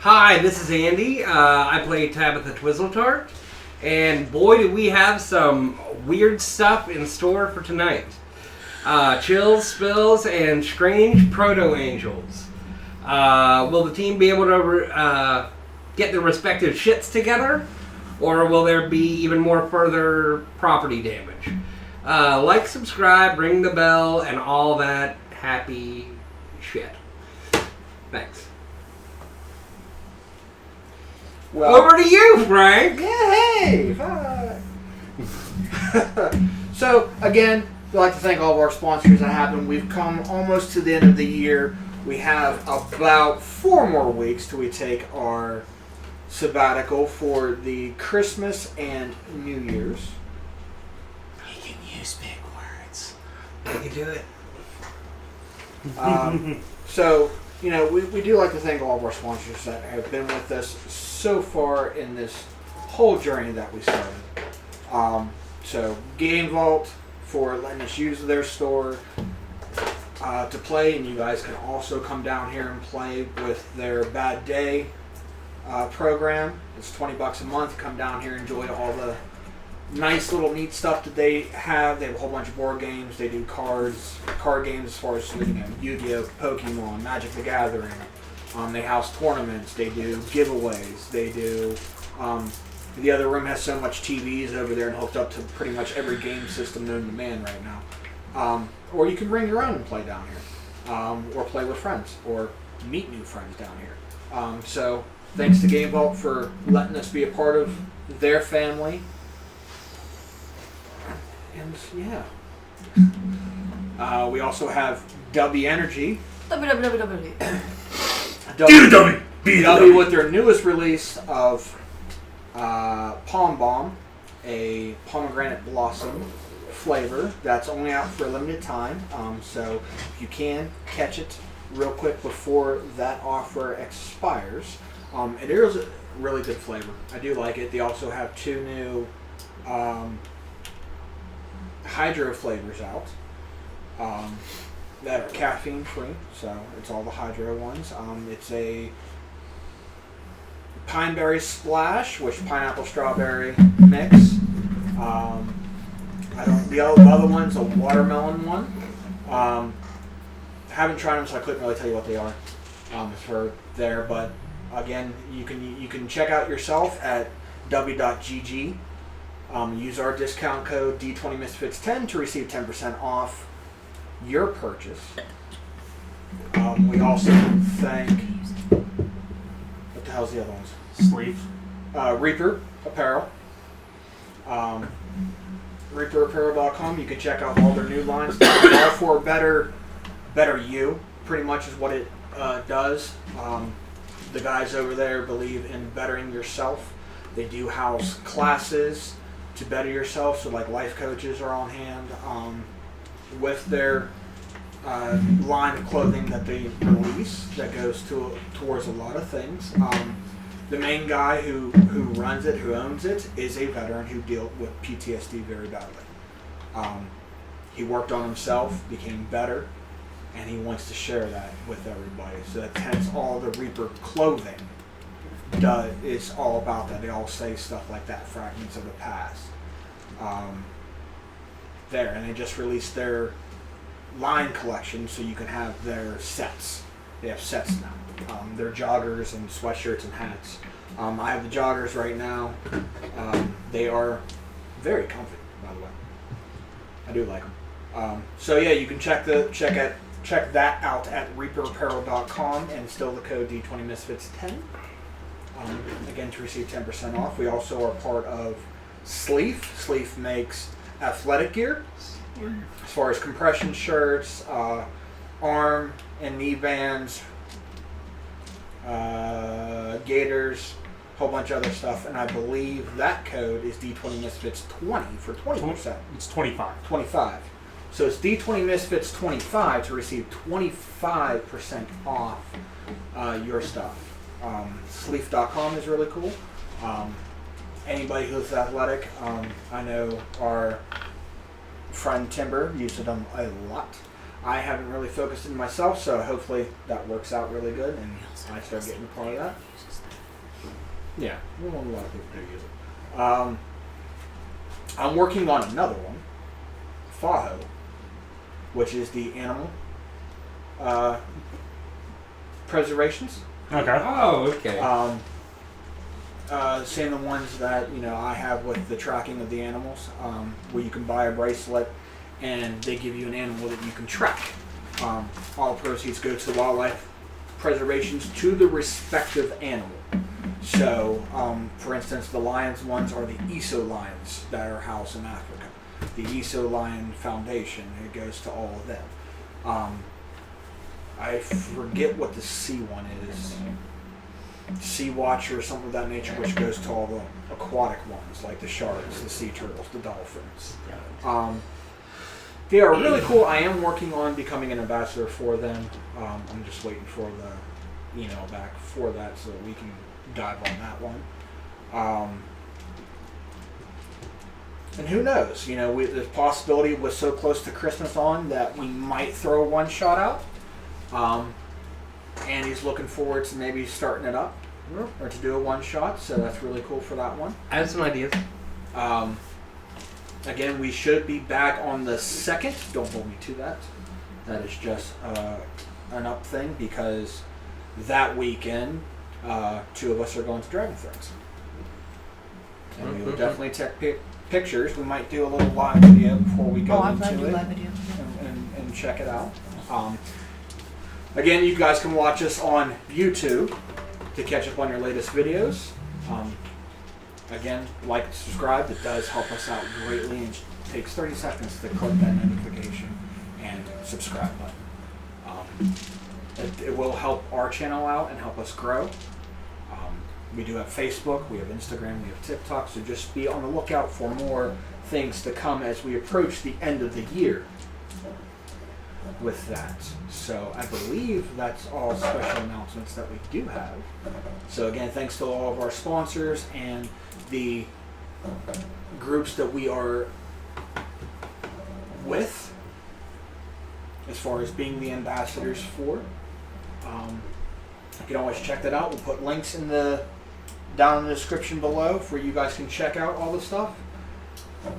Hi, this is Andy. I play Tabitha Twizzletart, and boy, do we have some weird stuff in store for tonight. Chills, spills, and strange proto-angels. Will the team be able to get their respective shits together, or will there be even more further property damage? Like, subscribe, ring the bell, and all that happy shit. Thanks. Well, over to you, Frank. Yeah, hey, hi. So, again, we'd like to thank all of our sponsors that happened. We've come almost to the end of the year. We have about 4 more weeks till we take our sabbatical for the Christmas and New Year's. You can use big words. You can do it. So, you know, we do like to thank all of our sponsors that have been with us so far in this whole journey that we started. So, Game Vault for letting us use their store to play, and you guys can also come down here and play with their Bad Day program. It's $20 a month. Come down here, enjoy all the nice little neat stuff that they have. They have a whole bunch of board games. They do card games as far as Yu-Gi-Oh, Pokemon, Magic the Gathering. They house tournaments. They do giveaways. They do. The other room has so much TVs over there and hooked up to pretty much every game system known to man right now. Or you can bring your own and play down here, or play with friends, or meet new friends down here. So thanks to Game Vault for letting us be a part of their family. And yeah, we also have W Energy. W with their newest release of Palm Bomb, a pomegranate blossom flavor that's only out for a limited time. So if you can catch it real quick before that offer expires. It is a really good flavor. I do like it. They also have 2 new hydro flavors out that are caffeine free, so it's all the hydro ones. It's a pineberry splash, which pineapple strawberry mix. The other one's a watermelon one. Haven't tried them, so I couldn't really tell you what they are for there. But again, you can check out yourself at w.gg. Use our discount code D20Misfits10 to receive 10% off your purchase. We also thank, what the hell's the other ones? Sleeve. Reaper Apparel. ReaperApparel.com. You can check out all their new lines. All for better you, pretty much is what it does. The guys over there believe in bettering yourself. They do house classes to better yourself, so like life coaches are on hand with their line of clothing that they release that goes towards a lot of things. The main guy who runs it, who owns it, is a veteran who dealt with PTSD very badly. He worked on himself, became better, and he wants to share that with everybody. So that's hence all the Reaper clothing is all about that. They all say stuff like that, fragments of the past. And they just released their line collection, so you can have their sets. They have sets now. Their joggers and sweatshirts and hats. I have the joggers right now. They are very comfy, by the way. I do like them. So yeah, you can check that out at ReaperApparel.com and still the code D20Misfits10. Again, to receive 10% off. We also are part of Sleeve. Sleeve makes athletic gear as far as compression shirts, arm and knee bands, gaiters, a whole bunch of other stuff, and I believe that code is D20Misfits20 for 20%. It's 25. 25. So it's D20Misfits25 to receive 25% off your stuff. Sleeve.com is really cool. Anybody who's athletic, I know our friend Timber uses them a lot. I haven't really focused in myself, so hopefully that works out really good and I start getting a part of that. Yeah, a lot of people do use it. I'm working on another one, Faho, which is the animal preservations. Okay. Oh, okay. Same the ones that I have with the tracking of the animals, where you can buy a bracelet and they give you an animal that you can track. All proceeds go to wildlife preservations to the respective animal. So, for instance, the lions ones are the ESO lions that are housed in Africa. The ESO Lion Foundation, it goes to all of them. I forget what the sea one is. Sea Watcher or something of that nature, which goes to all the aquatic ones, like the sharks, the sea turtles, the dolphins. They are really cool. I am working on becoming an ambassador for them. I'm just waiting for the email back for that so that we can dive on that one. And who knows? The possibility was so close to Christmas on that we might throw one shot out. Andy's looking forward to maybe starting it up or to do a one shot, so that's really cool for that one. I have some ideas. Again, we should be back on the 2nd. Don't hold me to that. That is just an up thing because that weekend, 2 of us are going to Dragon Thrones. And we will definitely take pictures. We might do a little live video before we go into it live video. and check it out. Again, you guys can watch us on YouTube to catch up on your latest videos. Again, like and subscribe. It does help us out greatly. It takes 30 seconds to click that notification and subscribe button. It will help our channel out and help us grow. We do have Facebook, we have Instagram, we have TikTok, so just be on the lookout for more things to come as we approach the end of the year with that. So I believe that's all special announcements that we do have. So again, thanks to all of our sponsors and the groups that we are with as far as being the ambassadors for. You can always check that out. We'll put links down in the description below where you guys can check out all the stuff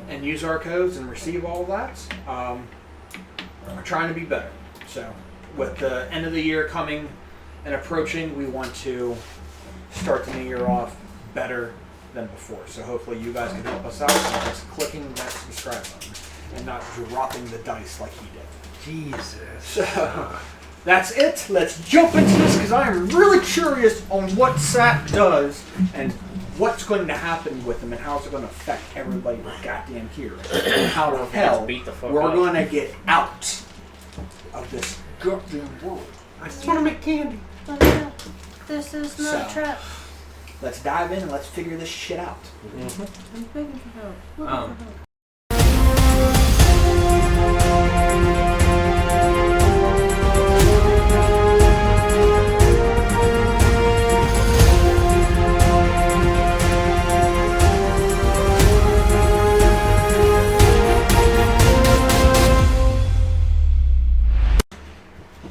and use our codes and receive all of that. We're trying to be better. So with the end of the year coming and approaching, we want to start the new year off better than before. So hopefully you guys can help us out by just clicking that subscribe button and not dropping the dice like he did. Jesus. So that's it. Let's jump into this because I am really curious on what SAP does and what's going to happen with them and how it's going to affect everybody goddamn here. And how the hell we're going to get out of this goddamn world. I just want to make candy. This is not a trap. Let's dive in and let's figure this shit out. I'm begging for help.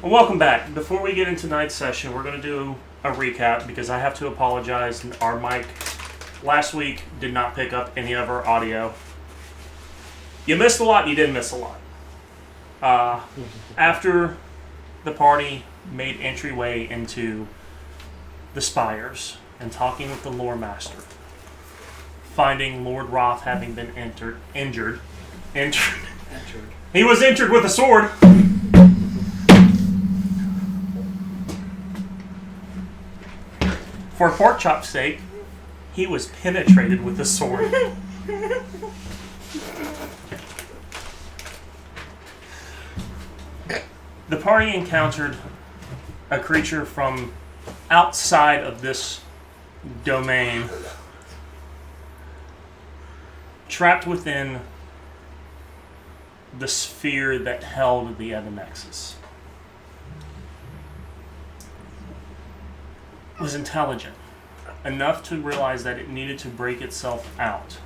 Welcome back. Before we get into tonight's session, we're going to do a recap because I have to apologize. Our mic last week did not pick up any of our audio. You missed a lot, you didn't miss a lot. After the party made entryway into the spires and talking with the lore master, finding Lord Roth having been injured. He was injured with a sword. For pork chop's sake, he was penetrated with a sword. The party encountered a creature from outside of this domain, trapped within the sphere that held the Evanexus. Was intelligent enough to realize that it needed to break itself out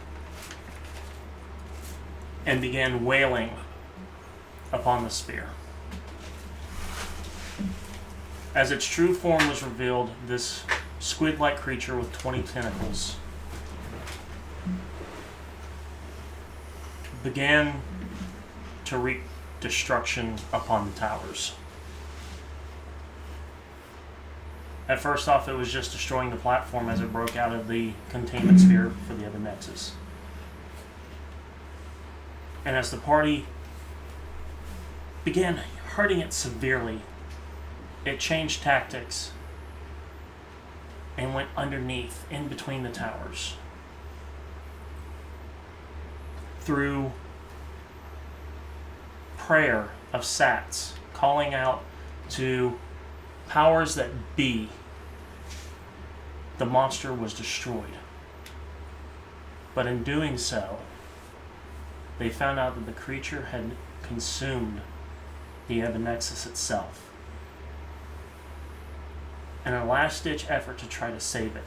and began wailing upon the sphere. As its true form was revealed, this squid-like creature with 20 tentacles began to wreak destruction upon the towers. At first off, it was just destroying the platform as it broke out of the containment sphere for the other nexus. And as the party began hurting it severely, it changed tactics and went underneath, in between the towers, through prayer of sats, calling out to powers that be. The monster was destroyed. But in doing so, they found out that the creature had consumed the Ebenexus itself. In a last-ditch effort to try to save it,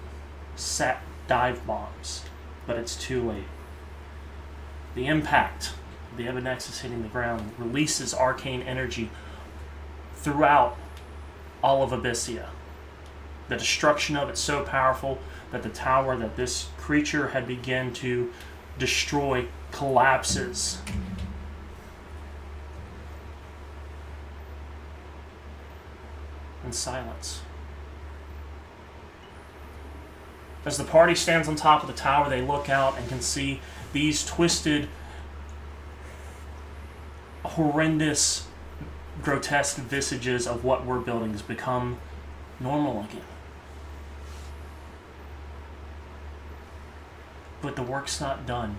Sat dive bombs, but it's too late. The impact of the Ebenexus hitting the ground releases arcane energy throughout all of Abyssia. The destruction of it so powerful that the tower that this creature had begun to destroy collapses. In silence. As the party stands on top of the tower, they look out and can see these twisted, horrendous, grotesque visages of what were buildings become normal again. But the work's not done.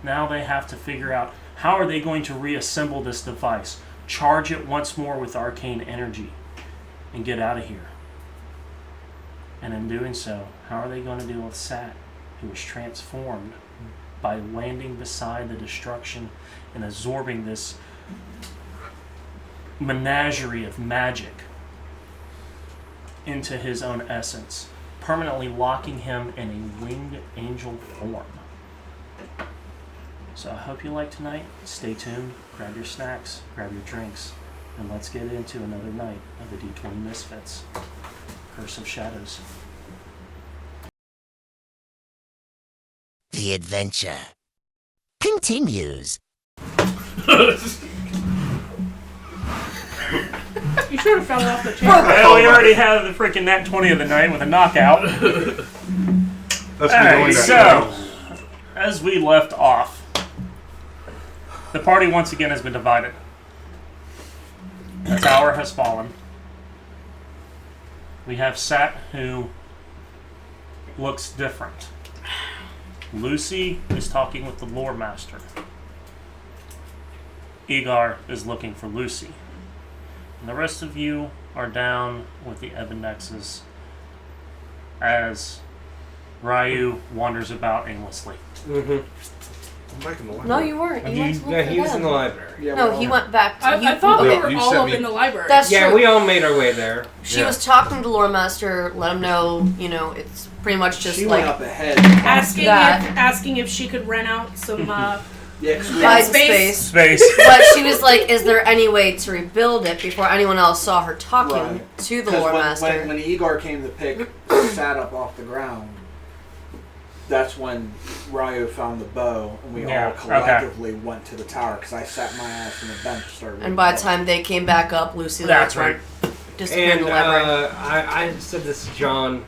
Now they have to figure out how are they going to reassemble this device, charge it once more with arcane energy, and get out of here. And in doing so, how are they going to deal with Sat, who was transformed by landing beside the destruction and absorbing this menagerie of magic into his own essence, permanently locking him in a winged angel form. So I hope you like tonight. Stay tuned, grab your snacks, grab your drinks, and let's get into another night of the D20Misfits. Curse of Shadows. The adventure continues. You should have fell off the chair. Well, we already have the freaking nat 20 of the night with a knockout. Alright, so, as we left off, the party once again has been divided. The tower has fallen. We have Sat, who looks different. Lucy is talking with the lore master. Egar is looking for Lucy. And the rest of you are down with the Ebenexus as Ryu wanders about aimlessly. Mm-hmm. I'm back in the library. No, you weren't. You went to No, he was in the them. library. Yeah, No, well, he went back to I thought we okay. were You all sent up me- in the library. That's Yeah, true. we all made our way there. She Yeah. was talking to the lore master, let him know, it's pretty much just she like went up ahead. asking if she could rent out some Yeah, 'cause we hide had- space. Space. but she was like, is there any way to rebuild it before anyone else saw her talking Right. to the 'cause lore when, master? when Igor came to pick Sat up off the ground, that's when Ryu found the bow, and we Yeah, all collectively went to the tower, because I sat my ass on the bench and started And by the reading time they came back up, Lucy That's right. disappeared in And the library. I said this to John.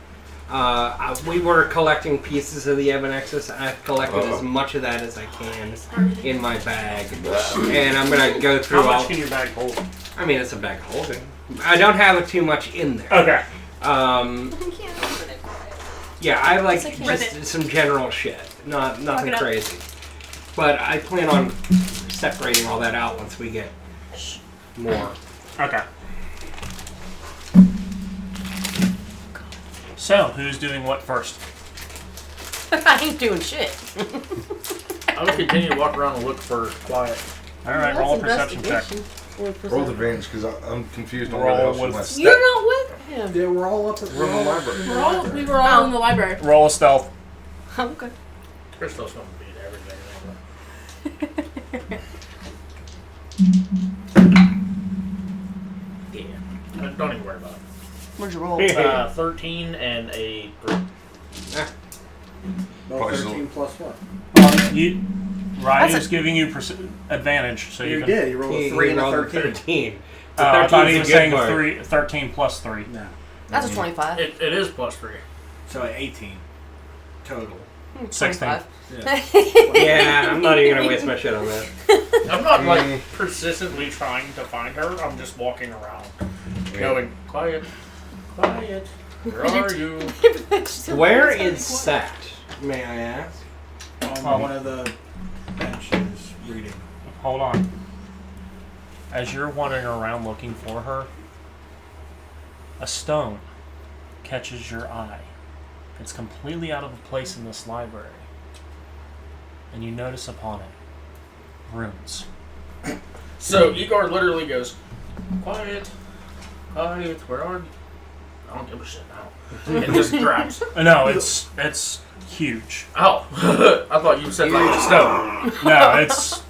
We were collecting pieces of the Ebenexus. I've collected as much of that as I can in my bag, and I'm gonna go through How all. much can your bag hold? I mean, it's a bag holding. I don't have too much in there. Okay. Yeah, I like It's like just ribbit. some general shit, nothing it up. crazy. But I plan on separating all that out once we get more. Okay. So, who's doing what first? I ain't doing shit. I would continue to walk around and look for quiet. Alright, roll a perception check. Roll the advantage because I'm confused on Roll where the hell with- she went. You're not with him. Yeah, we're all up at We're in the library. We were all in the library. Roll a stealth. I'm good. Crystal's going to beat everything. Yeah. Don't even worry about it. What'd you roll? 13 and a 3. Well, Probably 13 plus what? Ryan That's is giving you advantage, so You you can. did. You rolled a 3 and a rolled 13. I thought he 13's was a saying good part. 13 plus 3. No. That's a 25. It is plus 3. So 18 total. 16. 25. Yeah, I'm not even gonna waste my shit on that. I'm not like persistently trying to find her. I'm just walking around, going quiet, quiet. Where are you? Where is Sat? May I ask? On one of the benches reading. Hold on. As you're wandering around looking for her, a stone catches your eye. It's completely out of place in this library. And you notice upon it runes. So Igor literally goes, quiet, quiet. Where are you? I don't give a shit now. And just grabs. No, it's huge. Oh, I thought you said like stone. No, it's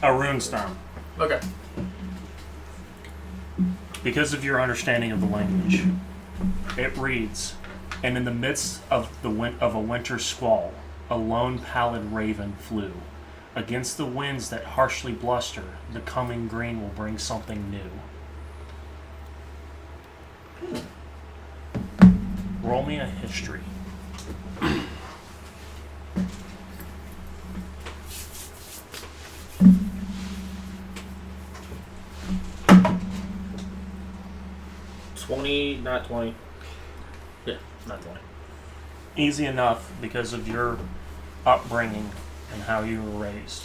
a rune stone. Okay. Because of your understanding of the language, it reads, "And in the midst of a winter squall, a lone pallid raven flew. Against the winds that harshly bluster, the coming green will bring something new." Roll me a history. Not 20. Yeah, not 20. Easy enough because of your upbringing and how you were raised.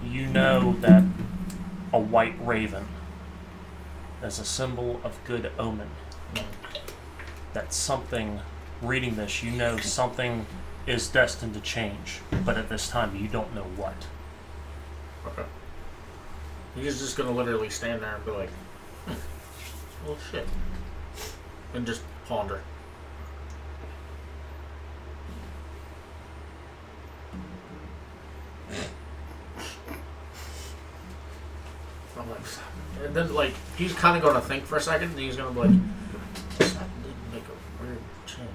You know that a white raven is a symbol of good omen. That something, reading this, you know something is destined to change, but at this time you don't know what. Okay. He's just gonna literally stand there and be like, well, shit. And just ponder. I'm like, and then like he's kind of gonna think for a second, and he's gonna be like, "That didn't make a weird change.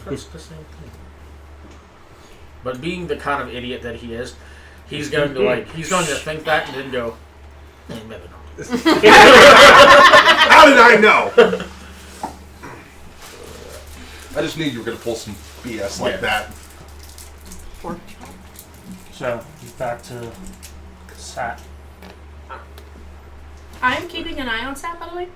That's the same thing." But being the kind of idiot that he is, he's going to think that and then go, "Hey, maybe not." How did I know? I just knew you were going to pull some BS like that. So, back to Sat. I'm keeping an eye on Sat, by the way.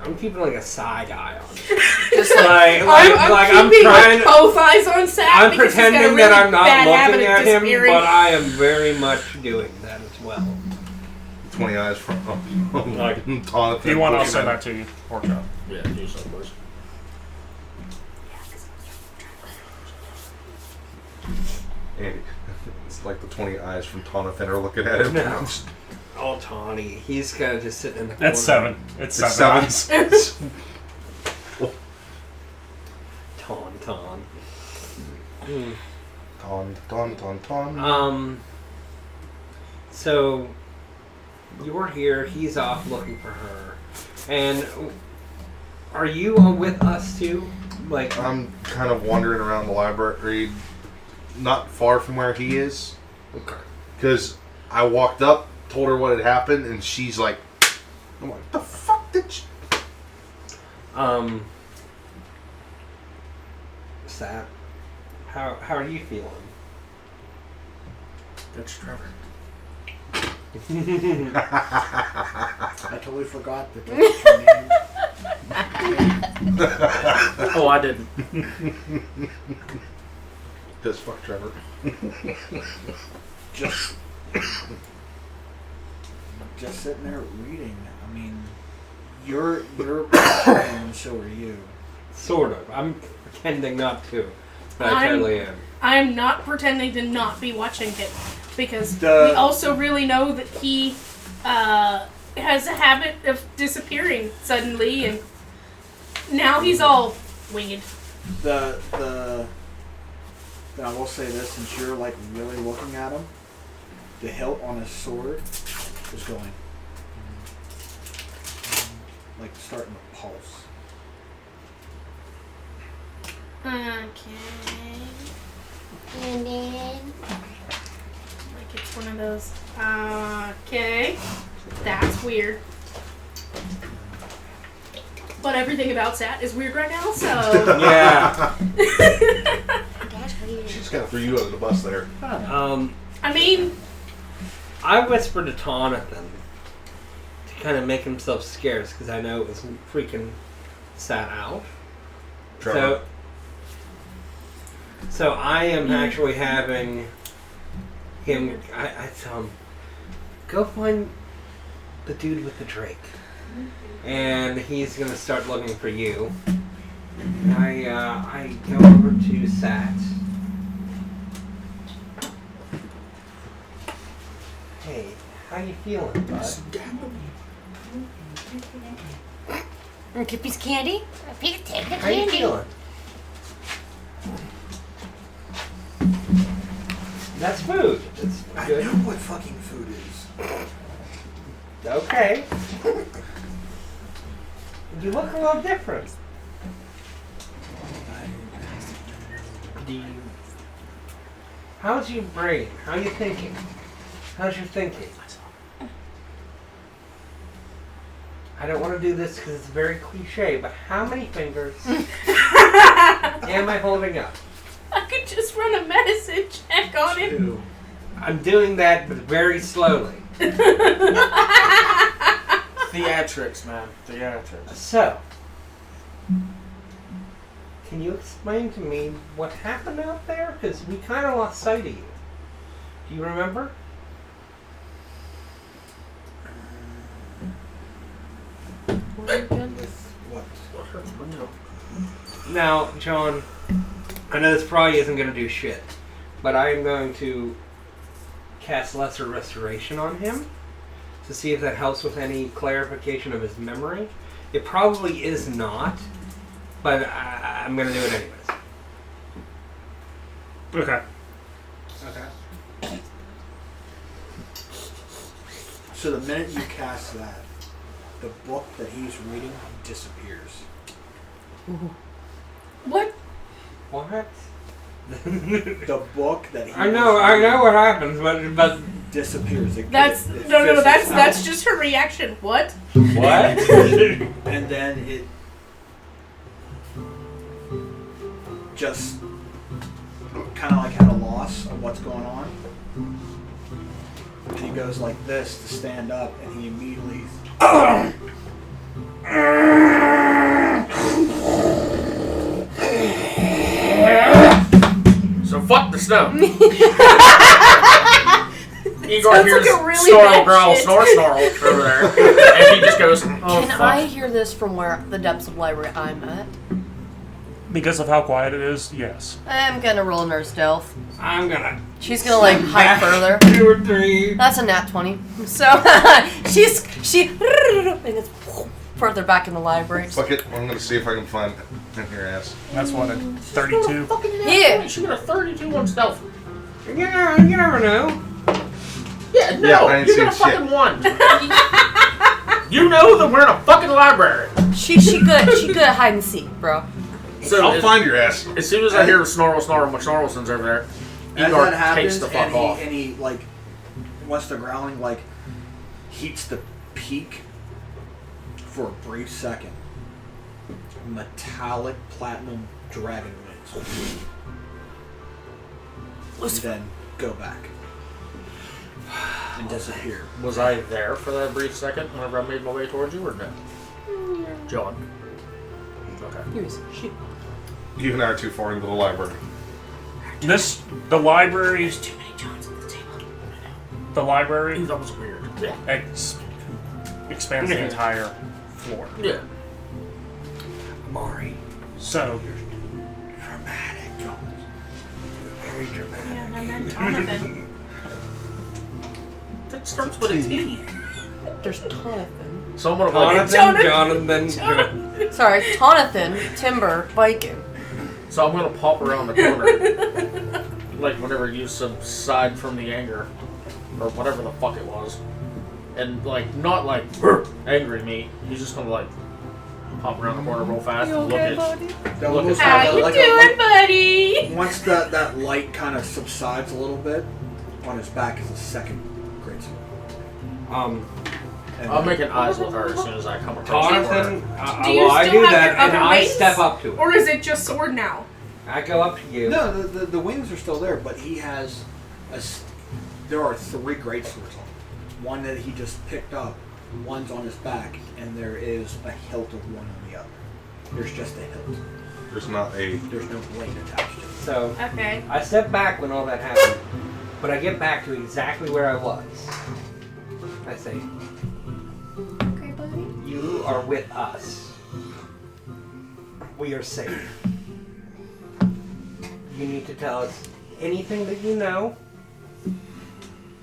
I'm keeping like a side eye on it. Just I'm keeping both eyes on Sat. I'm because he's got a pretending really that I'm not bad habit looking of at him, disappearing. but I am very much doing that as well. 20 eyes from Tana. If you want, I'll send that to you. Pork chop. Yeah, do so, please. Andy, it's like the 20 eyes from Tana Fenner looking at him. No. Oh, Tawny. He's kind of just sitting in the corner. That's 7. It's 7 It's eyes. Ton. Ton. So you're here. He's off looking for her, and are you with us too? Like I'm kind of wandering around the library, not far from where he is. Okay. Because I walked up, told her what had happened, and she's like, I'm like, the fuck did you... Sat, how are you feeling? That's Trevor. I totally forgot that that's your name. Oh, I didn't. This fuck Trevor. Just sitting there reading. I mean, you're and so are you. Sort of. I'm pretending not to, but I I'm- totally am. I'm not pretending to not be watching him because we The- also really know that he has a habit of disappearing suddenly, and now he's all winged. The I will say this, since you're like really looking at him, the hilt on his sword is going. like starting to pulse. Okay. And then Like it's one of those. Okay. That's weird. But everything about Sat is weird right now, so. Yeah. She just kind of threw you under the bus there. I mean, I whispered to Jonathan to kind of make himself scarce because I know it was freaking sat out. Trevor. So I am actually having him. I tell him, go find the dude with the drake, and he's gonna start looking for you. And I go over to Sat. Hey, how you feeling, bud? a piece of candy. A piece of How you candy. feeling? That's food. It's I good. know what fucking food is. Okay. You look a little different. How's your brain? How you thinking? How's your thinking? I don't want to do this because it's very cliche, but how many fingers am I holding up? I could just run a medicine check on him. 2. I'm doing that, but very slowly. Theatrics, man. Theatrics. So, can you explain to me what happened out there? Because we kind of lost sight of you. Do you remember? With what? Now, John, I know this probably isn't going to do shit, but I am going to cast Lesser Restoration on him to see if that helps with any clarification of his memory. It probably is not, but I'm going to do it anyways. Okay. Okay. So the minute you cast that, the book that he's reading disappears. What? What? The book that he I know what happens, but disappears. That's it no. fizzles That's out. just her reaction. What? what? And then it just kind of like had a loss of what's going on. And he goes like this to stand up, and he immediately. So fuck the snow. Igor Sounds hears like a really snarl, bad growl, shit. snore over there, and he just goes, "Oh Can fuck." I hear this from where the depths of library I'm at? Because of how quiet it is, yes. I'm gonna roll nurse stealth. I'm gonna She's gonna like hide further. 2 or 3. That's a nat 20. So she and it's further back in the library. Fuck it. I'm gonna see if I can find in your ass. That's what, a 32? Yeah. She got a 32 on stealth. You never know. Yeah, no, Yeah, I ain't you got a seen fucking 1. You know that we're in a fucking library. She good at hide and seek, bro. So I'll find your ass. as soon as I hear snarl, when Snarlson's over there, As Igor that happens, takes the fuck off. and he like once the growling like heats the peak for a brief second. Metallic platinum dragon wings, and then go back and disappear. Was I there for that brief second whenever I made my way towards you, or no? John. Okay. You and I are too far into the library. The library, Too many Johns at the table. the library That was weird. Yeah. expands the entire floor. Yeah. Mari, So, dramatic. Very dramatic. Yeah, and then Jonathan. That starts with a T. There's Tonathan. So I'm gonna like, Jonathan. Sorry, Tonathan, Timber, Viking. so I'm gonna pop around the corner, like whenever you subside from the anger, or whatever the fuck it was, and like not like angry me. He's just gonna like pop around the corner real fast You and look okay, at buddy? They almost How have you like doing, buddy? once that light kind of subsides a little bit, on his back is a second greatsword. And I'll make an eyes with her as soon as I come across the corner. Jonathan, Do you well, I still do have that, your and other I wings? step up to it. Or is it just sword now? I go up to you. No, the wings are still there, but he has there are 3 greatswords on him. One that he just picked up, one's on his back, and there is a hilt of one on the other. There's just a hilt. There's not a. There's no blade attached to it. So Okay. I step back when all that happened, but I get back to exactly where I was. I say, Okay, buddy. you are with us. We are safe. You need to tell us anything that you know,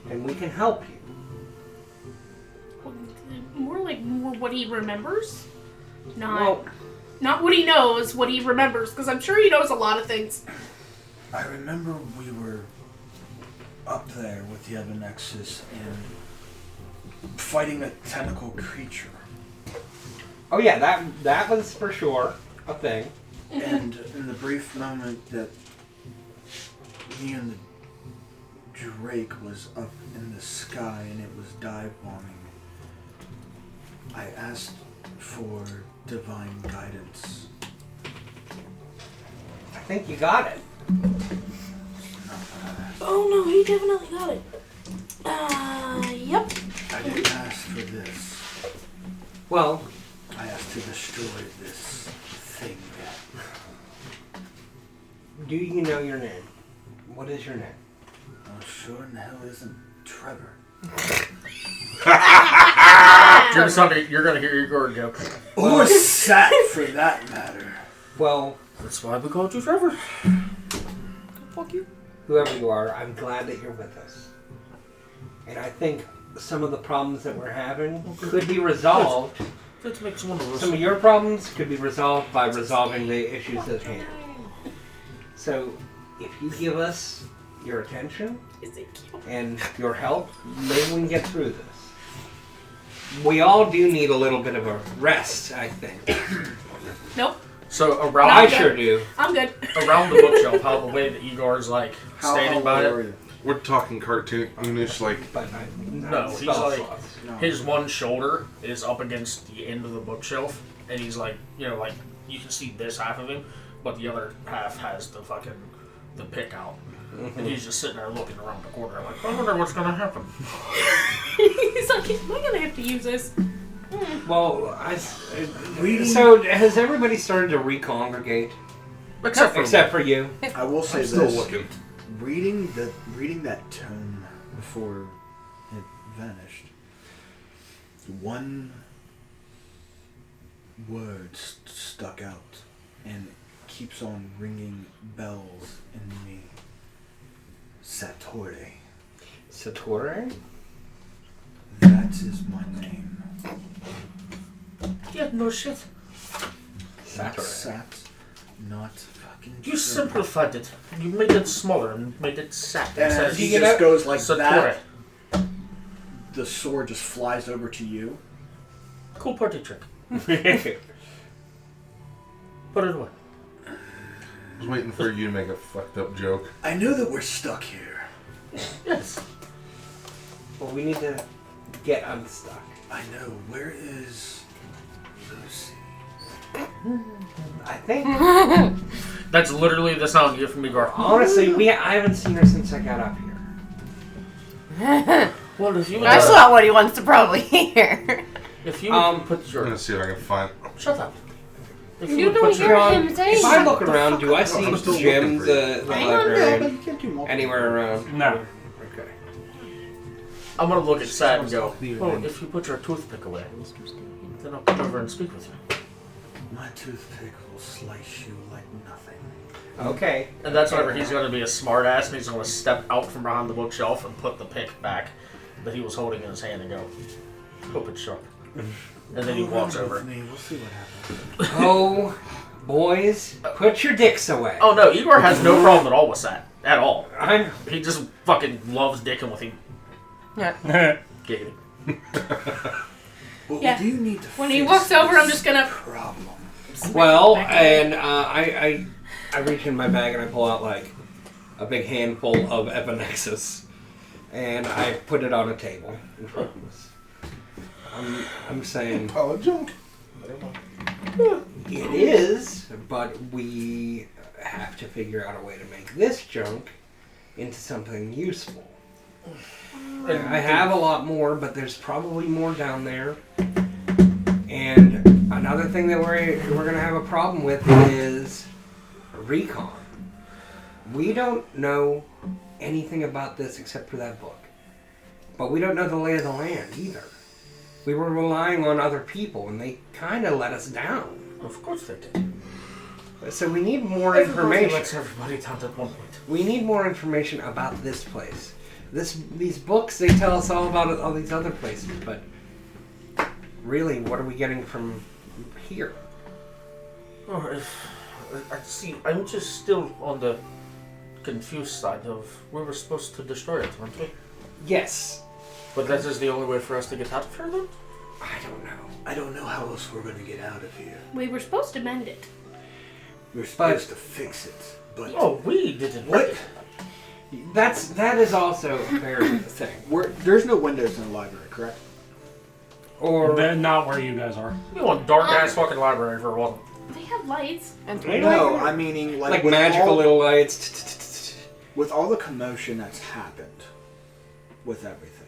and we can help you. More what he remembers, Well, not what he knows, what he remembers, because I'm sure he knows a lot of things. I remember we were up there with the other Nexus and fighting a tentacle creature. oh yeah, that was for sure a thing. And in the brief moment that me and the Drake was up in the sky and it was dive bombing, I asked for divine guidance. I think you got it. Oh no, he definitely got it. Yep. I didn't ask for this. Well, I asked to destroy this thing. do you know your name? What is your name? Oh, sure in the hell isn't Trevor. You're gonna hear Igor go. Or Sat, for that matter. Well, That's why we called you Trevor. Fuck you. whoever you are, I'm glad that you're with us. And I think some of the problems that we're having could be resolved. Let's make someone Some of your problems could be resolved by resolving the issues at hand. So, if you give us your attention Is it cute? and your help, maybe we can get through this. We all do need a little bit of a rest, I think. Nope. So around I sure do. I'm good. around the bookshelf, how the way that Igor's like standing by old are it. you? We're talking cartoonish, like. But No, he's spell like- slots. No. His one shoulder is up against the end of the bookshelf, and he's like, like you can see this half of him, but the other half has the pick out, and he's just sitting there looking around the corner, like, I wonder what's gonna happen. He's like, am I gonna have to use this? Well, so has everybody started to recongregate? Except for for you? I will say I'm still this. looking. Reading that tome before it vanished, one word stuck out and keeps on ringing bells in me. Satori. Satori? That is my name. yeah, no shit. Not Satori. Sat, not fucking You Trevor. simplified it. You made it smaller and made it sat. And instead as of he you just get goes like Satori. that, the sword just flies over to you. Cool party trick. Put it away. I was waiting for you to make a fucked up joke. I know that we're stuck here. Yes. Well, we need to get unstuck. I know. Where is Lucy? I think, That's literally the sound you get from Igor. honestly, I haven't seen her since I got up here. Well, if you That's not what he wants to probably hear. if you put I'm your gonna see if I can find. shut up. If You would don't put hear your him say If I shut look the around, fuck do I up. see I'm still Jim, looking for the Hang on, but librarian, you can't do multiple. anywhere around? No. Okay. I'm gonna look at Sad and go, oh, if you put your toothpick away, then I'll come over and speak with you. My toothpick will slice you like nothing. Okay. And that's whenever he's gonna be a smart ass and he's gonna step out from behind the bookshelf and put the pick back that he was holding in his hand and go, hope it's sharp. And then he walks over. We'll see what happens. Oh, boys, put your dicks away. Oh no, Igor has no problem at all with that. At all. I'm. He just fucking loves dicking with him. Yeah. Giggity. But Yeah. we do need to When he fix walks over, I'm this just gonna. problem. Well, Back and I reach in my bag and I pull out like a big handful of Epinexus, and I put it on a table in front of us. I'm saying Pile of junk. it is, but we have to figure out a way to make this junk into something useful. I have a lot more, but there's probably more down there. And another thing that we're going to have a problem with is recon. We don't know anything about this except for that book. But we don't know the lay of the land either. We were relying on other people, and they kind of let us down. Of course they did. So we need more Everybody information. lets everybody down at one point. We need more information about this place. These books, they tell us all about all these other places, but really, what are we getting from here? Oh, I see. I'm just still on the confused side of we were supposed to destroy it, weren't we? Yes. But that is the only way for us to get out of here, then? I don't know. I don't know how else we're gonna get out of here. We were supposed to mend it. We're supposed to fix it, but Oh, we didn't. what? That is also a fair thing. There's no windows in the library, correct? Or Then not where you guys are. You want dark ass fucking library for one. They have lights. And No, I'm meaning like with magical all, little lights. with all the commotion that's happened with everything,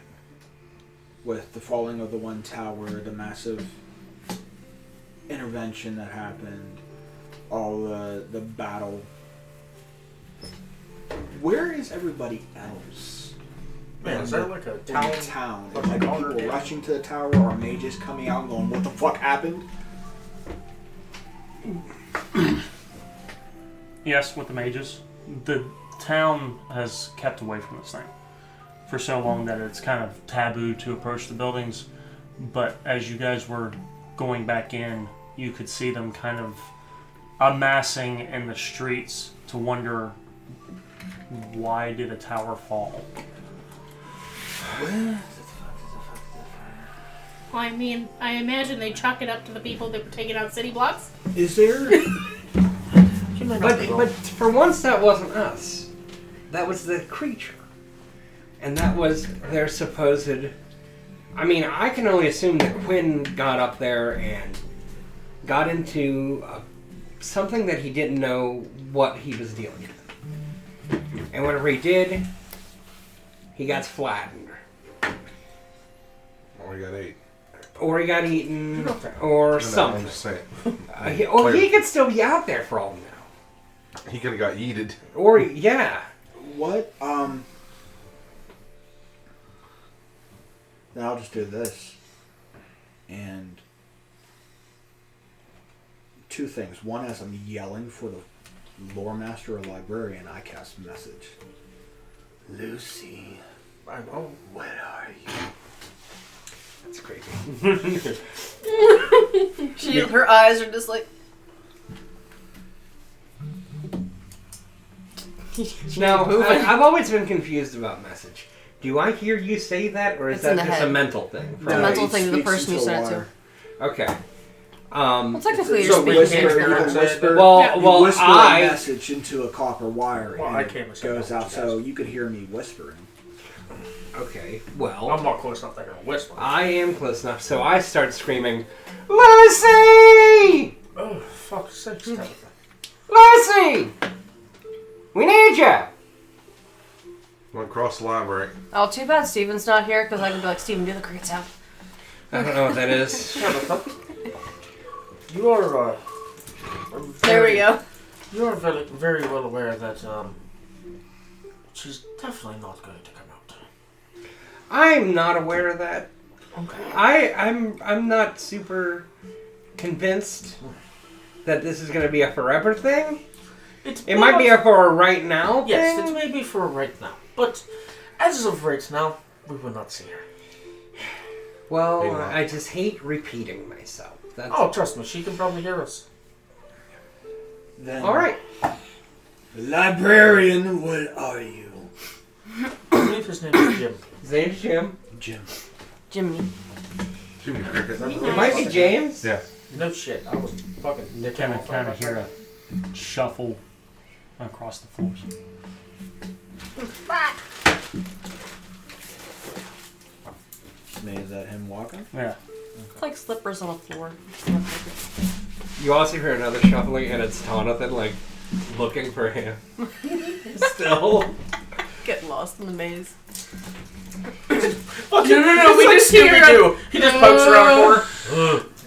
with the falling of the one tower, the massive intervention that happened, all the battle. Where is everybody else? Man, is that like a In town? the town? like Is like a people corner? rushing to the tower, or mages coming out and going, "What the fuck happened?" Yes, with the mages. The town has kept away from this thing for so long that it's kind of taboo to approach the buildings. But as you guys were going back in, you could see them kind of amassing in the streets to wonder, why did a tower fall? Well, I mean, I imagine they chalk it up to the people that were taking out city blocks. Is there? But for once, that wasn't us. That was the creature, and that was their supposed. I mean, I can only assume that Quinn got up there and got into something that he didn't know what he was dealing with, and whatever he did, he got flattened, Or you got 8. or he got eaten, or I'm something. just saying. He could still be out there for all we know. He could have got yeeted. Or yeah. What? Then I'll just do this. And two things. One, as I'm yelling for the lore master or librarian, I cast message. Lucy, I know. what are you? That's creepy. her eyes are just like. Now, I've always been confused about message. Do I hear you say that, or is It's in that the just head. a mental thing? It's a mental thing to the person you sent it to. Okay. Well, technically, So you're whisper, speaking you to can her. whisper, Well, you whisper a I message into a copper wire, Well, and I it can't listen goes to out, you so guys. you could hear me whispering. okay. I'm Well, not close enough to hear a whisper. I am close enough, so I start screaming, "Lucy! Oh, fuck's sake, Tabitha. Lucy! We need you!" Went across the library. Oh, too bad Steven's not here because I could be like, Steven, do the cricket sound. I don't know what that is. Tabitha, you are, There we go. You are very, very well aware that, she's definitely not going to come out. I'm not aware of that. Okay. I'm not super convinced that this is going to be a forever thing. It might be a for a right now Yes, thing. it may be for right now. But as of right now, we will not see her. Well, Maybe not. I just hate repeating myself. That's Oh, trust me, she can probably hear us. Then, all right. Librarian, what are you? I believe his name is Jim. His name's Jim. Jim. Jimmy. Jimmy Cricket. It might be James. Yeah. No shit. I was fucking You nicking kind off of my hear a shuffle across the floors. Is that him walking? Yeah. It's like slippers on a floor. You also hear another shuffling, and it's Jonathan, like, looking for him. Still. Get lost in the maze. Fucking, No, we just hear Scooby-Doo. He just pokes around a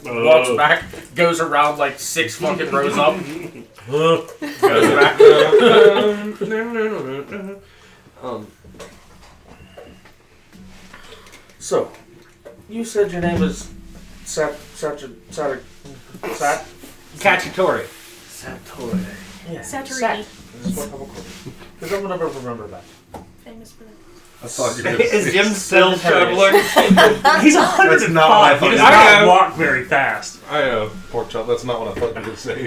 corner, walks back, goes around like 6 fucking rows up, goes back. So, you said your name is Sat? Cacciatore. Satori. Yeah. Saturini. Because I'm gonna remember that. Famous for that. I thought you were going to Is Jim still struggling? He's 105. That's not what I He does thought. I not know. walk very fast. I know, pork chop. That's not what I thought you were going to say.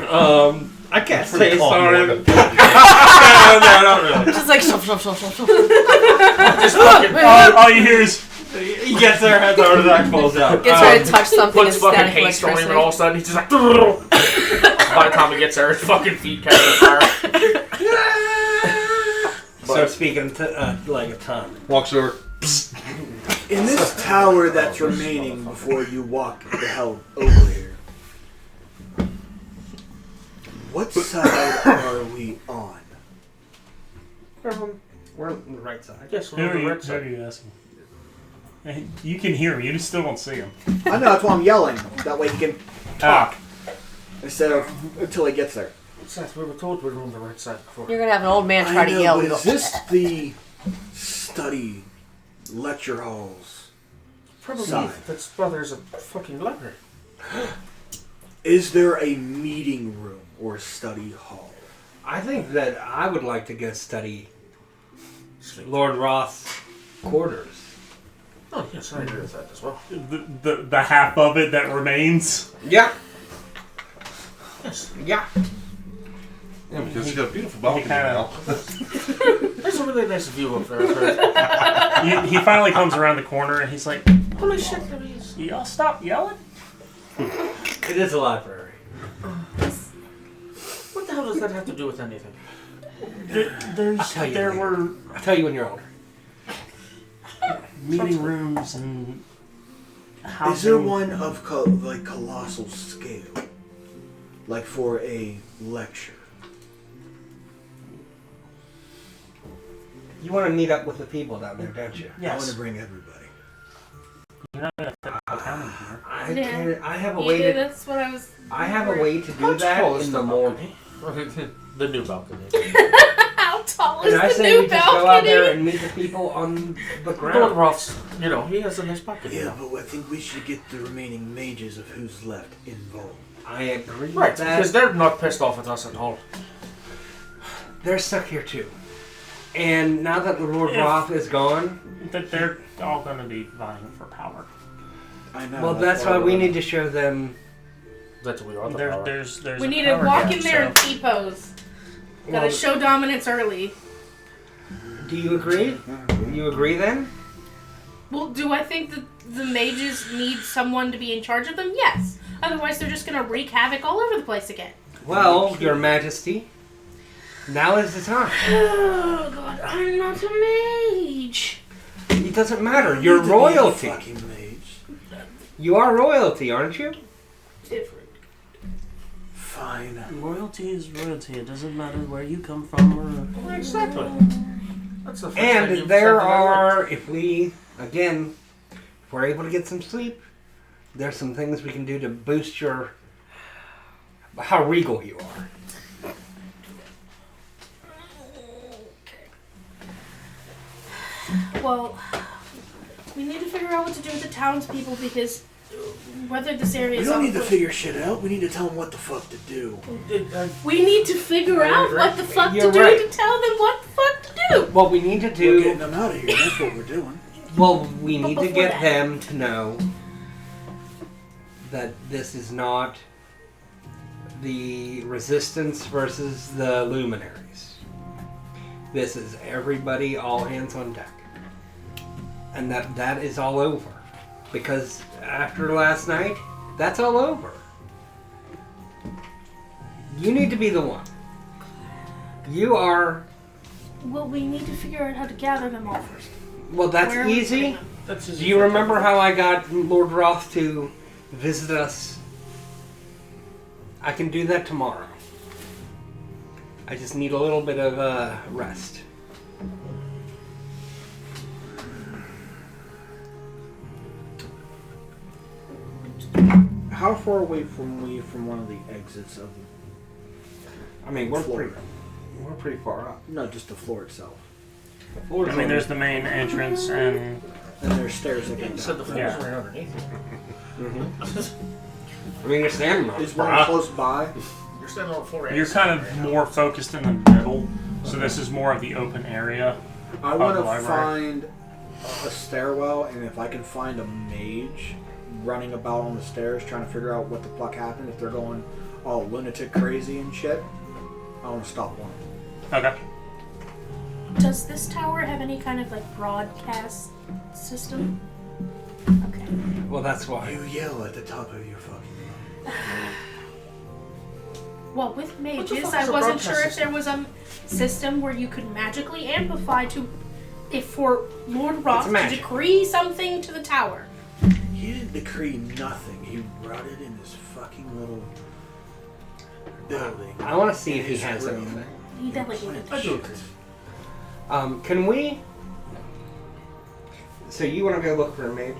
I can't Pretty say calm sorry. morning. No, not really. Just like shuffle, shuffle, shuffle, shuffle. Just fucking All you hear is, He gets there, has the heart attack, falls out. Gets ready to touch something and puts fucking static haste on him, and electricity. all of a sudden he's just like. By the time he gets there, his fucking feet catch on fire. Start speaking like a tongue. Walks over. In this tower that's remaining before you walk the hell over here, what side are we on? We're on the right side. Yes, who are you asking? Hey, you can hear him, you just still don't see him. I know, that's why I'm yelling. That way he can Talk. instead of until he gets there. Seth, we were told we were on the right side before. You're gonna have an old man try I to know, yell. but You go, is this the study lecture halls? Probably. Side. That's there's a fucking library. Is there a meeting room or study hall? I think that I would like to go study Lord Roth's quarters. Oh yes, I agree with that as well. The half of it that remains. Yeah. Yes. Yeah. Yeah, because he's got a beautiful balcony kinda- now. There's a really nice view up there. He finally comes around the corner and he's like, Holy shit, there he is. y'all stop yelling? It is a library. What the hell does that have to do with anything? There's, tell you there later. were I'll tell you when you're older. meeting rooms and housing. Is there one of like colossal scale, like for a lecture? You want to meet up with the people down there, don't you? I want Yes. to bring everybody. You're not gonna fit the town in here. I have a Yeah, way to. that's what I was. I have a way to do How that tall is in the the morning. The new balcony. How tall And is I the say new we just go out there balcony? and meet the people on the Lord ground. Roth's, you know, he has a nice balcony. Yeah, but I think we should get the remaining mages of who's left involved. I agree Right, with that. because they're not pissed off at us at all. They're stuck here too. And now that Lord Yeah. Roth is gone, That they're all gonna be vying for power. I know. well, that's why we need to show them. That's what we are. The power. There's We a need to power walk gap, in there so- and T-pose. Gotta Well, show dominance early. do you agree? You agree then? Well, do I think that the mages need someone to be in charge of them? Yes. Otherwise, they're just gonna wreak havoc all over the place again. Well, Your Majesty, now is the time. Oh God, I'm not a mage. It doesn't matter. You're royalty. Fucking mage. You are royalty, aren't you? Different. Fine. Royalty is royalty. It doesn't matter where you come from or. Exactly. That's the first thing And you've there said that I are, if we're able to get some sleep, there's some things we can do to boost your, how regal you are. Well, we need to figure out what to do with the townspeople because whether this area We is don't off need to limits- figure shit out. We need to tell them what the fuck to do. We need to figure out what the fuck You're to do right. to tell them what the fuck to do. What we need to We're getting do, them out of here. That's what we're doing. well, we need to before get that- them to know that this is not the resistance versus the luminaries. This is everybody, all hands on deck. And that is all over. Because after last night, that's all over. You need to be the one. You are... Well, we need to figure out how to gather them all first. Well, that's Where are we putting easy. them? That's Do you remember how I got Lord Roth to visit us? I can do that tomorrow. I just need a little bit of rest. How far away from one of the exits of I mean, we're Floor. pretty far up. no, just the floor itself? I mean, there's the main entrance, and And there's stairs that You get said the down. floor was Yeah. right underneath you. I mean, you're standing on Is it. one close by? You're standing on the floor. you're kind of more focused in the middle. So this is more of the open area. I want the to library. find a stairwell, and if I can find a mage running about on the stairs trying to figure out what the fuck happened, if they're going all lunatic crazy and shit, I want to stop one. Okay. Does this tower have any kind of like broadcast system? Okay. Well, that's why. You yell at the top of your fucking lungs. Well, with the mages, fuck I is a wasn't broadcast sure if system? there was a system where you could magically amplify to, if for Lord Roth to magic. decree something to the tower. He didn't decree nothing. He brought it in his fucking little building. I want to see if he His has room. anything. He definitely would. I do agree. Can we? So you want to go look for a mage?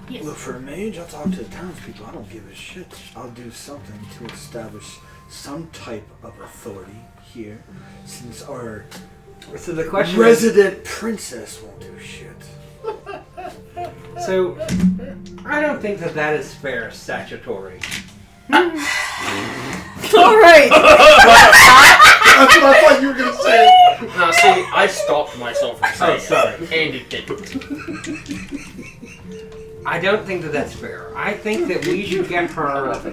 Yes. Look for a mage. I'll talk to the townspeople. I don't give a shit. I'll do something to establish some type of authority here, since our So the question resident princess won't do shit. is, so I don't think that is fair statutory. All right. That's what I thought you were gonna say. Now, see, I stopped myself from saying sorry. it. Andy didn't. I don't think that that's fair. I think that we should get her.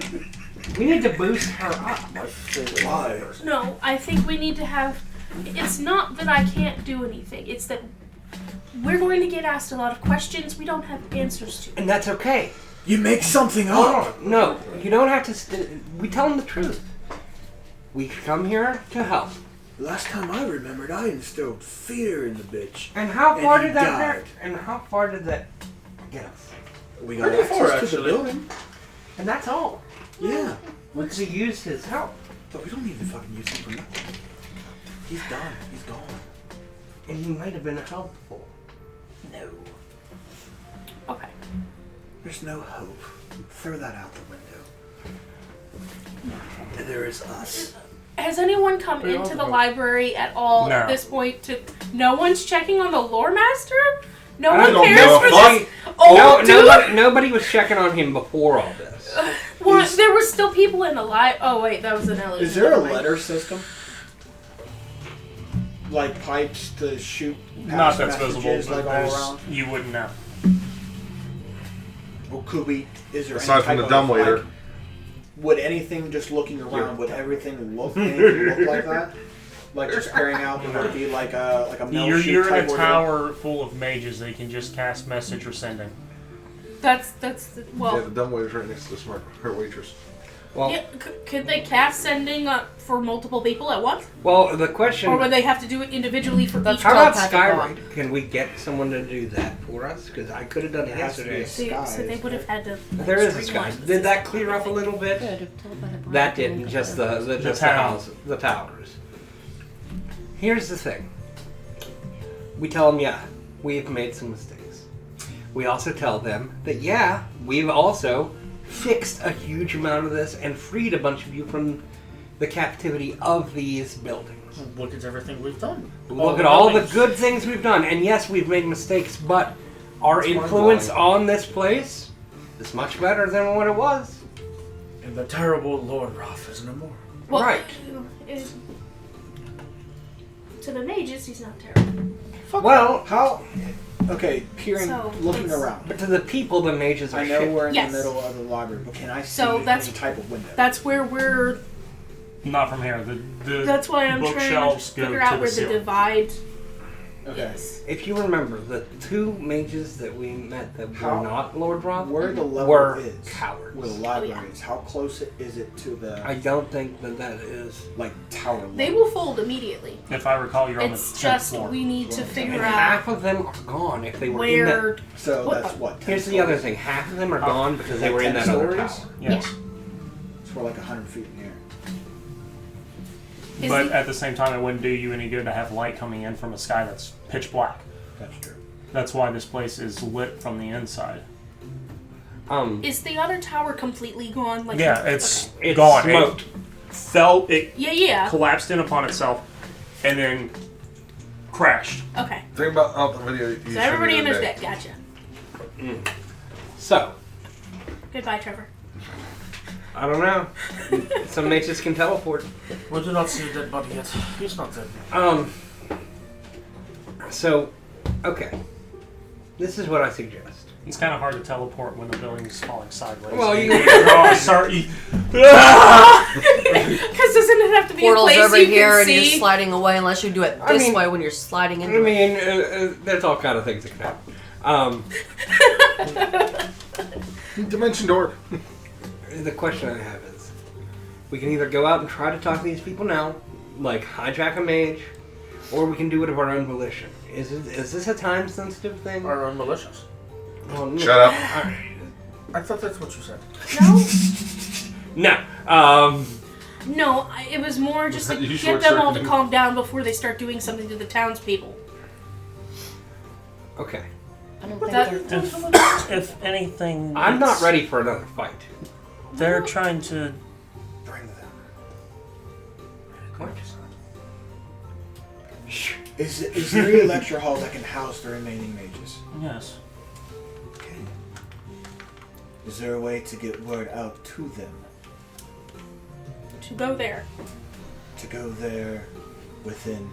We need to boost her up. Why? No, I think we need to have. It's not that I can't do anything. It's that we're going to get asked a lot of questions we don't have answers to. And that's okay. You make something Hold up. on. No, you don't have to. We tell them the truth. We come here to help. Last time I remembered, I instilled fear in the bitch. And how And far he did that died. hurt? And how far did that get us? We got Pretty far, access to the actually. building. And that's all. Yeah. Let's use his help. But we don't need to fucking use him for nothing. He's done. He's gone. And he might have been helpful. No. Okay. There's no hope. Throw that out the window. And there is us. Has anyone come Pretty into the awesome. library at all No. at this point? No one's checking on the lore master? No I one don't cares give a for fuck. this old No, dude? nobody was checking on him before all this. Well, there were still people in the Oh wait, that was an illusion. Is there a Never mind. letter system? Like pipes to shoot Not past that's visible, messages, but like all there's, around? you wouldn't know. Well, could we? Is there Aside any from type the dumbwaiter. Like, would anything just looking around? Yeah. Would everything look like that? Like just carrying out? Would it be like a mail You're, sheet you're type in a order? tower full of mages. They can just cast message or sending. That's well. Yeah, the dumbwaiter's right next to the smart her waitress. Well, Yeah, could they cast sending for multiple people at once, well, the question. or would they have to do it individually for That's each? How about Telepathic Skyride? Can we get someone to do that for us? Because I could have done it It has to be yesterday. a So they would have had to. There is a streamline sky. the Did that system. clear up a little bit? Good. That didn't. Just the town. house, the towers. Here's the thing. We tell them, yeah, we've made some mistakes. We also tell them that, yeah, we've also fixed a huge amount of this and freed a bunch of you from the captivity of these buildings. Look at everything we've done. Look at all the good things we've done. And yes, we've made mistakes, but our That's influence mind-blowing. on this place is much better than what it was. And the terrible Lord Roth is no more. Well, Right. To the mages, he's not terrible. Well, How? Okay, peering, So, looking let's- around. but to the people, the mages are I know shit. we're in Yes. the middle of the library, but can I see So that's- any type of window? That's where we're. Not from here. The That's why I'm trying to bookshelves go figure to out the where the ceiling. divide Okay. Yes. If you remember, the 2 mages that we met that How- were not Lord Roth Where the level were is, cowards. where the library is, how close is it to the I don't think that is. like tower level? They will fold immediately. If I recall, you're on the It's 10th just floor. we need to And figure out half of them are gone if they were in that. where. So What that's the- what. 10 Here's the other stories? thing: half of them are gone because they were in 10 that other stories? tower. Yes. So we're like 100 feet in the air. Is But the- at the same time, it wouldn't do you any good to have light coming in from a sky that's pitch black. That's true. That's why this place is lit from the inside. Is the other tower completely gone? Like Yeah, it's It's gone. smoked. It fell, it Yeah. collapsed in upon itself, and then crashed. Okay. Think about the video. You So everybody showed me the enters other that. day. Gotcha. So Goodbye, Trevor. I don't know. Some mages can teleport. We do not see a dead body yet. He's not dead. So, okay. This is what I suggest. It's kind of hard to teleport when the building is falling sideways. Well, you- oh, sorry. Because doesn't it have to be Portals a place over you here, can and see? you're sliding away unless you do it I this mean- way when you're sliding I into it. mean, there's all kind of things that can happen. Dimension door. The question I have is, we can either go out and try to talk to these people now, like hijack a mage, or we can do it of our own volition. Is this a time-sensitive thing? Our own malicious. Well, no. Shut up. I thought that's what you said. No. No. No, it was more just to You get short them all to circuited. calm down before they start doing something to the townspeople. Okay. I don't think That- they're... If anything, I'm not it's- ready for another fight. They're trying to. Bring them. What? Is there a lecture hall that can house the remaining mages? Yes. Okay. Is there a way to get word out to them? To go there. To go there within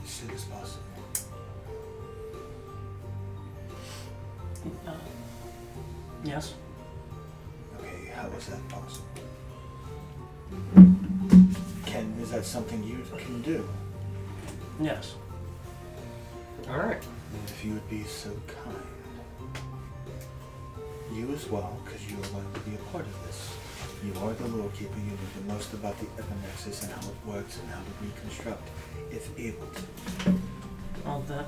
as soon as possible. Yes. Okay, how is that possible? Is that something you can do? Yes. All right. And if you would be so kind. You as well, because you are going to be a part of this. You are the lore keeper. You know the most about the Epinexus and how it works and how to reconstruct, if able to. Well, that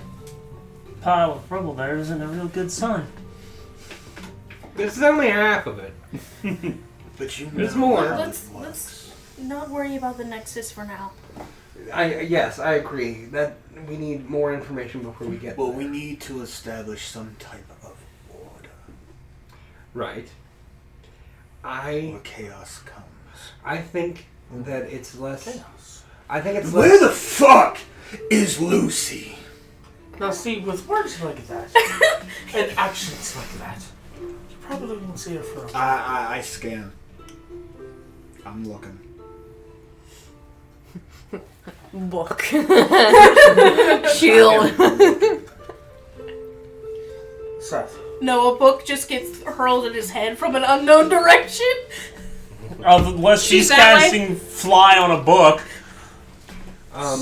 pile of rubble there isn't a real good sign. This is only half of it. But you know There's more. how Let's it works. not worry about the Nexus for now. Yes, I agree that we need more information before we get Well, there. we need to establish some type of order Right. where chaos comes. I think that it's less. Chaos. I think it's Where less. the fuck is Lucy? Now, see, with words like that and actions like that, you probably won't see her for a while. I scan. I'm looking. Book. Shield. Seth. No, a book just gets hurled at his head from an unknown direction. Unless she's She's that way? casting fly on a book.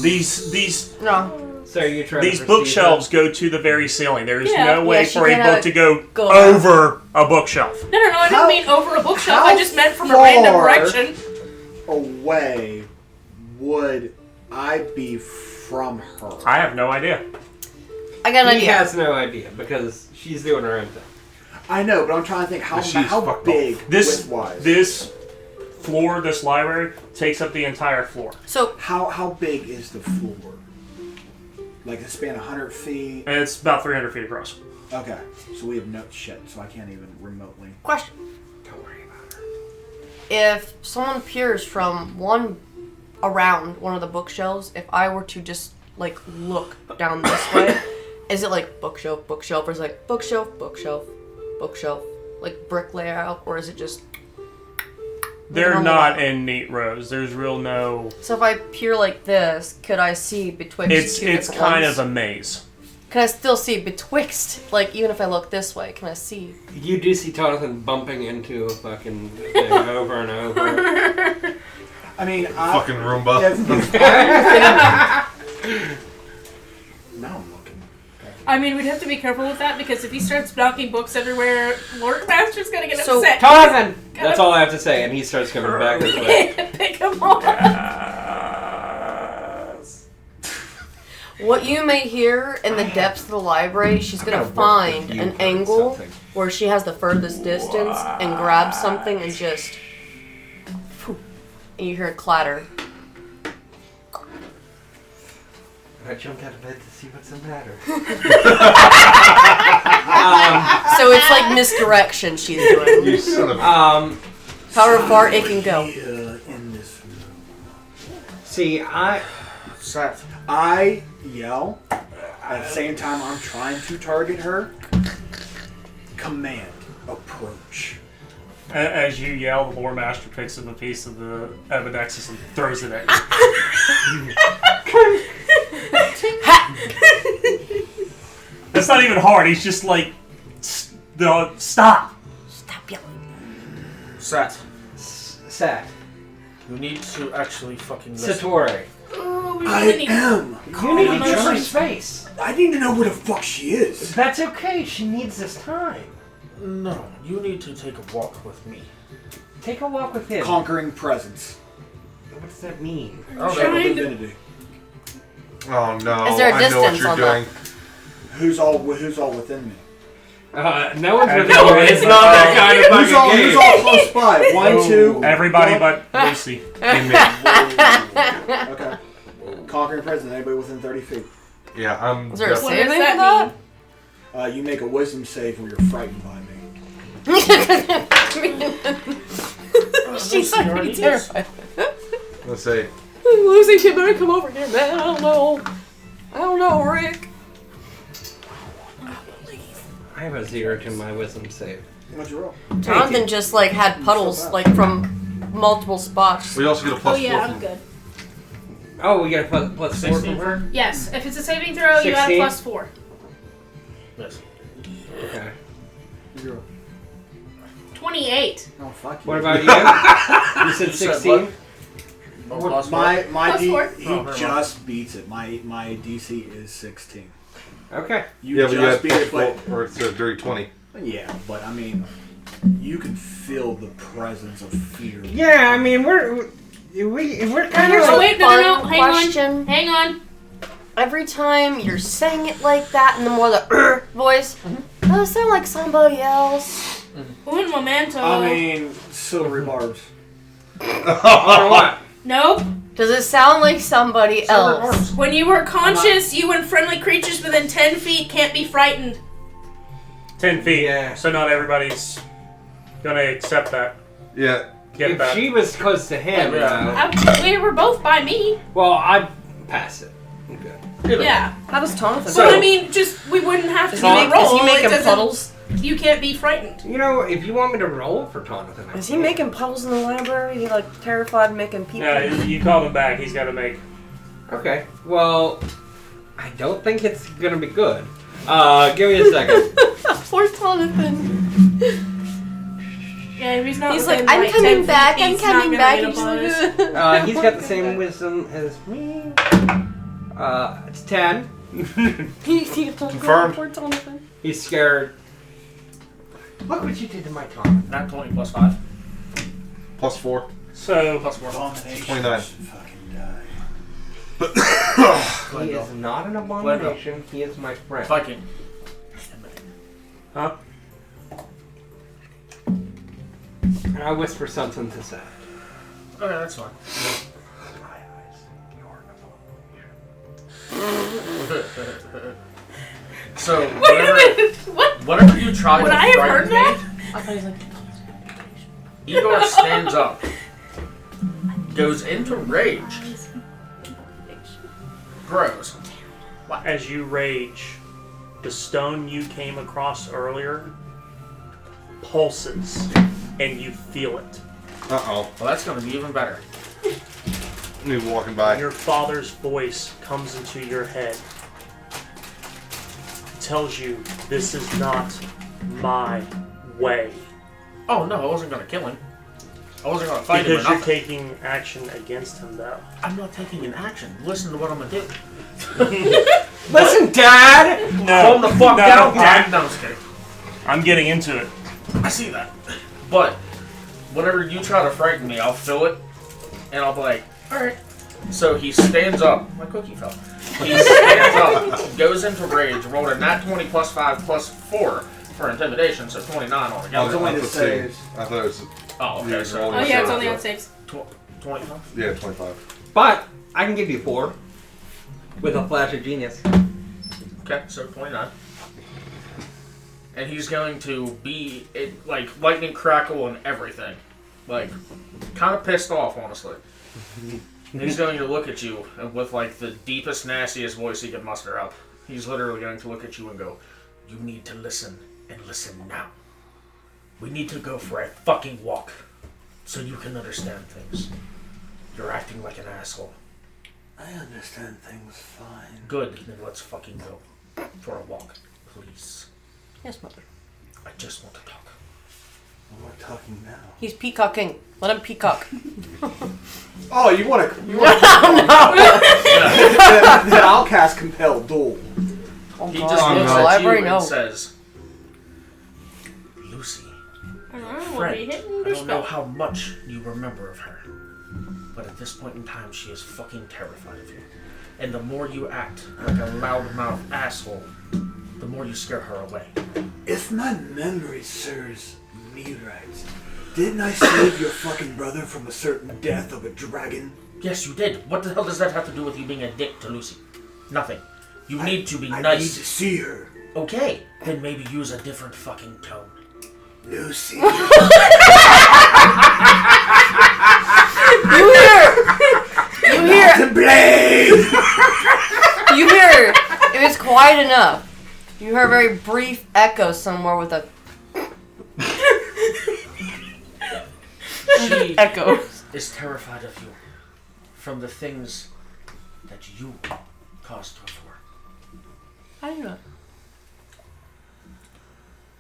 These No. So you try these bookshelves go to the very ceiling. There is Yeah. no way Yeah, she for a can't book have to go go over a bookshelf. No, I didn't How- mean over a bookshelf. how I just meant from a random far- direction. Away would I be from her? I have no idea. I got an He idea. has no idea because she's doing her own thing. I know, but I'm trying to think But she's how fucked big This width-wise. this floor, this library takes up the entire floor. So, How big is the floor? Like the span 100 feet? And it's about 300 feet across. Okay, so we have no shit, so I can't even remotely. question. Don't worry about her. If someone peers from around one of the bookshelves, if I were to just, like, look down this way, is it like bookshelf, bookshelf, or is it like bookshelf, bookshelf, bookshelf, like brick layout, or is it just... They're normal not layout? in neat rows. There's real no. So if I peer like this, could I see betwixt It's two it's different kind ones? of a maze. Can I still see betwixt, like, even if I look this way, can I see? You do see Jonathan bumping into a fucking thing over and over. I mean, Fucking Roomba. Now I'm looking. I mean, we'd have to be careful with that because if he starts knocking books everywhere, Lord Master's gonna get So- upset. Jonathan! That's all I have to say. And he starts coming back this way. Pick him up. What you may hear in the depths of the library, she's gonna find an angle where she has the furthest distance and grab something and just. And you hear a clatter. I jumped out of bed to see what's the matter. So it's like misdirection she's doing. You son of a... However far it can go. In this room. See, Seth. I yell. At the same time, I'm trying to target her. Command. Approach. As you yell, the Lore Master picks up a piece of the Ebonexus and throws it at you. That's not even hard. He's just like, stop. Stop yelling. Seth. Sat. You need to actually fucking listen. Satori. Oh, we I really need am. You need to Emotions. give her space. I need to know where the fuck she is. That's okay. She needs this time. No, you need to take a walk with me. Take a walk with him. Conquering presence. What does that mean? Oh, Trying Stable to- divinity. Oh no, Is there a I know what distance you're on doing. Who's all within me? No one's And with no you. one It's is not that kind of Who's fucking all game. close by? One, two. Everybody one. but Lucy. Okay. Conquering presence. Anybody within 30 feet. Yeah, I'm. Is there a What saving does for that that? You make a wisdom save when you're frightened by me. She's already terrified. Let's say. Lucy, you better come over here, man. I don't know, Rick. I have a 0 to my wisdom save. What'd you roll? Jonathan just like had puddles like from multiple spots. We also get a Oh plus yeah, 4 I'm from good. Oh, we got a plus 4 from 16 her? Yes, if it's a saving throw, you got a 16? +4. Yes. Okay. What'd you roll? 28. Oh, fuck you. What about you? You said You said 16? what? Oh, plus My Plus D, four. he Oh, very just beats it. My DC is 16. Okay. You Yeah, but you just had beat it, plus but 4, or it's a dirty 20. yeah, but I mean, you can feel the presence of fear. Yeah, I mean, we're kind Here's of a Oh, wait, no, hang question. on. Hang on. Every time you're saying it like that in the more the voice, does it sound like somebody else? Un momento. I mean, silvery barbs. Or what? Nope. Does it sound like somebody Silver else? arms. When you were conscious, you and friendly creatures within 10 feet can't be frightened. 10 feet. Yeah. So not everybody's gonna accept that. Yeah. Get If that. she was close to him, Yeah. We were both by me. well, I pass it. I'm good. Yeah. How does Jonathan? So, I mean, just, we wouldn't have to Is do he, a roll. is he It making doesn't- puddles? You can't be frightened. You know, if you want me to roll for Jonathan, I Is he can. making puddles in the library? He like terrified making people. Yeah, you called him back. He's got to make. Okay. Well, I don't think it's gonna be good. Give me a second. Poor Jonathan. Yeah, if he's not He's within, like, I'm 10 coming feet, back. I'm he's not coming gonna back. get a bonus. He's got the same wisdom as me. It's 10. Confirmed. Poor Jonathan. He's scared. Look what you did to my Jonathan. Not 20 plus 5. Plus 4. So Plus 4. Abominations 29. fucking die. He is not an abomination. He is my friend. Viking. huh? And I whisper something to Seth. Okay, that's fine. My eyes, you're an abomination. So, Wait a whatever, minute. What? whatever you try Would to I have frighten heard that? me, I thought he was like. Igor stands up, goes into rage, grows. As you rage, the stone you came across earlier pulses, and you feel it. Uh-oh. Well, that's going to be even better. Me walking by. Your father's voice comes into your head. Tells you this is not my way. Oh, no, I wasn't going to kill him. I wasn't going to fight him or Because you're nothing. taking action against him, though. I'm not taking an action. Listen to what I'm going to do. Listen, Dad! No. Calm the fuck down, Dad. No, I'm just kidding. I'm getting into it. I see that. But whenever you try to frighten me, I'll feel it, and I'll be like, all right. So he stands up. My cookie fell. He stands up, goes into rage, rolled a nat 20 plus 5 plus 4 for intimidation, so 29 altogether. It's only the saves. I thought it was. Oh, okay. So Oh yeah, it's only on saves. 25. Yeah, 25. But I can give you 4 with a flash of genius. Okay, so 29. And he's going to be like lightning crackle and everything, like kind of pissed off, honestly. And he's going to look at you and with like the deepest, nastiest voice he can muster up. He's literally going to look at you and go, "You need to listen and listen now. We need to go for a fucking walk, so you can understand things. You're acting like an asshole." I understand things fine. Good, then let's fucking go for a walk, please. Yes, mother. I just want to talk. We're talking now. He's peacocking. Let him peacock. Oh, you want to? Then I'll cast Compel Duel. Oh, He God. just looks No, I at you already know. and says, "Lucy, We'll be hitting I your don't know spell. how much you remember of her, but at this point in time, she is fucking terrified of you. And the more you act like a loudmouth asshole, the more you scare her away." If my memory serves me right, didn't I save your fucking brother from a certain death of a dragon? Yes, you did. What the hell does that have to do with you being a dick to Lucy? Nothing. You need to be I nice. need to see her. Okay, then maybe use a different fucking tone. Lucy. You hear? You hear? To blade! You hear? If it's quiet enough, you hear a very brief echo somewhere with a She echo. is terrified of you from the things that you caused her for. How do you know?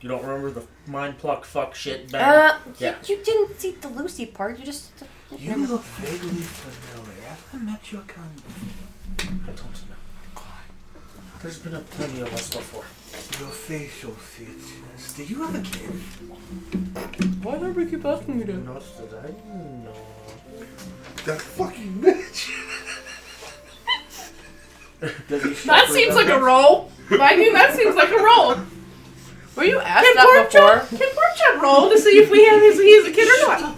You don't remember the mind pluck fuck shit bang? Yeah. You didn't see the Lucy part. You just. You look vaguely familiar. Have I met your kind? I don't know. There's been a plenty of us before. Your facial features. Do you have a kid? Why do everybody keep asking me that? Not that I know. That fucking bitch. That seems like a roll. Viking, that seems like a roll. Were you asked Can that Porkchop before? roll to see if we have he's a kid or not?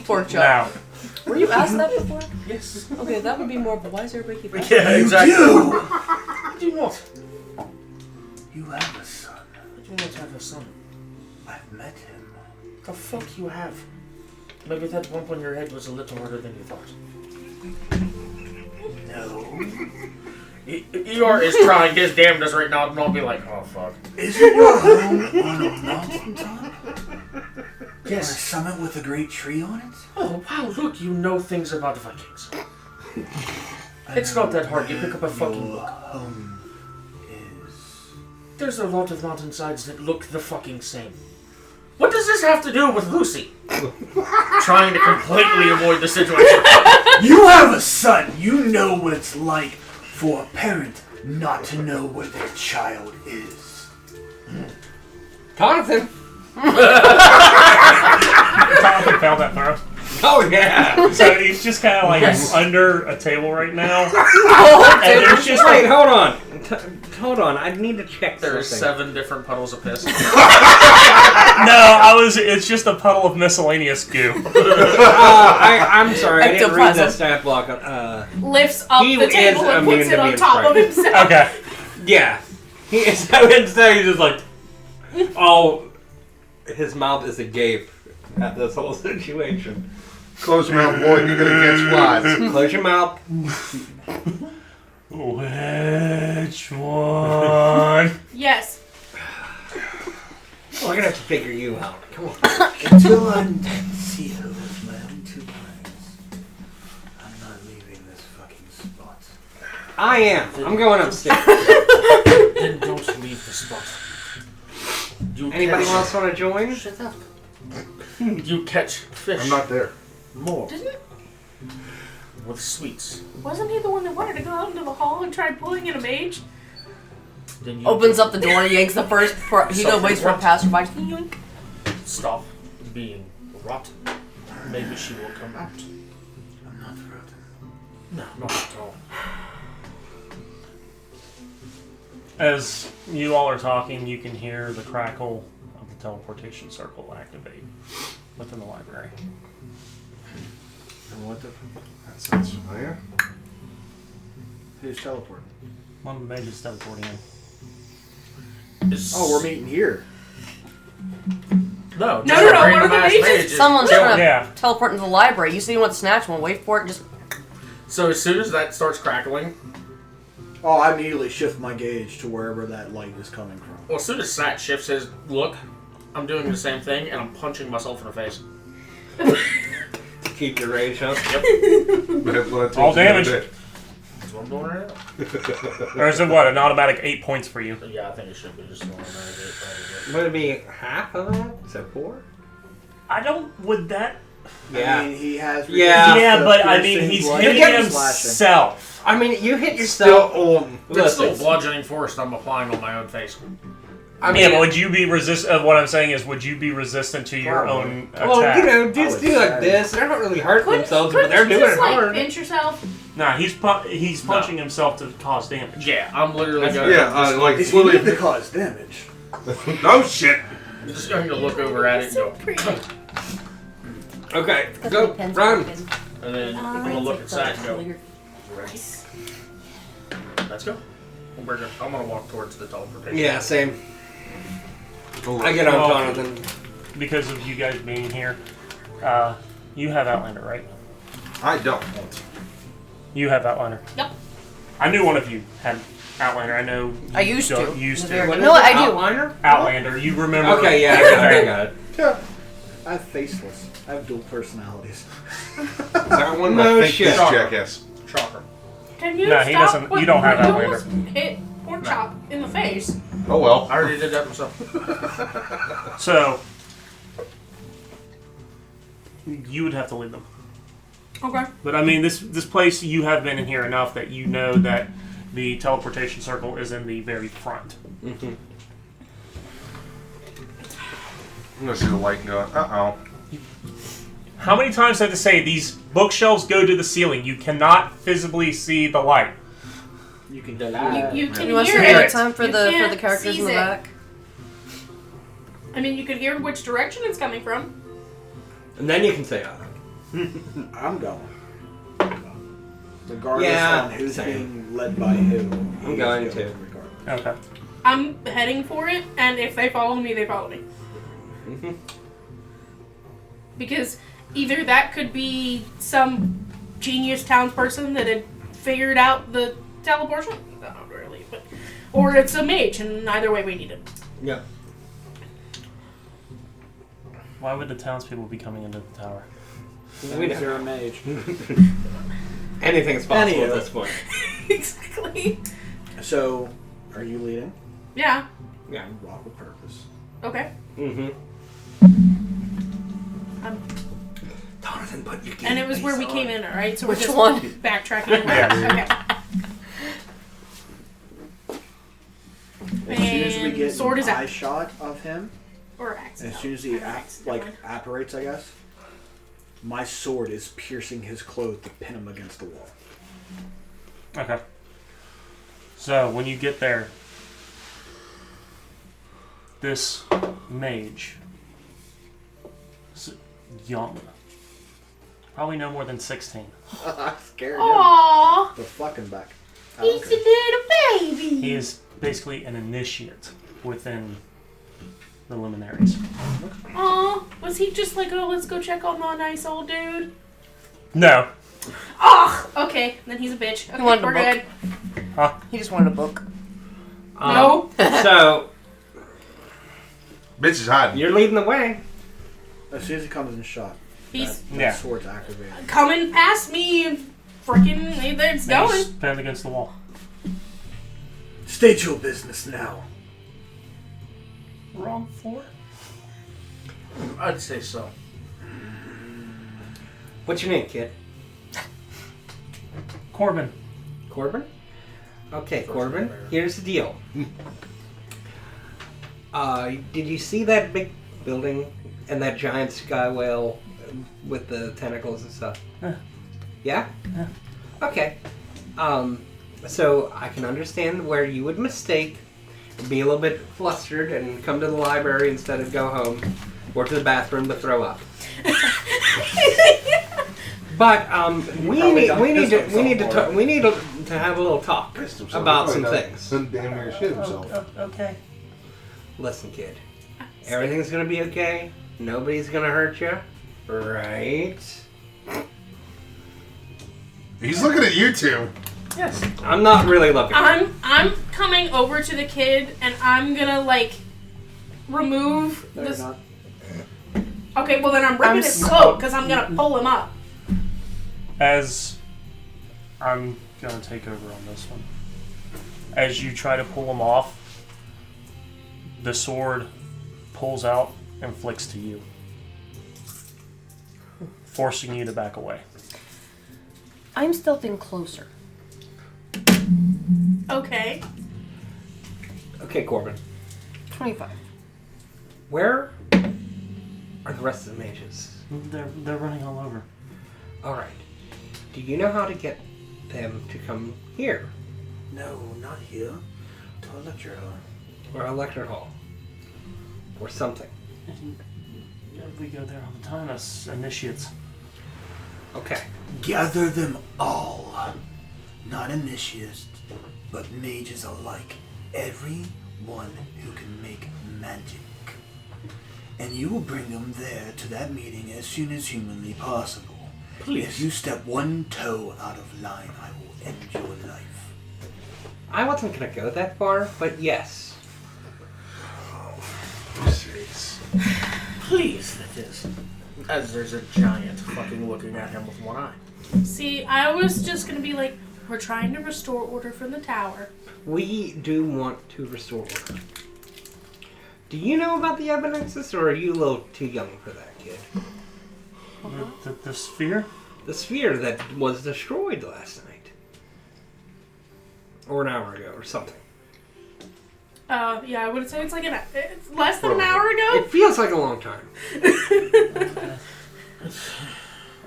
Porkchop. Now, Were you asked that before? Yes. Okay, that would be more. But why is everybody keep asking? Yeah, exactly. I do not. You have a son. I do not have a son. I've met him. The fuck you have? Maybe that bump on your head was a little harder than you thought. No. Eeyore is trying his damnedest right now to not be like, oh fuck. Is it your home on a mountaintop? Or a Yes. summit with a great tree on it? Oh wow, look, you know things about Vikings. It's not that hard, you pick up a fucking Your book. home is... There's a lot of mountainsides that look the fucking same. What does this have to do with Lucy? Trying to completely avoid the situation. You have a son. You know what it's like for a parent not to know where their child is. Jonathan! Jonathan found that throw. Oh, yeah! So he's just kind of like Yes. under a table right now. Oh, And there's just Wait, like, hold on. Hold on, I need to check There's something. 7 different puddles of piss. it's just a puddle of miscellaneous goo. I'm sorry, I didn't read the Ectoplasm. stat block. Lifts up He the table is and puts immune it to on being top of frightened. himself. Okay. Yeah. Instead, he's just like, oh, his mouth is agape at this whole situation. Close your mouth, boy. You're gonna catch flies. Close your mouth. Which one? Yes. We're gonna have to figure you out. Come on. Until I see her with my own 2 eyes, I'm not leaving this fucking spot. I am. I'm going upstairs. Then don't leave the spot. You Anybody catch, else want to join? Shut up. You catch fish. I'm not there. More. Didn't With sweets. Wasn't he the one that wanted to go out into the hall and try pulling in a mage? Then you Opens up the door, yanks the first. He goes waits for a passerby. Yoink. Stop being rotten. Maybe she will come out. I'm not rotten. No, not at all. As you all are talking, you can hear the crackle of the teleportation circle activate within the library. And what the? That sounds familiar. Who's teleporting? One of the mages teleporting in. Oh, we're meeting here. No, No, one of the mass mages. Someone's trying to Yeah. teleport into the library. You see him with the snatch one. Wait for it. And just So as soon as that starts crackling, Oh, I immediately shift my gauge to wherever that light is coming from. well, as soon as Sat shifts his look, I'm doing the same thing and I'm punching myself in the face. Keep your rage up. All damage. That's what I'm doing right now. Or is it what? An automatic 8 points for you? Yeah, I think it should be just one of Would it be half of that? Is that 4? I don't. Would that? Yeah. I mean, he has. Yeah. Yeah, the but I mean, piercing he's blood. hitting getting himself. I mean, you hit Still yourself. on. It's still Listen, bludgeoning force I'm applying on my own face. I mean, Yeah, but would you be what I'm saying is, would you be resistant to your Probably. own attack? well, you know, I dudes would do like say. this. They're not really hurting Couldn't- themselves, but couldn't they're you doing just, it like, hard. pinch yourself? Nah, he's punching himself to cause damage. Yeah, I'm literally going Yeah, like If you need to literally. cause damage, No shit. I'm just going to look over at it and So go, pretty. Okay, go, run. and then I'm going to look at Sat and go, ready? Let's go. I'm going to walk towards the teleportation. Yeah, same. I get on Well, Jonathan. Because of you guys being here, you have Outlander, right? I don't. You have Outlander. Yep. I knew one of you had Outlander. I know. I used to. Used The to. very- What No, is it, I do. Outliner? Outlander. You remember? Okay, yeah, I got it. yeah, I have faceless. I have dual personalities. That one, No I think shit. this jackass. Shocker. Can you No, he stop? doesn't- what you don't have you Outlander. almost hit Pork Chop in the face. Oh well. I already did that myself. So you would have to leave them. Okay. But I mean, this place, you have been in here enough that you know that the teleportation circle is in the very front. I'm gonna see the light and go, uh-oh. How many times do I have to say these bookshelves go to the ceiling? You cannot visibly see the light. You can You can You want hear some air it. time for You the can't characters in seize the it. back? I mean, you could hear which direction it's coming from. And then you can say, oh. I'm going. Regardless Yeah, on who's same. being led by who. I'm going he's to. regardless. Okay. I'm heading for it, and if they follow me, they follow me. Because either that could be some genius townsperson that had figured out the teleportation, not really, but or it's a mage, and either way we need it. Yeah. Why would the townspeople be coming into the tower? We Is don't. there a mage? Anything's possible Anywho. at this point. Exactly. So, are you leading? Yeah. Yeah. Walk with purpose. Okay. Mm-hmm. Um, Jonathan, put your and it was where we came in, all right? So we're Which just one? backtracking. Yeah. Okay. As soon as we And get sword is an out. eye shot of him, Or axe. as soon as he apparates, I guess, my sword is piercing his clothes to pin him against the wall. Okay. So when you get there, this mage is young, probably no more than 16. I'm scared. Aww. The fucking back. He's a little baby. He is basically an initiate within the luminaries. Aw. Was he just like, oh, let's go check on my nice old dude? No. Oh, okay. Then he's a bitch. Okay, wanted a we're book. good. He just wanted a book. No. So, Bitch is hiding. you're leading the way. As soon as he comes in shot, He's that Yeah. sword's activated. coming past me and freaking, it's And he's going. pinned against the wall. State your business now. Wrong floor. I'd say so. What's your name, kid? Corbin. Corbin? Okay, Corbin, here's the deal. Did you see that big building and that giant sky whale with the tentacles and stuff? Yeah? Yeah. Okay. So I can understand where you would mistake, be a little bit flustered, and come to the library instead of go home or to the bathroom to throw up. But we need to have a little talk about some things. Damn near shit himself. Okay. Listen, kid. Everything's gonna be okay. Nobody's gonna hurt you, right? He's looking at you two. Yes. I'm not really looking. I'm coming over to the kid and I'm gonna like remove No, this. you're not. Okay, well then I'm ripping his coat because I'm gonna pull him up. As I'm gonna take over on this one. As you try to pull him off, the sword pulls out and flicks to you, forcing you to back away. I'm stealthing closer. Okay. Okay, Corbin. 25. Where are the rest of the mages? They're running all over. Alright. Do you know how to get them to come here? No, not here. To a lecture hall. Or a lecture hall? Or something? We go there all the time as initiates. Okay. Gather them all. Not initiates, but mages alike. Everyone who can make magic. And you will bring them there to that meeting as soon as humanly possible. Please. If you step one toe out of line, I will end your life. I wasn't gonna go that far, but yes. Please, that is. As there's a giant fucking looking at him with one eye. See, I was just gonna be like, we're trying to restore order from the tower. We do want to restore order. Do you know about the Ebenexus, or are you a little too young for that, kid? The sphere? The sphere that was destroyed last night. Or an hour ago, or something. Yeah, I would say it's like it's less than an hour ago. It feels like a long time.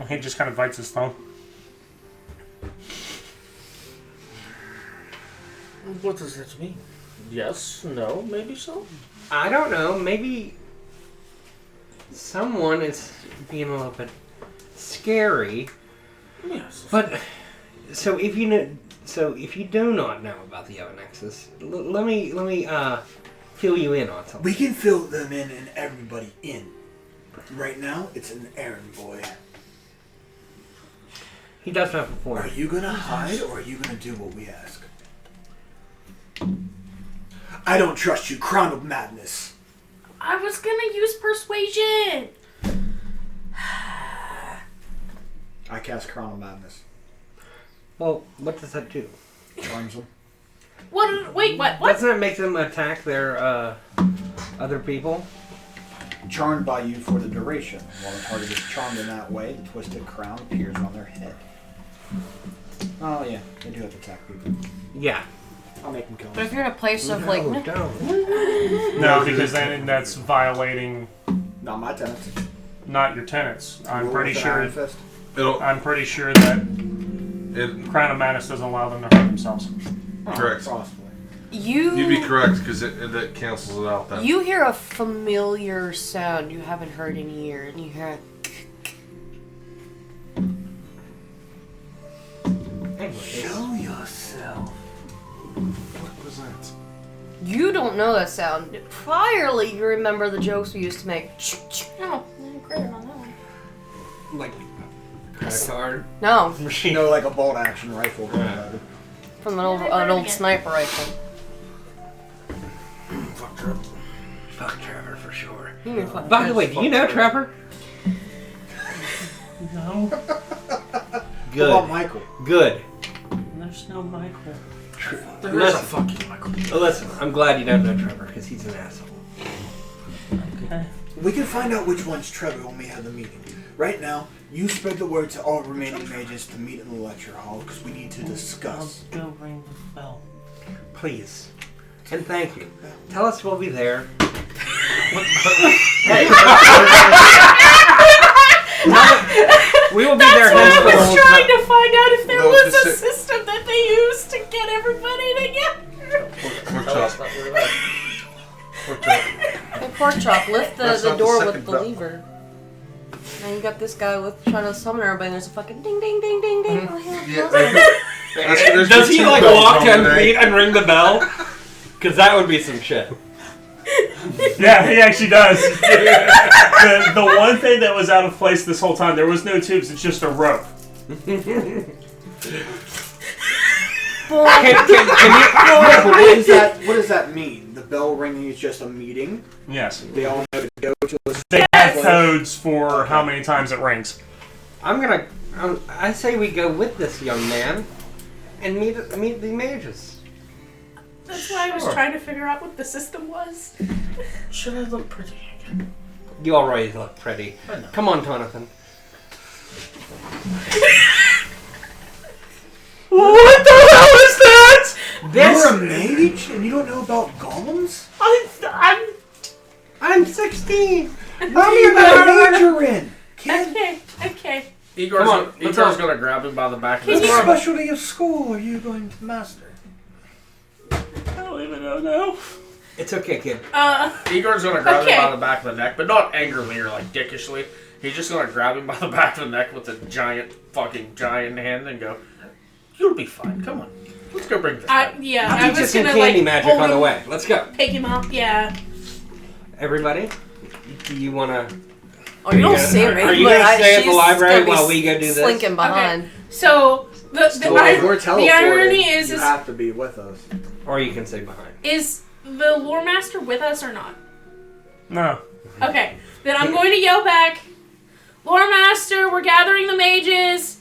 He just kind of bites his thumb. What does that mean? Yes, no, maybe so. I don't know. Maybe someone is being a little bit scary. Yes. But so if you know, if you do not know about the Ebenexus, let me fill you in on something. We can fill them in and everybody in. Right now, it's an errand boy. He does have a Are point. you gonna hide or are you gonna do what we ask? I don't trust you, Crown of Madness. I was gonna use persuasion. I cast Crown of Madness. Well, what does that do? Charms them. What? Wait, what? Doesn't it make them attack their other people? Charmed by you for the duration. While the target is charmed in that way, the twisted crown appears on their head. Oh yeah, they do have to attack people. Yeah. I'll make them kill But if them. you're in a place of like, No, don't. No, because then that's violating Not my tenants. not your tenants. I'm Rule pretty with an sure. iron fist. I'm pretty sure that It, Crown of Madness doesn't allow them to hurt themselves. correct. Possibly. you You'd be correct because that cancels it out. Then. you hear a familiar sound you haven't heard in years, and you hear Show yourself. What was that? you don't know that sound. Priorly, you remember the jokes we used to make. Oh, no credit on that one. Like credit card No, machine. You know, like a bolt action rifle. from Yeah, an I heard old it. sniper rifle. Fuck Trevor. Fuck Trevor for sure. You mean fucking By the way, do you know Trevor? No, What about Good. Michael? Good. there's no Michael. There is a Listen, fucking Michael. listen. I'm glad you don't know Trevor because he's an asshole. Okay. We can find out which one's Trevor when we have the meeting. Right now, you spread the word to all remaining mages to meet in the lecture hall because we need to I'll discuss. go ring the bell. Please. And thank you. Tell us we'll be there. We will be there. That's why I was trying time. to find out if there No, was a just system that they used to get everybody together. Pork Tell us chop. that we're there. Pork chop. Hey, pork chop, lift That's the not the door second with the bell. lever. And you got this guy with trying to summon everybody, and there's a fucking ding ding ding ding ding. Oh, Yeah, Does just he two like bells walk on 10 today. feet and ring the bell? Because that would be some shit. Yeah, he actually does. The one thing that was out of place this whole time, there was no tubes, it's just a rope. Can you, But what does that mean? The bell ringing is just a meeting. Yes. They all know to go to a They have place. codes for how many times it rings. I say we go with this young man and meet the mages. That's why I was trying to figure out what the system was. Should I look pretty again? You already look pretty. I know. Come on, Jonathan. What the hell is that? This. You're a mage and you don't know about golems? I'm 16. Tell me about a mage you're in. Kid, Okay. Igor's, Come on, let's Igor's go. gonna grab him by the back of Can his what you- neck. specialty of school are you going to master? I don't even know. It's okay, kid. Igor's gonna grab Okay. him by the back of the neck, but not angrily or like dickishly. He's just gonna grab him by the back of the neck with a giant hand and go, "You'll be fine. Come on, let's go bring this back." I'll I teach you was some gonna candy like magic hold on the him, way. Let's go. Take him out. Yeah. Everybody, do you want to... Oh, you don't gonna- see me. are you but gonna stay at the she's library gonna be while we go do this? Slinking behind. Okay. So the Well, if we're the teleporting, irony is you have to be with us. Or you can stay behind. is the lore master with us or not? No. Okay. Then I'm going to yell back, Lore Master, we're gathering the mages.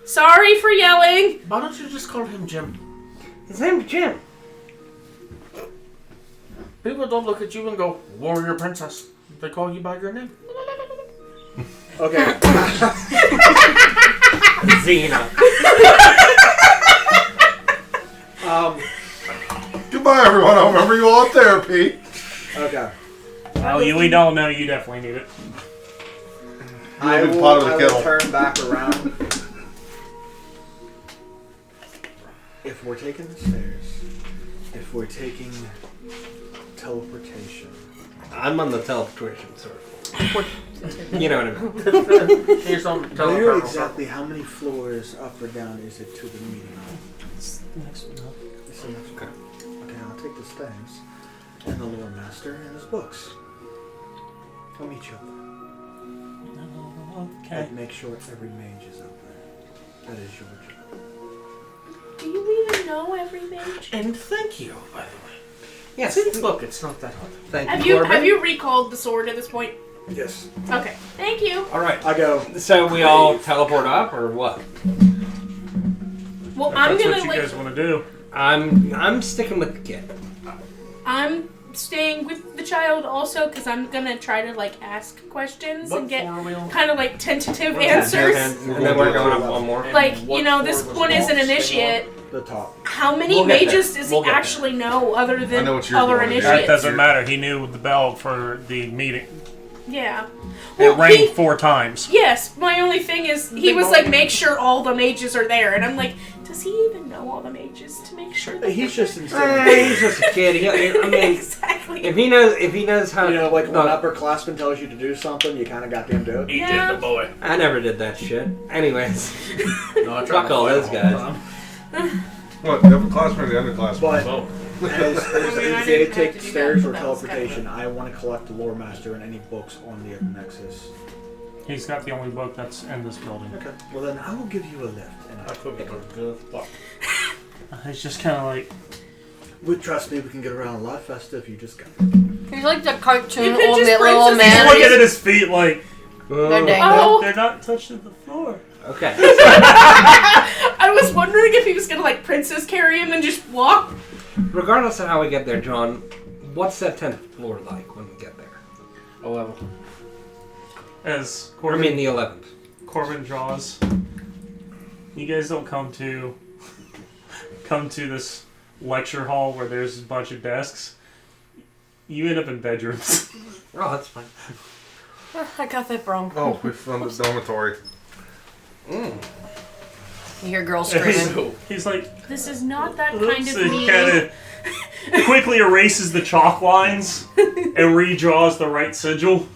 Sorry for yelling. Why don't you just call him Jim? His name's Jim. People don't look at you and go, "Warrior Princess." They call you by your name. Okay. Xena. Goodbye, everyone. I'll remember you all at therapy. Okay. Well, we don't know. You definitely need it. I You'll be will, part of the I will kettle. turn back around. If we're taking the stairs, if we're taking teleportation, I'm on the teleportation circle. You know what I mean. Here's some where telephone. exactly how many floors up or down is it to the meeting hall? It's the next one. Okay, I'll take the stairs and the lore master and his books. I'll meet you up there. Okay. And make sure every mage is up there. That is your job. Do you even know every mage? And thank you, by the way. Yes. See, look, it's not that hard. Thank Have you recalled the sword at this point? Yes. Okay. Thank you. All right. I go. So we all teleport up, or what? Well, If I'm that's gonna what you guys want to do. I'm sticking with the kid. I'm staying with the child also because I'm gonna try to like ask questions What and get floor are we on? kind of like tentative What's answers. And then we're going up one more. Like, What you know, this floor was one is an Walt's thing initiate. The top. How many We'll get mages there. does We'll he get there. actually know other I than know what you're other going to do. That initiates? doesn't matter. He knew the bell for the meeting. Yeah. It Well, rang 4 times. yes, my only thing is he Big was ball. like, make sure all the mages are there, and I'm like, does he even know all the mages to make sure that He's just insane. He's just a kid. I mean, exactly. if he knows how, You know, like when no, an upperclassman tells you to do something, you kind of got them do it. He Yeah. did the boy. I never did that shit. Anyways, No, I tried Fuck to all fight those him guys. the time. What, the upperclassmen or the underclassmen? But Well, as I mean, I they didn't take have to do stairs that, or but that was kind of teleportation, I want to collect the lore master and any books on the Nexus. He's got the only book that's in this building. Okay. Well then, I will give you a lift. And I could be good. Fuck. It's just kind of like, trust me, we can get around a lot faster if you just go. He's like the cartoon You could old just man, bring little some he's man. looking at his feet like, They're dang Oh. they're not touching the floor. okay. I was wondering if he was gonna like princess carry him and just walk. Regardless of how we get there, John, what's that 10th floor like when we get there? 11. As I Corbin, mean the 11th. Corbin draws, you guys don't come to this lecture hall where there's a bunch of desks. You end up in bedrooms. Oh, that's fine. I got that wrong. Oh, we found the dormitory. You hear girls screaming. He's like, This is not that kind so of he meeting. kind of quickly erases the chalk lines and redraws the right sigil.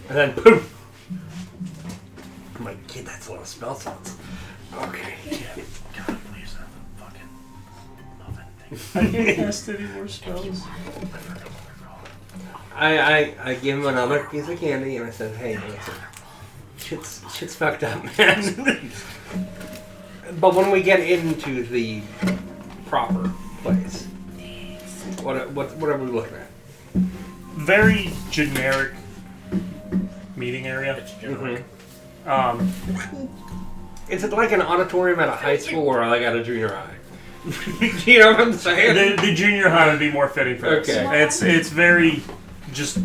And then poof. I'm like, kid, that's a lot of spell slots. Okay. God, please, that fucking oven thing. I can't cast any more spells. I give him another piece of candy and I said, hey, listen, shit's fucked up, man. But when we get into the proper place, what are we looking at? Very generic meeting area. It's generic. Is it like an auditorium at a high school or like at a junior high? You know what I'm saying? The junior high would be more fitting for this. Okay. It's very just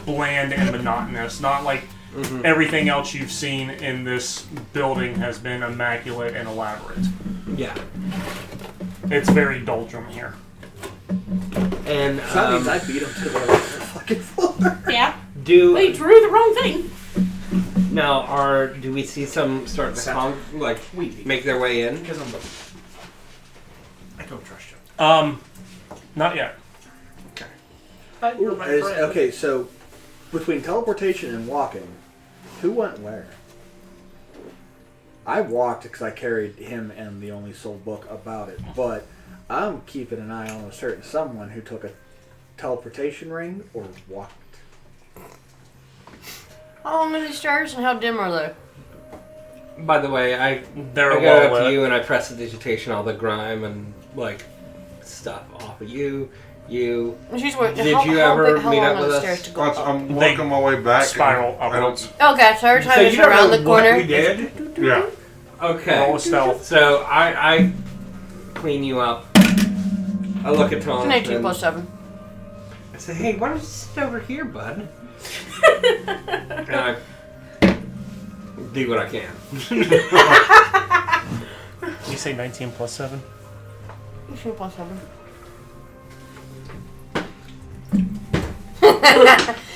bland and monotonous. Not like everything else you've seen in this building has been immaculate and elaborate. Yeah. It's very doldrum here. And So that means I beat him to the fucking floor. Yeah. do They drew the wrong thing. now do we see some start to make their way in? Because I don't trust you. Not yet. You're my friend. Okay, so between teleportation and walking, who went where? I walked because I carried him and the only sold book about it, but I'm keeping an eye on a certain someone who took a teleportation ring or walked. How long are these stairs and how dim are they? By the way, I They're go well up to lit. you and I press the digitation, all the grime and like stuff off of you. You She's wait, Did how, you how ever big, how meet long up are with the us? stairs to go up? I'm walking my way back. Spiral and I upwards. Okay, so every time so it's you don't around know the corner. what we did? Yeah. Okay. Roll a stealth. So I clean you up. I look at Tom. It's an 18 plus 7. I say, hey, why don't you sit over here, bud? And I do what I can. You say 19 plus 7? 18 plus 7.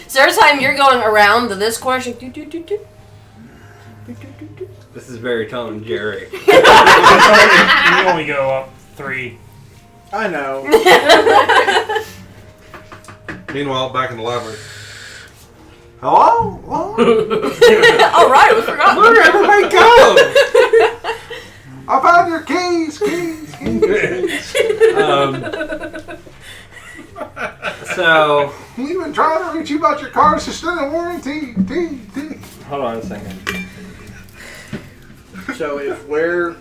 So every time you're going around this corner, she's like, do. This is very Tom and Jerry. You only go up 3. I know. Meanwhile, back in the library. Hello? All right, we forgot. Where did everybody go? I found your keys. So We've been trying to reach you about your car's extended warranty. hold on a second. So if you were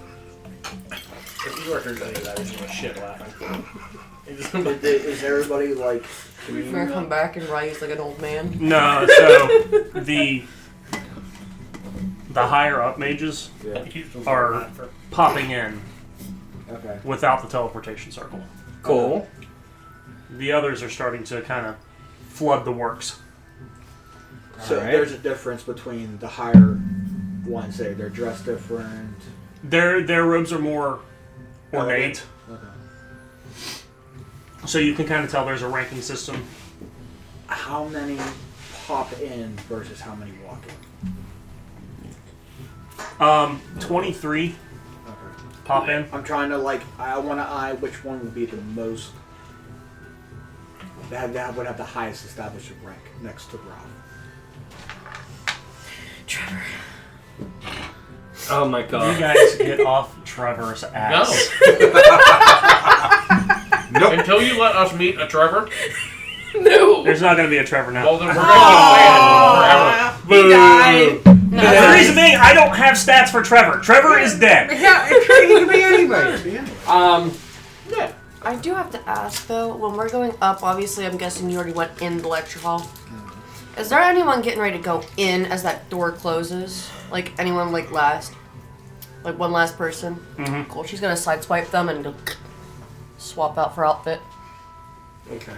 to do that, it's just shit laughing. Is everybody like? You're gonna come back and rise like an old man. No, so the higher up mages are popping in Okay. without the teleportation circle. Cool. The others are starting to kind of flood the works. So Alright. there's a difference between the higher ones. Say they're dressed different. Their robes are more ornate, Okay. so you can kind of tell there's a ranking system. How many pop in versus how many walk in? 23 Okay. pop in. I'm trying to I want to eye which one would be the most. That would have the highest established rank next to Ralph. Trevor. Oh my You god. guys get off Trevor's ass. No. Until you let us meet a Trevor, No. There's not going to be a Trevor now. well, then we're going to be He died. No, The reason being, I don't have stats for Trevor. Trevor is dead. Yeah, it could be anybody. Yeah. I do have to ask though, when we're going up, obviously I'm guessing you already went in the lecture hall. Is there anyone getting ready to go in as that door closes? Like anyone last? Like one last person? Mhm. Cool. She's gonna sideswipe them and go swap out for outfit. Okay.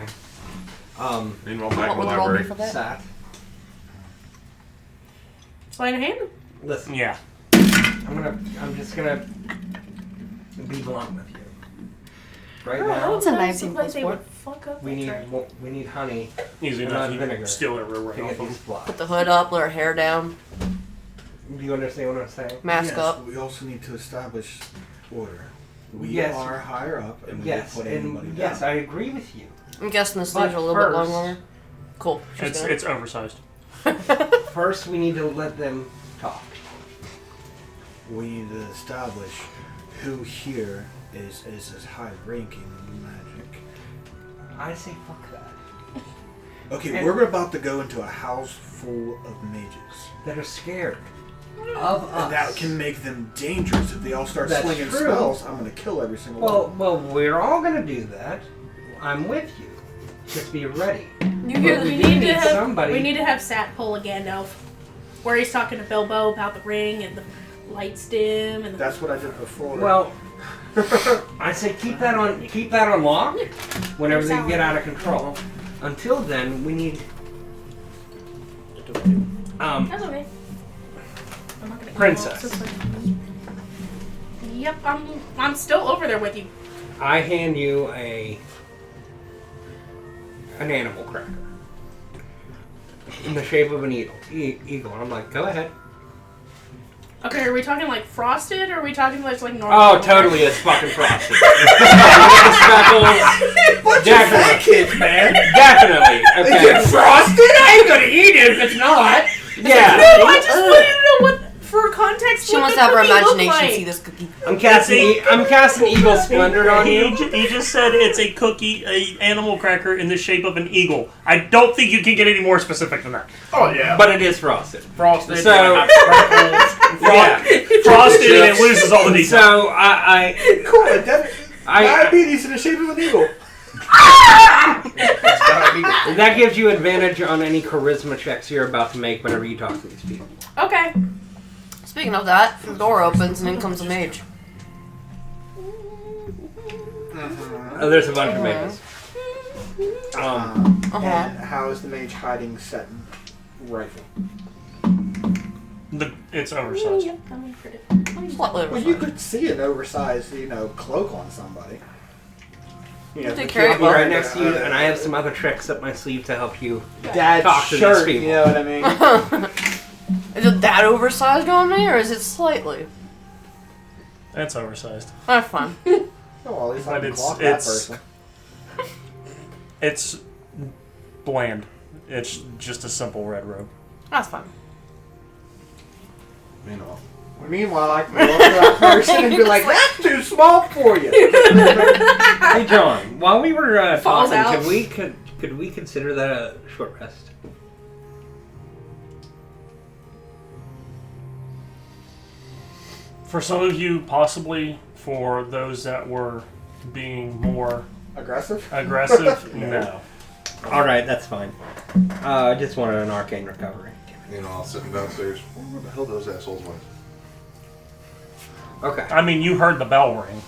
Meanwhile, back What in the would the roll be library. for that? Sat. Sleight of hand? Listen, Yeah. I'm just gonna be blunt with you. right Oh, now. It's a that's 19 the place plus they four. would fuck up We the need train. we need honey Easy and enough. not You vinegar can steal it real to right get off these them. blocks. Put the hood up, let her hair down, Do you understand what I'm saying? mask yes, up. but we also need to establish order. We Yes. are higher up, and we Yes, will put anybody and down. yes, I agree with you. I'm guessing the sleeves But are a little bit first- longer. Cool. She's gonna- It's oversized. First, we need to let them talk. We need to establish who here is as high ranking in magic. I say fuck that. Okay, And- we're about to go into a house full of mages. That are scared of us. And that can make them dangerous if they all start That's slinging true. spells. I'm going to kill every single one. Well, we're all gonna do that. I'm with you. Just be ready. You hear But the we We do need to need have somebody. We need to have Sat pull a Gandalf, where he's talking to Bilbo about the ring and the lights dim and the That's what I did before. Well, I say keep that on lock whenever they get out of control. Until then, we need That's okay. I'm not gonna Princess. Yep, I'm still over there with you. I hand you an animal cracker in the shape of an eagle. And I'm like, go ahead. Okay, are we talking like frosted or are we talking like normal? Oh, totally, it's fucking frosted. Speckles, definitely, kids, man. definitely. Okay. frosted? I ain't gonna eat it if it's not. Yeah. No, I just wanted to know what, for context, She what wants the to have her cookie looked imagination like. see this cookie. I'm casting Eagle Splendor on He you. just said it's a cookie, a animal cracker in the shape of an eagle. I don't think you can get any more specific than that. Oh yeah. But it is frosted. Frosted. So- hot sprinkles. Yeah. Frosted and it loses all the details. So I Diabetes in the shape of an eagle. It's gotta be. that gives you advantage on any charisma checks you're about to make whenever you talk to these people. Okay. Speaking of that, the door opens and in comes a mage. Oh, there's a bunch of mages. And how is the mage hiding set rifle? It's oversized. Slightly Well, you could see an oversized, cloak on somebody. Take care I'll of be it. right next to you, and I have some other tricks up my sleeve to help you. Dad's Talk to these shirt, people. you know what I mean? Is it that oversized on me, or is it slightly? That's oversized. That's fine. Oh, well, at least I But can it's- clock that it's- person. It's bland. It's just a simple red robe. That's fine. Meanwhile, I can go up to that person and be like, that's too small for you. Hey, John. While we were Falls talking, out. could we consider that a short rest? For some of you, possibly. For those that were being more Aggressive? aggressive, no. All right, that's fine. I just wanted an arcane recovery. I'll sit downstairs. Where the hell those assholes went? Okay. I mean, you heard the bell ring.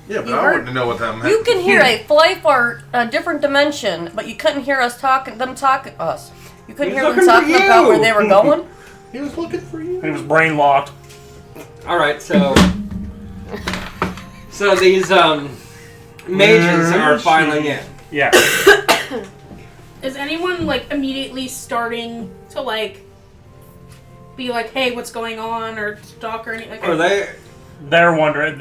Yeah, but You I heard- wouldn't know what that meant. You can hear a flight or a different dimension, but you couldn't hear us talking. Them talking us. You couldn't He's hear them looking for talking about you. where they were going. He was looking for you. He was brain locked. All right, so these mages are filing in. Yeah. Is anyone like immediately starting to like be like, hey, what's going on, or talk or anything? Like, Are they? They're wondering.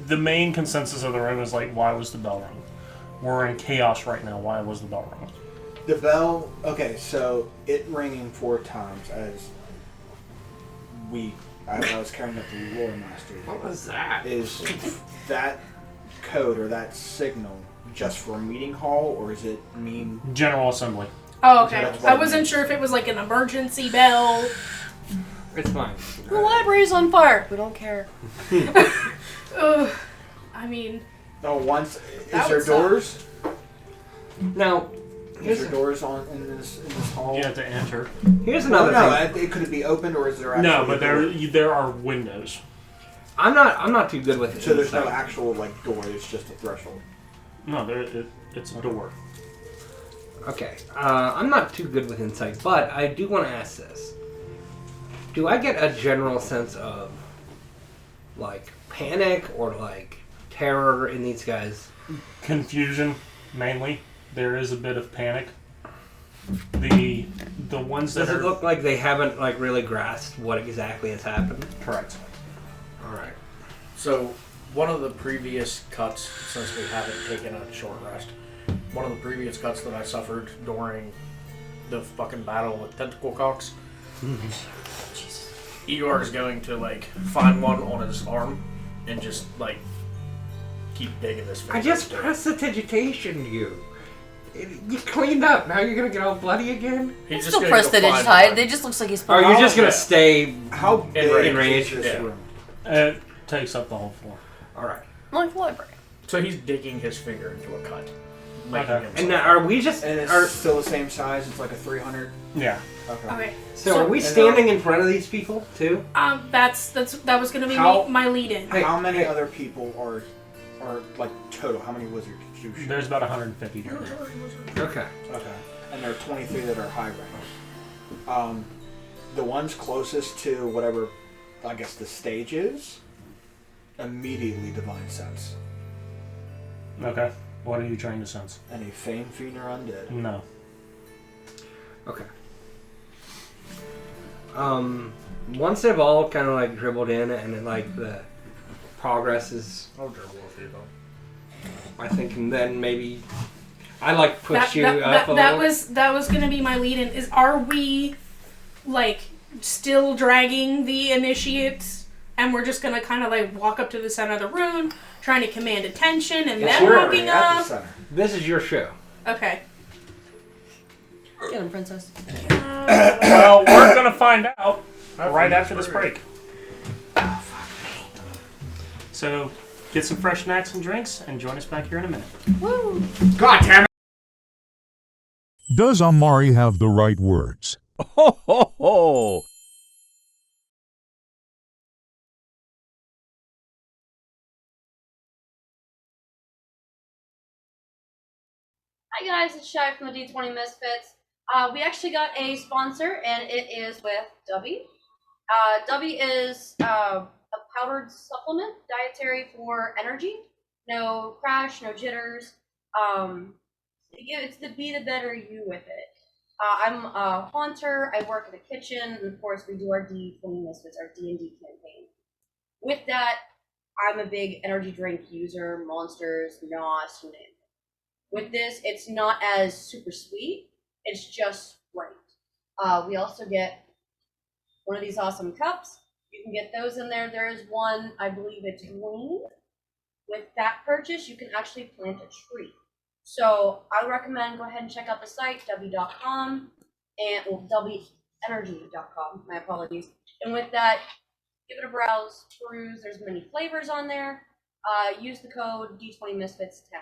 The main consensus of the room is like, why was the bell rung? We're in chaos right now. Why was the bell rung? The bell, okay, so it ringing 4 times as I was carrying up the lore master. What was that? Is that code or that signal just for a meeting hall, or is it mean? General Assembly. oh, okay. That's what I it wasn't means. sure if it was like an emergency bell. It's fine. The library's on fire. We don't care. Ugh. I mean, Oh, once That is there would suck. doors? Now, Is there doors in this hall? You have to enter. here's No, another thing. could it be opened, or is there actually? No, a but door? there are windows. I'm not too good with it. So there's no actual door. It's just a threshold. No, it's a door. Okay, I'm not too good with insight, but I do want to ask this. Do I get a general sense of, like, panic or, like, terror in these guys? Confusion, mainly. There is a bit of panic. The ones that Does are... it look like they haven't like really grasped what exactly has happened? Correct. All right. So, one of the previous cuts, since we haven't taken a short rest, one of the previous cuts that I suffered during the fucking battle with tentacle cocks, Igor is going to like find one on his arm and just like keep digging this finger. I just prestidigitation you. You cleaned up. Now you're gonna get all bloody again? He's It's just still gonna go find prestidigitized. one. It just looks like he's Or you're just gonna yeah. stay How big Enraged. is this Yeah. room? It takes up the whole floor. all right. like the library. So he's digging his finger into a cut. Making Okay. himself- And now, are we just? And it's Are, still the same size. It's like a 300. Yeah. Okay. Okay. so are we standing in front of these people too? That was gonna be How- my lead-in. Hey, How many hey. other people are like total? How many wizards did you shoot? There's about 150 here. Okay. Okay. And there are 23 that are high rank. The ones closest to whatever, I guess, the stage is, immediately divine sense. Okay. What are you trying to sense? Any fame, fiend, or undead. No. Okay. Once they've all kind of like dribbled in and then, like the progress is, I'll dribble with you though. I think, and then maybe I like push That, you that, up that, a that little. was gonna be my lead-in. Are we like still dragging the initiates? And we're just gonna kind of like walk up to the center of the room, trying to command attention, and then we're walking At the up. center. This is your show. Okay. Get him, princess. Well, we're gonna find out right after this break. So, get some fresh snacks and drinks, and join us back here in a minute. Woo! God damn it! Does Amari have the right words? Ho, ho, ho! Hi guys, it's Shy from the D20Misfits. We actually got a sponsor, and it is with Dubby. Dubby is a powdered supplement, dietary for energy. No crash, no jitters. It's to be the better you with it. I'm a haunter. I work in the kitchen, and of course, we do our D20Misfits, our D&D campaign. With that, I'm a big energy drink user, monsters, NOS, you name it. With this, it's not as super sweet. It's just right. We also get one of these awesome cups. You can get those in there. There is one, I believe it's green. With that purchase, you can actually plant a tree. So I would recommend go ahead and check out the site, w.com, and webenergy.com. My apologies. And with that, give it a browse, peruse. There's many flavors on there. Use the code D20Misfits10.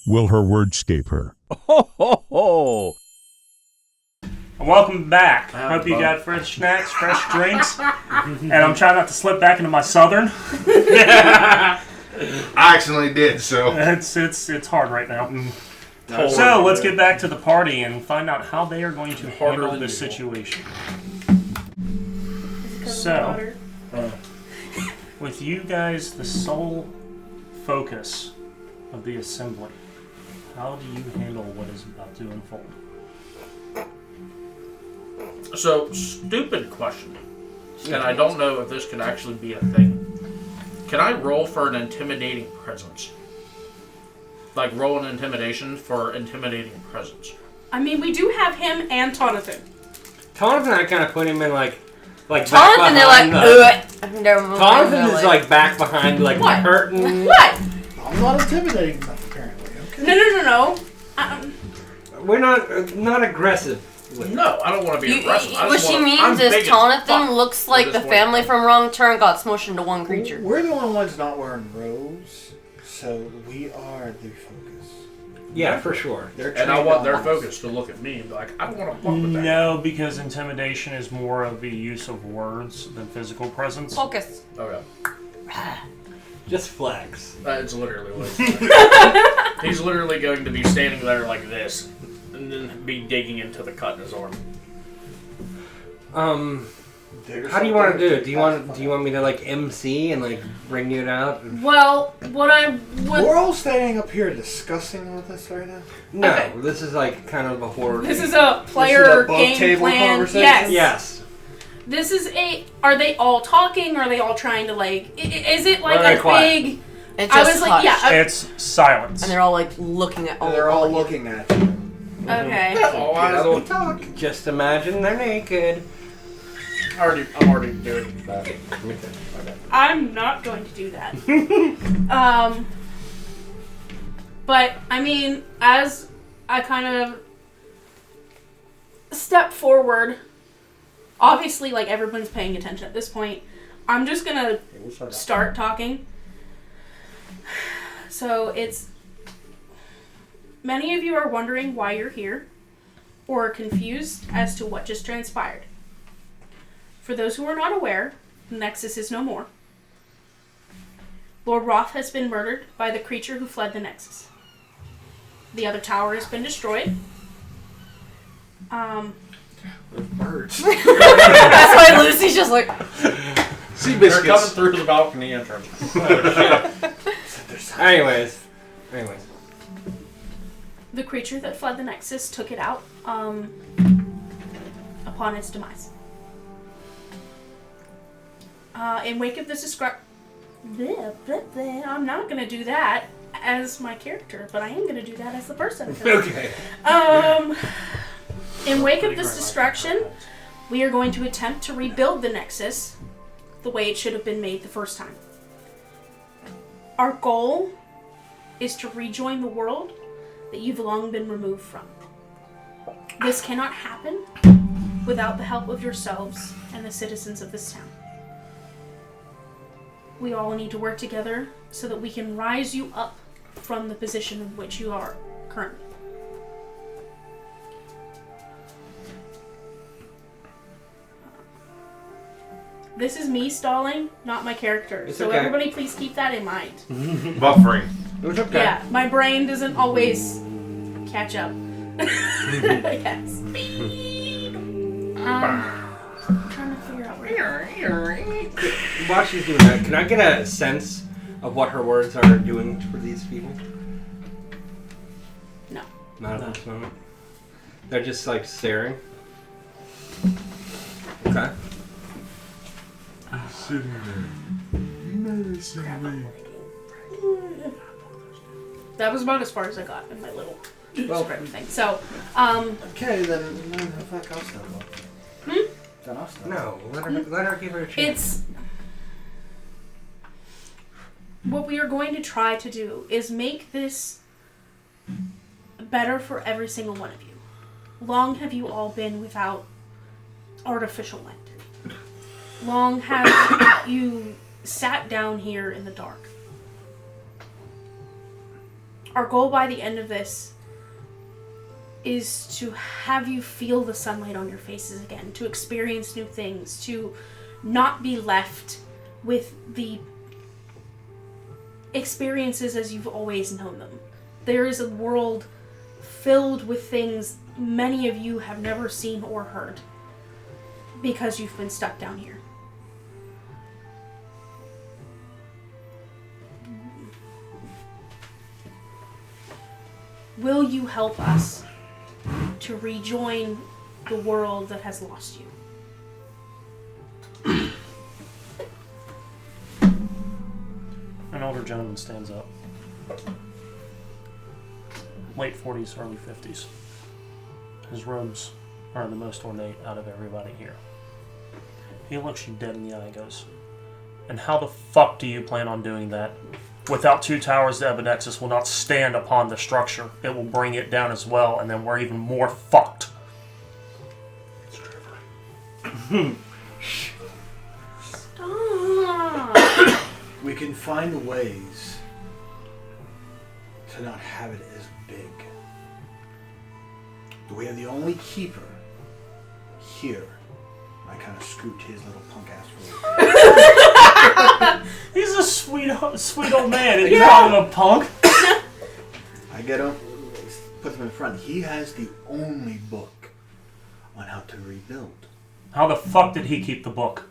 will her words escape her. Ho, ho, ho. Welcome back. I have Hope you both. got fresh snacks, fresh drinks. And I'm trying not to slip back into my southern. I accidentally did, so. It's hard right now. Totally. So let's get back to the party and find out how they are going to Harder handle than this usual. situation. Because So- of the water. With you guys the sole focus of the assembly, how do you handle what is about to unfold? So, stupid question. And I don't know if this could actually be a thing. Can I roll for an intimidating presence? Like, roll an intimidation for intimidating presence. I mean, we do have him and Tonathan. Tonathan, I kind of put him in like back Tonathan, they're like, behind they're Tonathan is like back behind like What? the curtain. What? I'm not intimidating enough, apparently. Okay. No. We're not aggressive. With No, I don't want to be aggressive. I What just she wanna, means I'm is big as Tonathan fuck. looks like At the this family point. from Wrong Turn got smushed into one creature. We're the only ones not wearing robes, so we are the focus. Yeah, for sure. They're And I trained want on their us. focus to look at me and be like, I don't want to fuck with that. No, because intimidation is more of the use of words than physical presence. Focus. Okay. Just flex. That's literally what he's doing. He's literally going to be standing there like this and then be digging into the cut in his arm. How do you want to do it? Do you want me to like MC and like bring it out? Well, what I would. We're all standing up here discussing all this right now. No, Okay. this is like kind of a horror. This game. is a player above game table plan. conversation? Yes. Yes. This is a. Are they all talking? Or are they all trying to like? Is it like Very a quiet. big? It's I just was like, hushed. yeah. It's silence. And they're all like looking at. They're all of you. looking at you. Okay. Oh, I Don't was talk. Just imagine they're naked. I'm already doing that. I'm not going to do that. But I mean, as I kind of step forward, obviously, like everyone's paying attention at this point. I'm just gonna start talking. So it's. Many of you are wondering why you're here, or confused as to what just transpired. For those who are not aware, the Nexus is no more. Lord Roth has been murdered by the creature who fled the Nexus. The other tower has been destroyed. Birds. That's why Lucy's just like. Sea They're coming biscuits. through the balcony entrance. Anyways. The creature that fled the Nexus took it out upon its demise. In wake of this I'm not going to do that as my character, but I am going to do that as the person. Okay. In wake of this destruction, we are going to attempt to rebuild the Nexus the way it should have been made the first time. Our goal is to rejoin the world that you've long been removed from. This cannot happen without the help of yourselves and the citizens of this town. We all need to work together so that we can rise you up from the position in which you are currently. This is me stalling, not my character. It's so okay. everybody please keep that in mind. Buffering. It was okay. Yeah, my brain doesn't always catch up. Yes. I'm trying to figure out where. While she's doing that, can I get a sense of what her words are doing for these people? No. Not at this moment. They're just like staring. Okay. Sitting there, menacingly. That was about as far as I got in my little Well, script thing. So, Okay, then no, fuck, I'll step up. Then I'll step up. no, let her give her a chance. it's. What we are going to try to do is make this better for every single one of you. Long have you all been without artificial light. Long have you sat down here in the dark. our goal by the end of this is to have you feel the sunlight on your faces again, to experience new things, to not be left with the experiences as you've always known them. There is a world filled with things many of you have never seen or heard because you've been stuck down here. Will you help us to rejoin the world that has lost you? An older gentleman stands up. Late 40s, early 50s. His robes are the most ornate out of everybody here. He looks you dead in the eye and goes, "And how the fuck do you plan on doing that? Without 2 towers, the Ebonexus will not stand upon the structure. It will bring it down as well, and then we're even more fucked." Stop. We can find ways to not have it as big. We are the only keeper here. I kind of scooped his little punk ass forward. He's a sweet old man, and you call him a punk? I get him, put him in front. He has the only book on how to rebuild. How the fuck did he keep the book?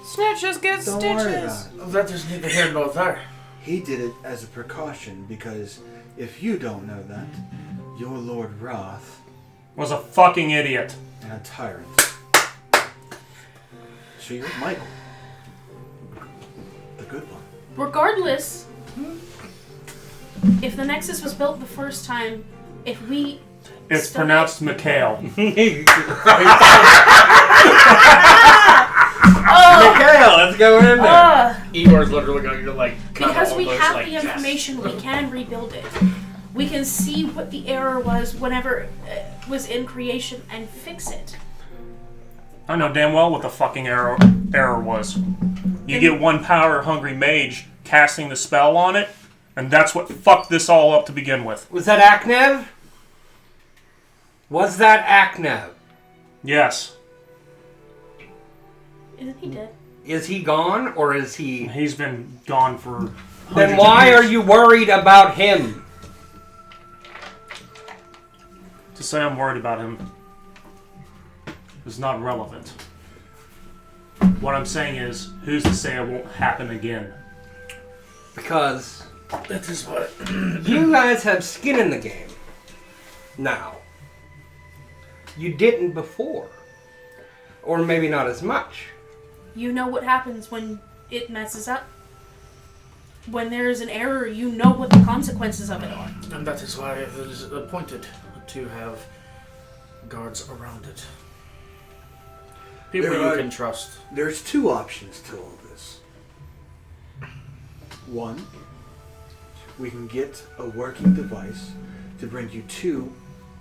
Snitches get Don't worry stitches. about it. That is neither here nor there. He did it as a precaution because if you don't know that, your Lord Roth Was a fucking idiot. and a tyrant. So you're Michael. The good one. Regardless, if the Nexus was built the first time, if we... It's stuck- pronounced Mikhail. Mikhail, let's go in there. Igor's literally going to like. Because we have like, the yes. information, we can rebuild it. We can see what the error was whenever it was in creation and fix it. I know damn well what the fucking error was. You get one power-hungry mage casting the spell on it, and that's what fucked this all up to begin with. Was that Aknev? Was that Aknev? Yes. Isn't he dead? Is he gone, or is he... He's been gone for Then why are you worried about him? To say I'm worried about him is not relevant. What I'm saying is, who's to say it won't happen again? Because That is what. you guys have skin in the game. Now. You didn't before. Or maybe not as much. You know what happens when it messes up. When there is an error, you know what the consequences of it are. And that is why it is appointed to have guards around it. People There you are- can trust. There's 2 options to all this. One, we can get a working device to bring you to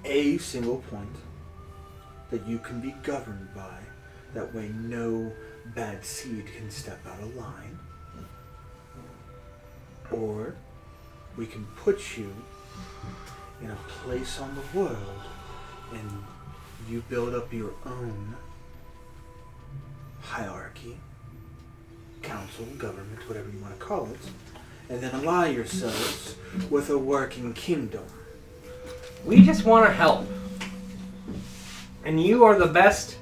a single point that you can be governed by. That way no bad seed can step out of line. Or we can put you in a place on the world and you build up your own hierarchy, council, government, whatever you want to call it, and then ally yourselves with a working kingdom. We just want to help. And you are the best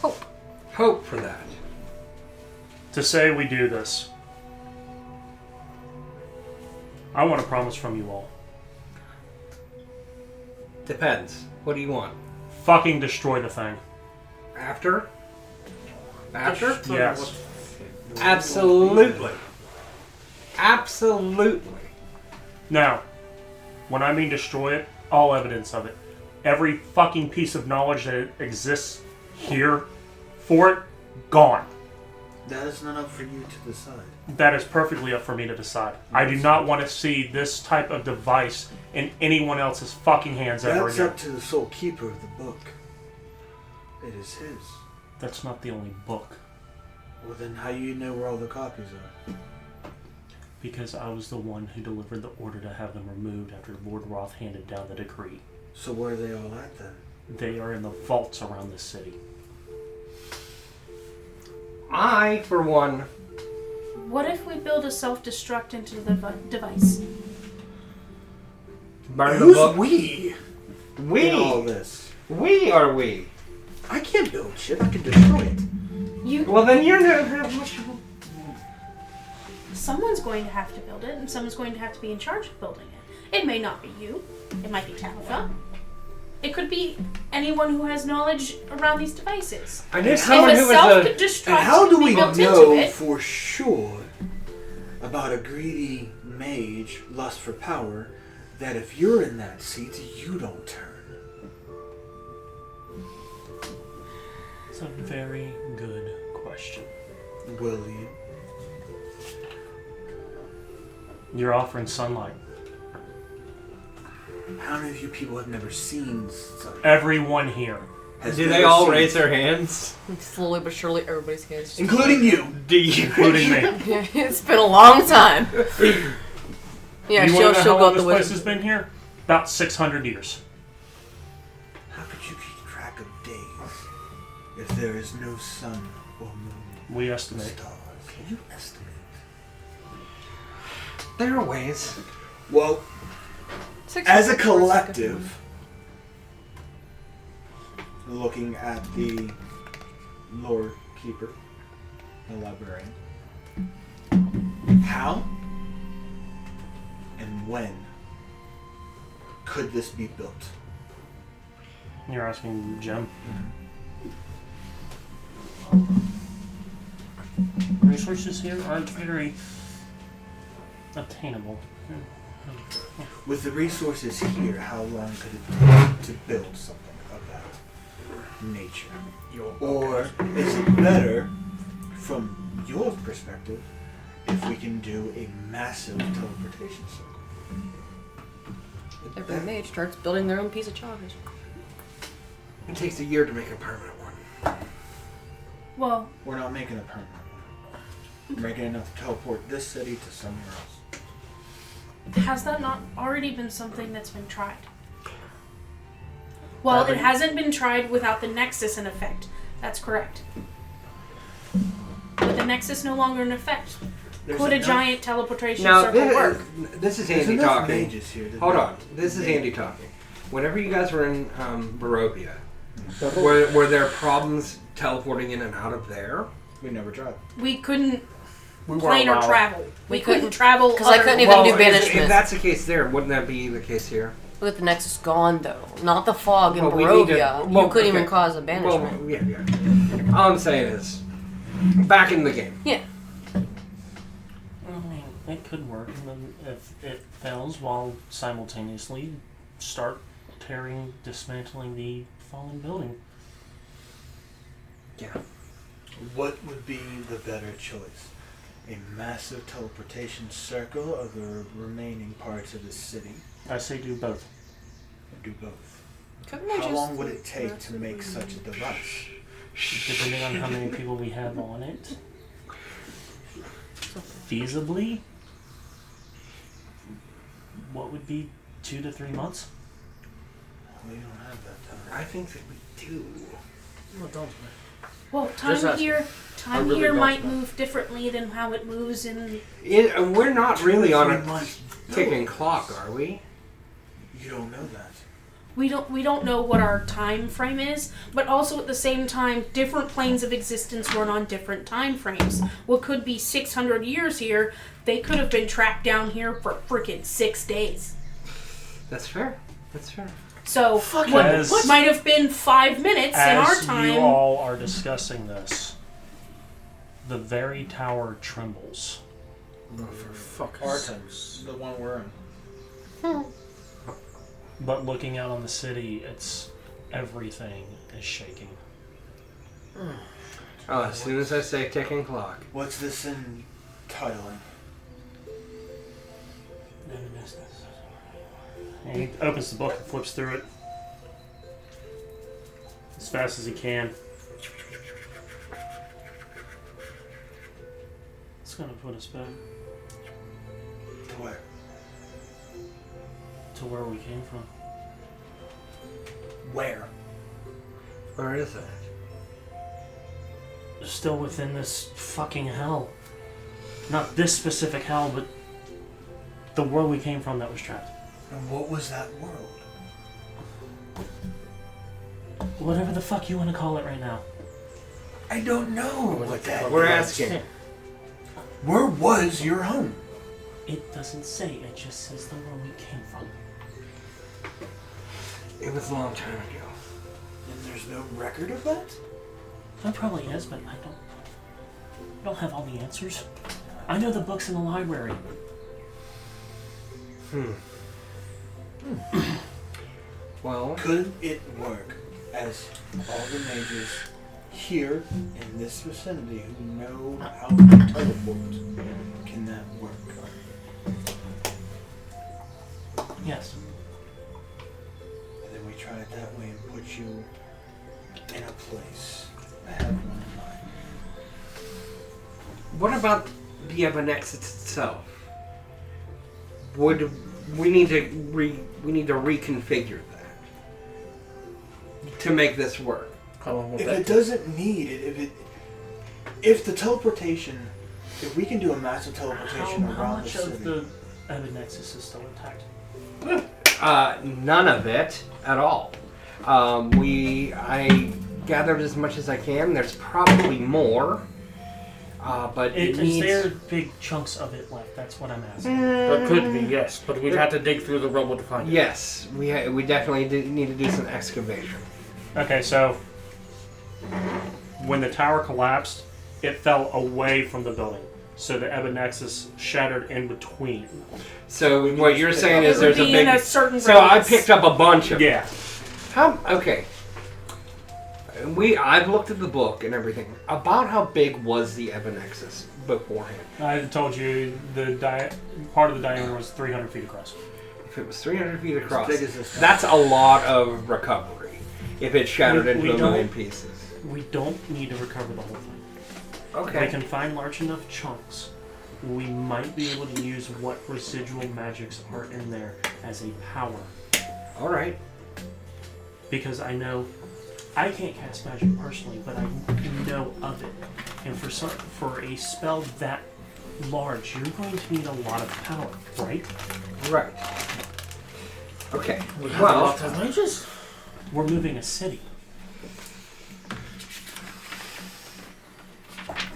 hope for that. To say we do this, I want a promise from you all. Depends. What do you want? Fucking destroy the thing. After? After? Yes. Absolutely. Absolutely. Now, when I mean destroy it, all evidence of it. Every fucking piece of knowledge that exists here for it, gone. That is not up for you to decide. That is perfectly up for me to decide. I do not want to see this type of device in anyone else's fucking hands ever That's again. up to the sole keeper of the book. It is his. That's not the only book. Well, then how do you know where all the copies are? Because I was the one who delivered the order to have them removed after Lord Roth handed down the decree. So where are they all at then? They are in the vaults around the city. I, for one, What if we build a self-destruct into the device? burn the Who's book. we in all We. this? We are we. I can't build shit. I can destroy it. You. Well, then you're not have much of a... Someone's going to have to build it, and someone's going to have to be in charge of building it. It may not be you. It might be Tabitha. It could be anyone who has knowledge around these devices. I knew someone If a who was a... self-destruct And how do can we be built into know it, for sure about a greedy mage, lust for power, that if you're in that seat, you don't turn? It's a very good question. Will you? You're offering sunlight. How many of you people have never seen something? Everyone here. Do they all raise their hands? Slowly but surely, everybody's hands. Including you. Do you? Including me. It's been a long time. Yeah, you she'll want to know go how long up the this place window. has been here? About 600 years. How could you keep track of days if there is no sun or moon We or estimate. stars? Can you estimate? There are ways. Well, 6 as a hours, collective, looking at the Lord Keeper, the librarian, how and when could this be built? You're asking Jim. Resources here aren't very obtainable. With the resources here, how long could it take to build something of that nature? Or is it better, from your perspective, if we can do a massive teleportation circle? Every mage starts building their own piece of chocolate. It takes a year to make a permanent one. well, We're not making a permanent one. We're making enough to teleport this city to somewhere else. has that not already been something that's been tried? Well, it hasn't been tried without the Nexus in effect. That's correct. With the Nexus no longer in effect, There's could a enough- giant teleportation Now, circle work? this is There's Andy enough talking. mages here to Hold do on. This is maybe. Andy talking. Whenever you guys were in Barovia, were there problems teleporting in and out of there? We never tried. We couldn't We plane or travel. We couldn't travel Because I couldn't even Well, do if banishment. that's the case there, wouldn't that be the case here? With the Nexus gone, though. Not the fog in Well, we need to- Barovia. well, You couldn't okay. even cause a banishment. Well, yeah. All I'm saying is, back in the game. Yeah. I mean, it could work, and then if it fails, while simultaneously start dismantling the fallen building. Yeah. What would be the better choice? A massive teleportation circle of the remaining parts of the city? I say do both. Or do both? Couldn't we How just long would it take to make such a device? Depending on how many people we have on it. Feasibly, what would be 2 to 3 months? We don't have that time. I think that we do. Well, don't. Well, Just time ask here, me. I time really here don't might know. move differently than how it moves in. We're not really on 3 a months. ticking clock, are we? You don't know that. We don't know what our time frame is, but also at the same time, different planes of existence run on different time frames. What could be 600 years here, they could have been tracked down here for freaking 6 days. That's fair. That's fair. So As- what might have been 5 minutes in our As time. you all are discussing this, the very tower trembles. Oh, for fuck's Our sakes. the one we're in. But looking out on the city, everything is shaking. Oh, as soon as I say ticking clock. What's this in titling? And he opens the book and flips through it as fast as he can. It's gonna put us back. to where we came from. Where? Where is it? Still within this fucking hell. Not this specific hell, but the world we came from that was trapped. And what was that world? Whatever the fuck you want to call it right now. I don't know what that We're is. asking. Where was your home? It doesn't say, it just says the world we came from. It was a long time ago. And there's no record of that? There probably is, but I don't have all the answers. I know the books in the library. Well, Could it work as all the mages here in this vicinity who know how to teleport? Can that work? Yes. And then we try it that way and put you in a place. I have one in mind. what about the Ebenexis itself? Would we need to reconfigure that to make this work? How long will If that it doesn't need it, if the teleportation, if we can do a massive teleportation How around the much city, of the Nexus is still intact? None of it at all. I gathered as much as I can. There's probably more, but it Is needs. there big chunks of it left? That's what I'm asking. There could be, yes, but we'd have to dig through the rubble to find it. Yes, we definitely need to do some excavation. Okay, so when the tower collapsed, it fell away from the building. So the Nexus shattered in between. So what you're saying is It there's would a be in big. a certain So I radius. picked up a bunch of. Yeah. How? Okay. I've looked at the book and everything. About how big was the Ebenexis beforehand? I told you the part of the diameter was 300 feet across. If it was 300 feet across, big as this town. that's a lot of recovery. If it shattered We into a don't- million pieces. We don't need to recover the whole thing. Okay. We can find large enough chunks. We might be able to use what residual magics are in there as a power. All right. Because I know I can't cast magic personally, but I know of it. And for a spell that large, you're going to need a lot of power, right? Right. Okay. We have Well, lots of mages. We're moving a city.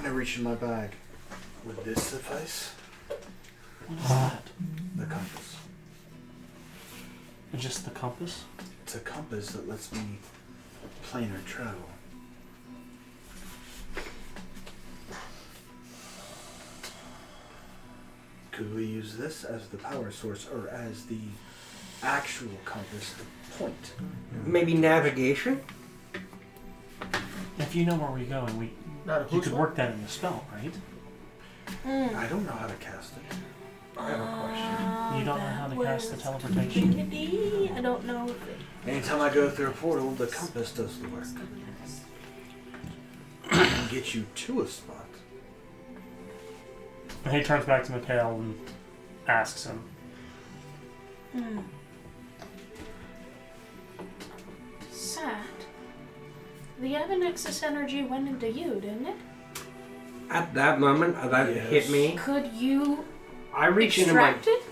I reach in my bag. Would this suffice? What is that? The compass. Just the compass? It's a compass that lets me planar travel. Could we use this as the power source or as the actual compass, the point? maybe navigation. If you know where we're going, you could work that in the spell, right? I don't know how to cast it. I have a question. You don't know how to cast the teleportation? I don't know if it... Anytime I go through a portal, the compass does the work. And get you to a spot. And he turns back to Mikhail and asks him. Sad. The Ebenexis energy went into you, didn't it? At that moment, that Yes. hit me. Could you I reach into my extract it?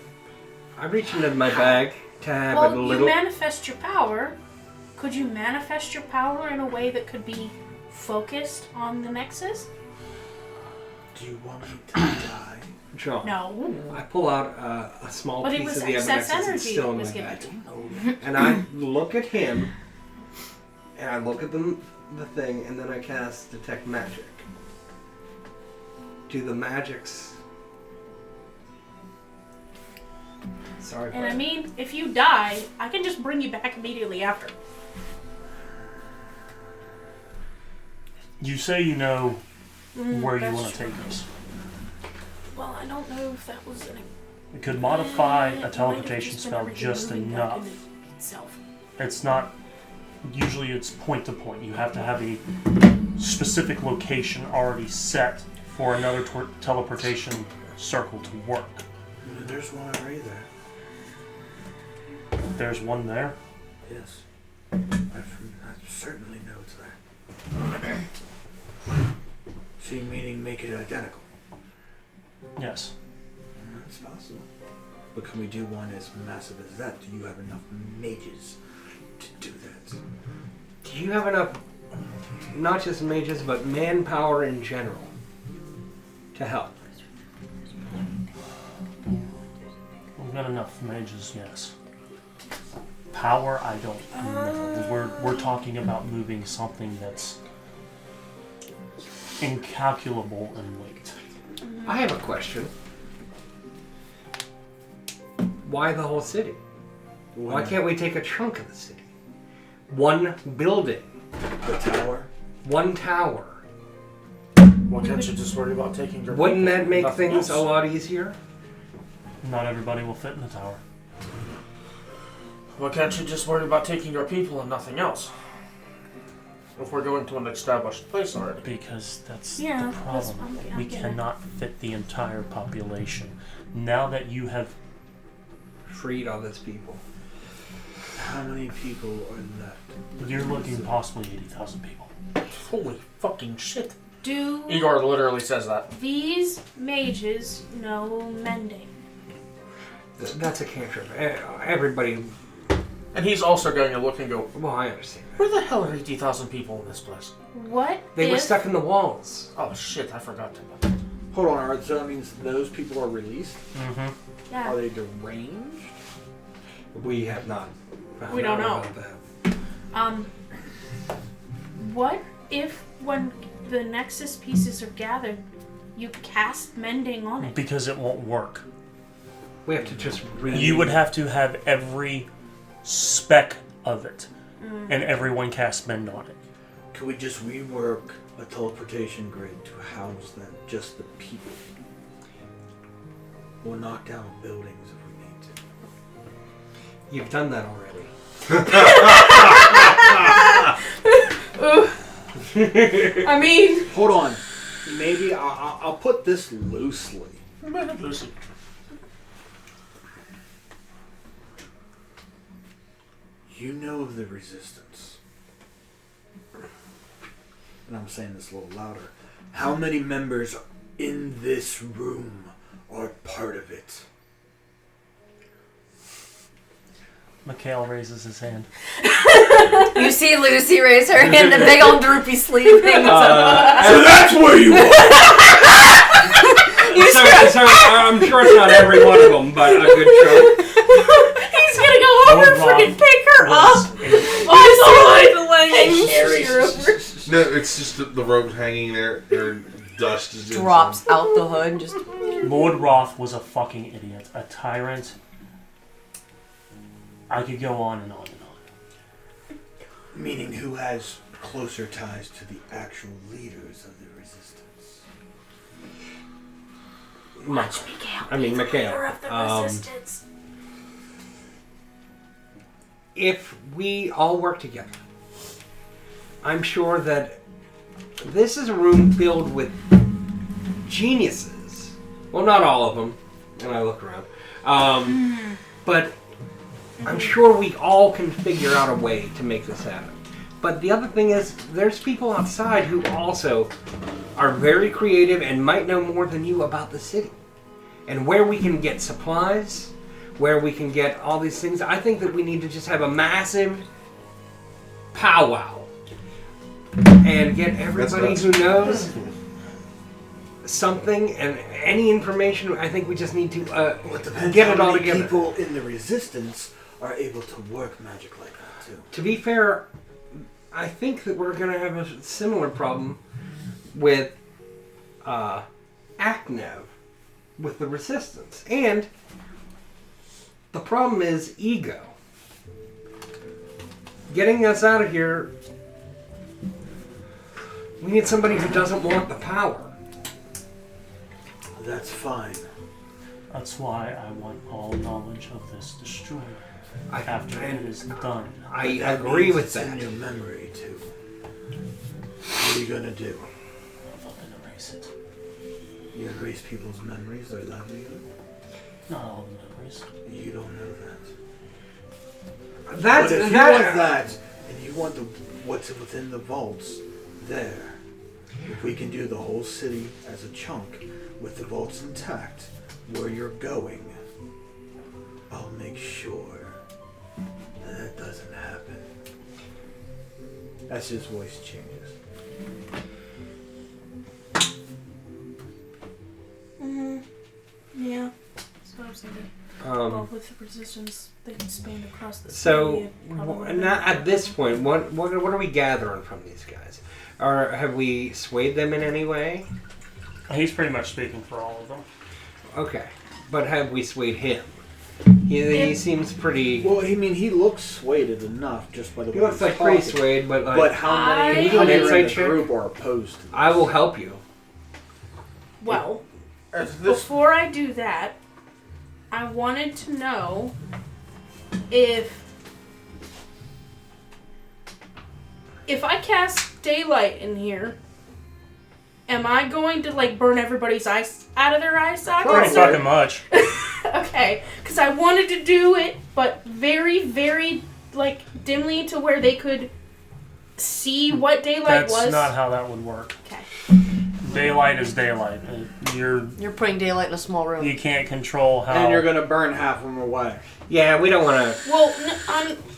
bag to have a Well, you little. manifest your power. Could you manifest your power in a way that could be focused on the Nexus? Do you want me to die? John. No. I pull out a small But it piece was of the excess Ebenexis that's energy still that in was my given bag. to you. And I look at him, and I look at the thing, and then I cast Detect Magic. Do the magics. Sorry, And I bud. mean, if you die, I can just bring you back immediately after. You say you know where you that's want to true. take us. Well, I don't know if that was an... We could modify It might a have teleportation just been spell everything just moving back enough. into itself. It's not. Usually it's point to point. You have to have a specific location already set for another teleportation circle to work. There's one already there. There's one there. Yes. I certainly know that. So you meaning make it identical? Yes. That's possible. But can we do one as massive as that? Do you have enough mages to do that? Do you have enough, not just mages, but manpower in general to help? We've got enough mages, yes. Power, I don't know. We're talking about moving something that's incalculable in weight. I have a question. Why the whole city? Why can't we take a chunk of the city? One building. The tower? One tower. Why can't you just worry about taking your Wouldn't people that and make nothing things else? a lot easier? Not everybody will fit in the tower. Why can't you just worry about taking your people and nothing else? If we're going to an established place already. Because that's Yeah, the that's problem. probably- I We get it. cannot fit the entire population. Now that you have... Freed all these people. How many people are left? You're looking possibly 80,000 people. Holy fucking shit. Do Igor literally says that. these mages know mending? That's a cantrip. Everybody... And he's also going to look and go, Well, I understand. where the hell are 80,000 people in this place? What They if were stuck in the walls. Oh shit, I forgot to. Hold on, alright, so that means those people are released? Mm-hmm. Yeah. Are they deranged? We have not. We don't know. About that. What if when the Nexus pieces are gathered, you cast mending on it? Because it won't work. We have to just You would have to have every speck of it. And everyone cast mend on it. Could we just rework a teleportation grid to house them, just the people? We'll knock down buildings if we need to. You've done that already. I mean, Hold on. Maybe I'll put this loosely. Lucy. You know of the resistance. And I'm saying this a little louder. How many members in this room are part of it? Mikhail raises his hand. You see Lucy raise her hand, the big old droopy sleeve hangs up. So that's where you are! So I'm sure it's not every one of them, but a good chunk. he's gonna go over and freaking pick her up. No, it's just the rope hanging there. Their dust is doing Drops out the hood, just. Lord Roth was a fucking idiot. A tyrant. I could go on and on and on. Meaning who has closer ties to the actual leaders of the resistance? Mikhail. If we all work together, I'm sure that this is a room filled with geniuses. Well, not all of them, and I look around. But I'm sure we all can figure out a way to make this happen. But the other thing is, there's people outside who also are very creative and might know more than you about the city. And where we can get supplies, where we can get all these things. I think that we need to just have a massive powwow and get everybody who knows something and any information. I think we just need to get it all together. People in the resistance are able to work magic like that too. To be fair, I think that we're going to have a similar problem with Aknev, with the resistance. And the problem is ego. Getting us out of here, we need somebody who doesn't want the power. That's fine. That's why I want all knowledge of this destroyed. After it is done. I That agree means with it's that. in your memory too. What are you gonna do? I'll fucking erase it. You erase people's memories, their livelihood? Not all the memories. You don't know that. That's But if you want that, and you want what's within the vaults, there. If we can do the whole city as a chunk, with the vaults intact, where you're going, I'll make sure that doesn't happen. As his voice changes. Yeah. That's what I was thinking. Well, with the resistance, they can span across the So, city. at this point, what are we gathering from these guys? Or have we swayed them in any way? He's pretty much speaking for all of them. Okay, but have we swayed him? He seems pretty. Well, I mean, he looks swayed enough just by the way He looks like pretty swayed, but like. But how many Can you do an insight in the check? group are opposed to this? I will help you. Well, This, before I do that, I wanted to know if I cast daylight in here, am I going to like burn everybody's eyes out of their eye sockets? Pretty fucking much. Okay, because I wanted to do it, but very, very like dimly to where they could see what daylight That's was. not how that would work. Okay. Daylight is daylight. You're putting daylight in a small room. You can't control how. And you're going to burn half of them away. Yeah, we don't want to. Well,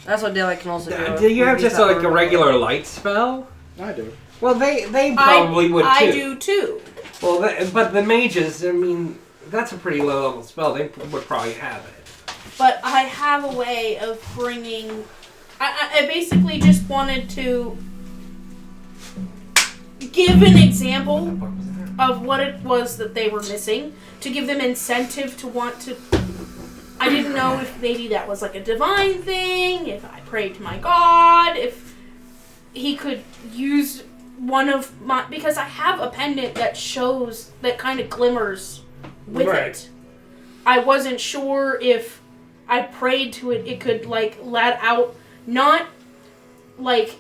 that's what daylight can also do. Do you have just like a regular light spell? I do. Well, they probably would too. I do too. Well, but the mages, I mean, that's a pretty low level spell. They would probably have it. But I have a way of bringing. I basically just wanted to give an example of what it was that they were missing to give them incentive to want to. I didn't know if maybe that was like a divine thing, if I prayed to my God, if he could use one of my. Because I have a pendant that shows, that kind of glimmers with it. I wasn't sure if I prayed to it, it could like let out, not like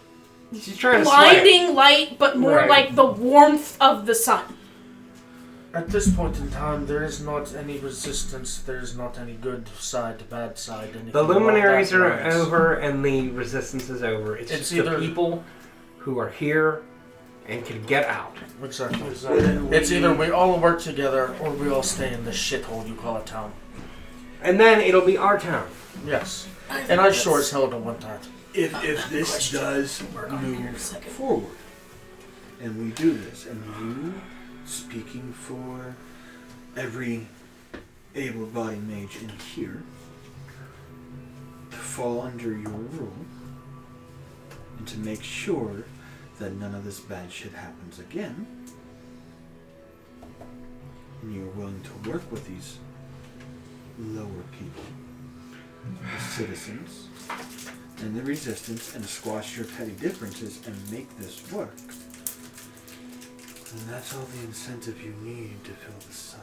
She's trying blinding light, but more like the warmth of the sun. At this point in time, there is not any resistance. There is not any good side, bad side. The luminaries are over and the resistance is over. It's just the people who are here and can get out. Exactly. It's either we all work together or we all stay in the shithole you call a town. And then it'll be our town. Yes. And I sure as hell don't want that. If this does move forward, and we do this, and you, speaking for every able-bodied mage in here, to fall under your rule, and to make sure that none of this bad shit happens again, and you're willing to work with these lower people, the citizens, and the resistance, and to squash your petty differences and make this work. And that's all the incentive you need to fill the sun.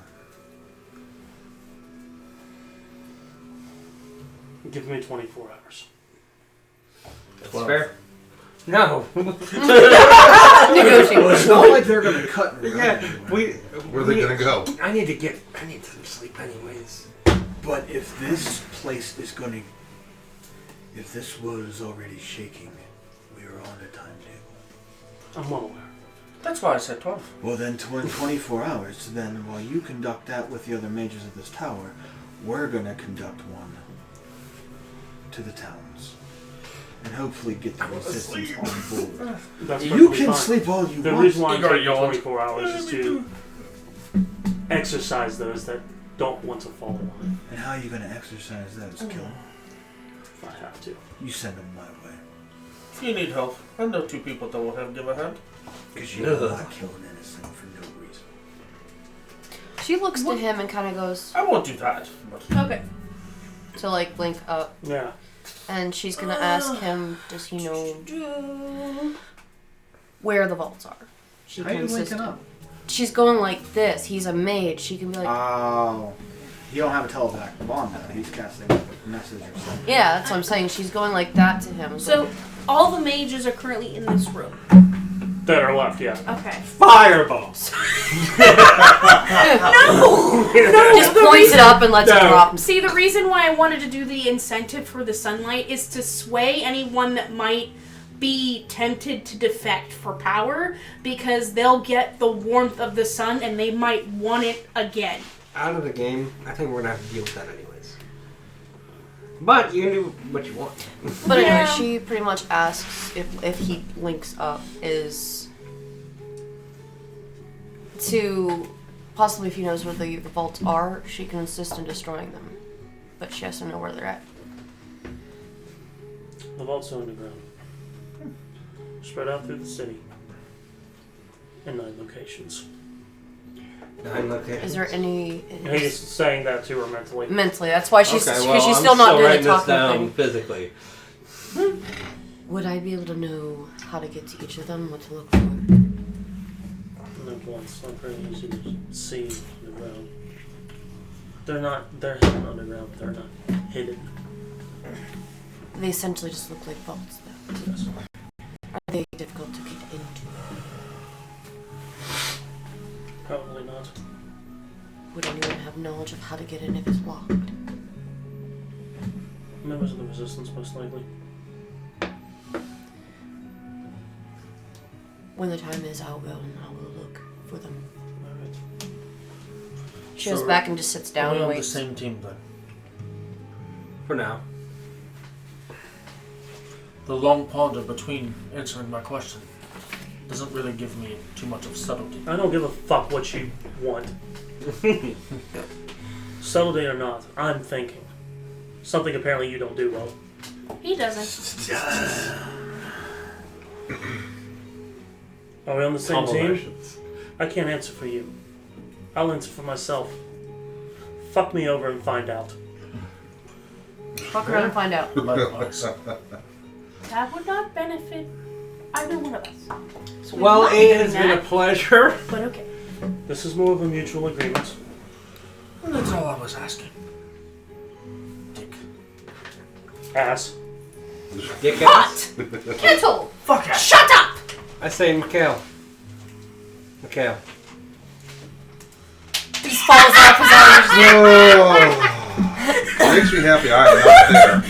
Give me 24 hours. That's fair. No. Well, it's not like they're going to cut and run anyway. Where are they going to go? I need some sleep anyways. But if this place is going to... If this world is already shaking, we are on a timetable. I'm well aware. That's why I said 12. Well then, 24 hours. Then while you conduct that with the other mages of this tower, we're going to conduct one to the towns. And hopefully get the resistance on board. That's You perfectly can fine. sleep all you The want. reason why I'm taking 24 hours is to exercise those that don't want to follow on. And how are you going to exercise those? Kill them? If I have to. You send them my way. If you need help, I know 2 people that will give a hand. Because you will not kill an innocent for no reason. She looks to him and kind of goes I won't do that. But Okay. to like blink up, Yeah. and she's gonna ask him, "Does he know where the vaults are?" She How are you assist linking him. up? She's going like this. He's a mage. She can be like, Oh. You don't have a telepathic bond though. He's casting a message or something. yeah, that's what I'm saying. She's going like that to him. So all the mages are currently in this room. That are left, yeah. Okay. Fireballs. No! Just points it up and lets it drop. See, the reason why I wanted to do the incentive for the sunlight is to sway anyone that might be tempted to defect for power, because they'll get the warmth of the sun and they might want it again. Out of the game, I think we're going to have to deal with that anyways. But you can do what you want. But anyway, she pretty much asks if he links up is to possibly, if he knows where the vaults are, she can insist in destroying them. But she has to know where they're at. The vaults are underground. Spread out through the city. In 9 locations. 9 locations. Is there any... He's saying that to her mentally. Mentally, that's why she's okay, because she's I'm still not doing the writing this talking down thing. physically. Would I be able to know how to get to each of them, what to look for? No points. They're pretty easy to see underground. They're hidden underground, but they're not hidden. They essentially just look like vaults, though. Yes. Are they difficult to get into? Probably not. Would anyone have knowledge of how to get in if it's locked? Members of the Resistance, most likely. When the time is, I'll go and I will look for them. Alright. She goes So, back and just sits down We're and on the waits. same team then. For now. The long ponder between answering my question doesn't really give me too much of subtlety. I don't give a fuck what you want. Subtlety or not, I'm thinking. Something apparently you don't do well. He doesn't. Are we on the same team? Combinations. I can't answer for you. I'll answer for myself. Fuck me over and find out. Fuck around and find out. Likewise. That would not benefit either one of us. So Well, we're not it doing has been a that, pleasure. But okay. This is more of a mutual agreement. Well, that's all I was asking. Dick. Ass. Dick ass. What? Kettle! Fuck it! Shut up! I say Mikhail. Mikhail. He just falls off his arms. Oh, makes me happy I'm not there.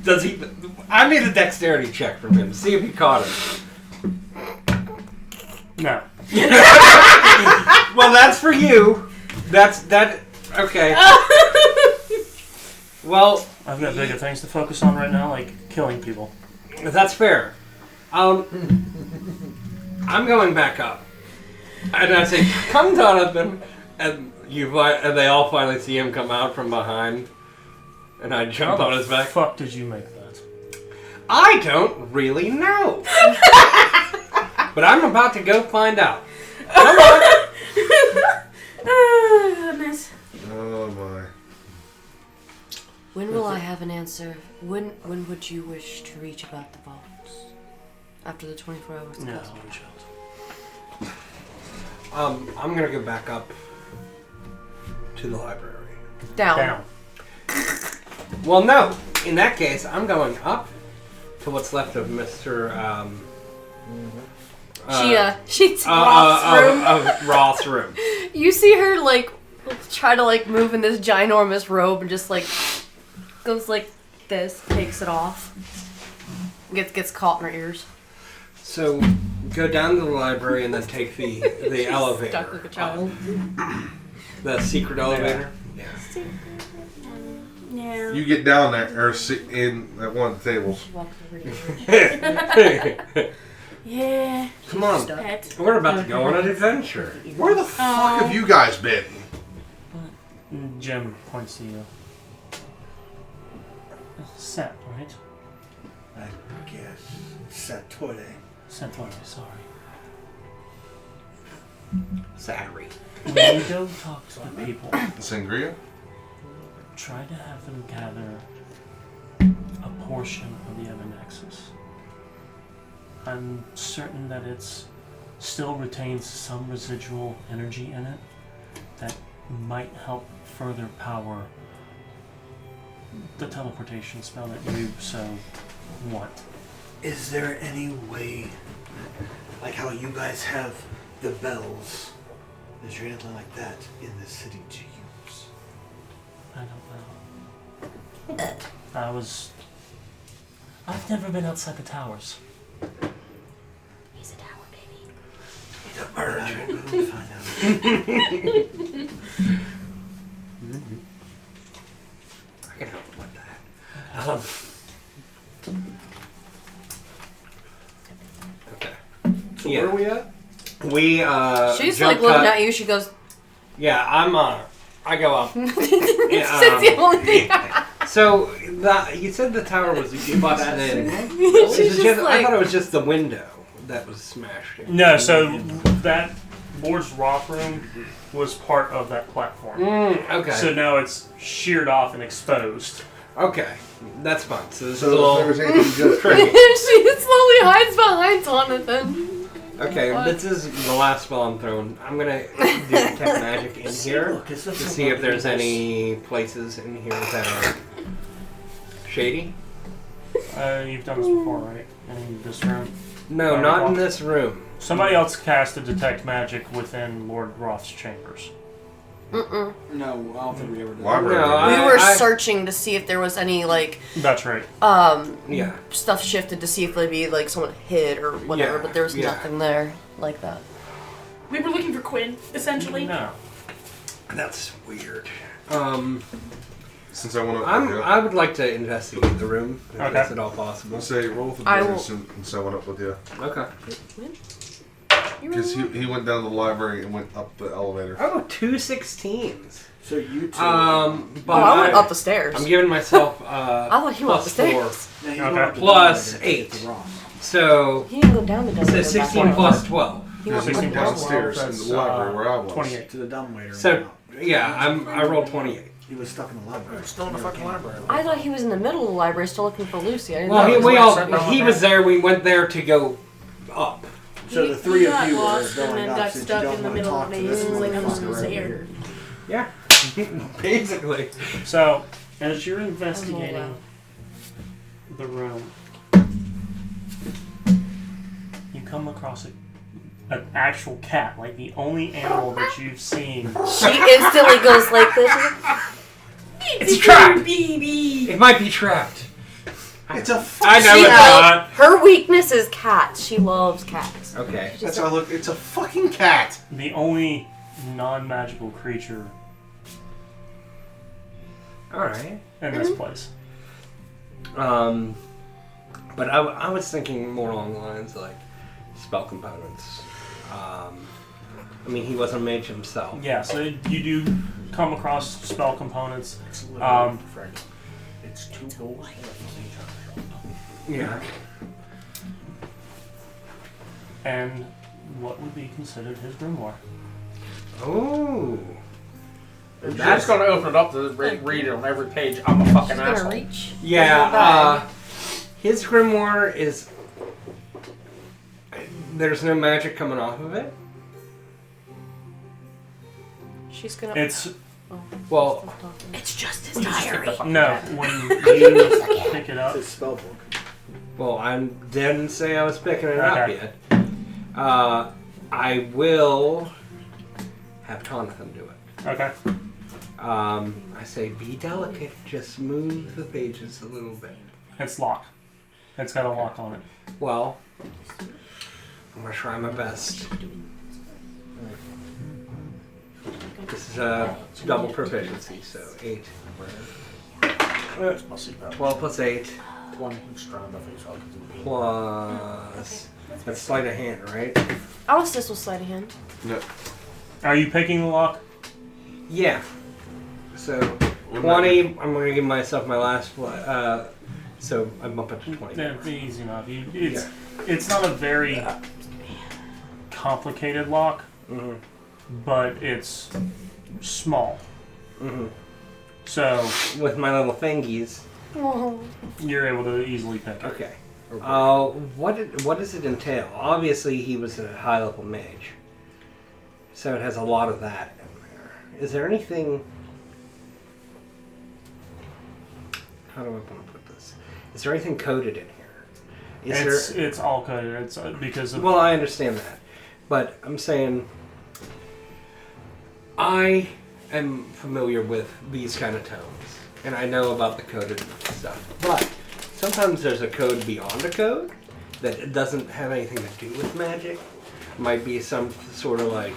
Does he... I made a dexterity check from him. See if he caught it. No. Well, that's for you. That... Okay. Well, I've got bigger things to focus on right now, like killing people. that's fair. I'm going back up. And I say, come Jonathan. And they all finally see him come out from behind. And I jump on his back. Fuck did you make that? I don't really know. But I'm about to go find out. Come on. Oh, goodness. Oh my. When will I have an answer? When would you wish to reach about the vaults? After the 24 hours? No, pass? I'll reach out. I'm gonna go back up to the library. Down. Well, no. In that case, I'm going up to what's left of Mr. She's Roth's room. Of Roth's room. You see her like try to like move in this ginormous robe and just like goes like this, takes it off, gets caught in her ears. So, go down to the library and then take the elevator. Stuck like a child. The secret elevator. Yeah. You get down there or sit in at one of the tables. She walks over here. Yeah. Come on. Pet. We're about to go on an adventure. Where the fuck have you guys been? Jim points to you. Set, right? I guess. Satori. Centauri, sorry. Sagri. When you go talk to the people, The Sangria? try to have them gather a portion of the other nexus. I'm certain that it's still retains some residual energy in it that might help further power the teleportation spell that you so want. Is there any way, like how you guys have the bells, is there anything like that in the city to use? I don't know. I've never been outside the towers. He's a tower baby. He's a virgin. We'll find out. I can help with that. Okay. So Yeah. where are we at? We She's jump like looking cut. at you. She goes, Yeah, I go up. "That's the only thing." So you said the tower was busted in. She's Is it just I like, thought it was just the window that was smashed in. No, so that Lord's Roth room was part of that platform. Okay. So now it's sheared off and exposed. Okay. That's fine. So this is a So if there little was anything good, tricky. she slowly hides behind Jonathan. Okay, this is the last spell I'm throwing. I'm gonna do detect magic in here Look, it's to see if there's any places in here that are shady. You've done this before, right? In this room. No, not in this room. Somebody else cast a detect magic within Lord Roth's chambers. No, I don't think we ever did. Library. No, We I- were I- searching to see if there was any like That's right. Yeah. stuff shifted to see if maybe like someone hid or whatever, Yeah, but there was yeah. nothing there like that. We were looking for Quinn, essentially. No. That's weird. since I want to, I would like to investigate the room. If Okay. that's at all I'll possible. say roll with I advantage and so I went up with you. Okay. Because he went down to the library and went up the elevator. Oh, 2 16s. So you two. But Oh, I went up the stairs. I'm giving myself I thought he went up the plus 4. stairs. Now you Okay. go up the Plus elevator to get 8. to Ross. So He didn't go down the it elevator. says 16 plus 12. He went 16 up plus downstairs 12, in the that's, library where I was. 28. To the dumbwaiter. and So went out. yeah, I rolled 28. He was stuck in the library. Still in the fucking library. I thought he was in the middle of the library still looking for Lucy. I didn't Well, know. he was there. We went there to go up. So the three of got you were lost and going then up got since you stuck don't in the want to middle talk of to the this maze, like, I'm just motherfucker gonna over say her. here. Yeah, basically. So, as you're investigating the room, you come across an actual cat, like the only animal that you've seen. She instantly goes like this. It's trapped. It might be trapped. It's a I know She it's loves- not. Her weakness is cats. She loves cats. Okay. That's how I look. It's a fucking cat. The only non-magical creature All right. in this place. But I was thinking more along the lines like spell components. I mean, he wasn't a mage himself. Yeah, so you do come across spell components. It's literally fragile. It's two gold hands each other. Yeah. And what would be considered his grimoire? Oh. If you're just gonna open it up to read it on every page, I'm a fucking She's gonna asshole. reach. Yeah. His grimoire is. There's no magic coming off of it. She's gonna. It's Well, It's just his diary. no when you pick it up. It's his spell book. well, I didn't say I was picking it up Okay. yet. I will have Jonathan do it. Okay. I say be delicate, just move the pages a little bit. It's locked. It's got a lock on it. Well, I'm gonna try my best. This is a double proficiency, so 8. 12 plus 8 20. plus. That's sleight of hand, right? I was this was sleight of hand. No. Are you picking the lock? Yeah. So 20. I'm gonna give myself my last. So I'm up to 20. Yeah, easy enough. It's not a very complicated lock, Mm-hmm. but it's small. Mm-hmm. So With my little fingies. Oh. you're able to easily pick it. Okay. What does it entail? Obviously, he was a high level mage, so it has a lot of that in there. Is there anything? How do I want to put this? Is there anything coded in here? It's all coded. It's because of... Well, I understand that. But I'm saying I am familiar with these kind of tones. And I know about the coded stuff. But sometimes there's a code beyond a code that it doesn't have anything to do with magic. It might be some sort of like,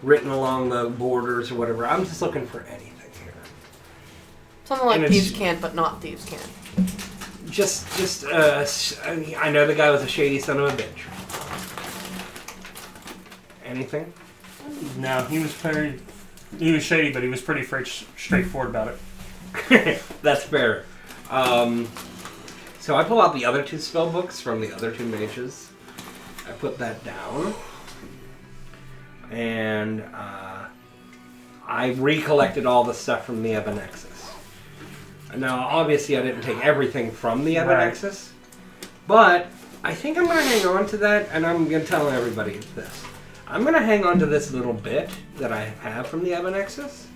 written along the borders or whatever. I'm just looking for anything here. Something like And Thieves' Cant, but not Thieves' Cant. I know the guy was a shady son of a bitch. Anything? No, he was shady, but he was pretty straightforward about it. That's fair. So I pull out the other 2 spell books from the other 2 mages. I put that down. And I recollected all the stuff from the Ebenexis. Now, obviously, I didn't take everything from the Ebenexis. But I think I'm going to hang on to that, and I'm going to tell everybody this. I'm going to hang on to this little bit that I have from the Ebenexis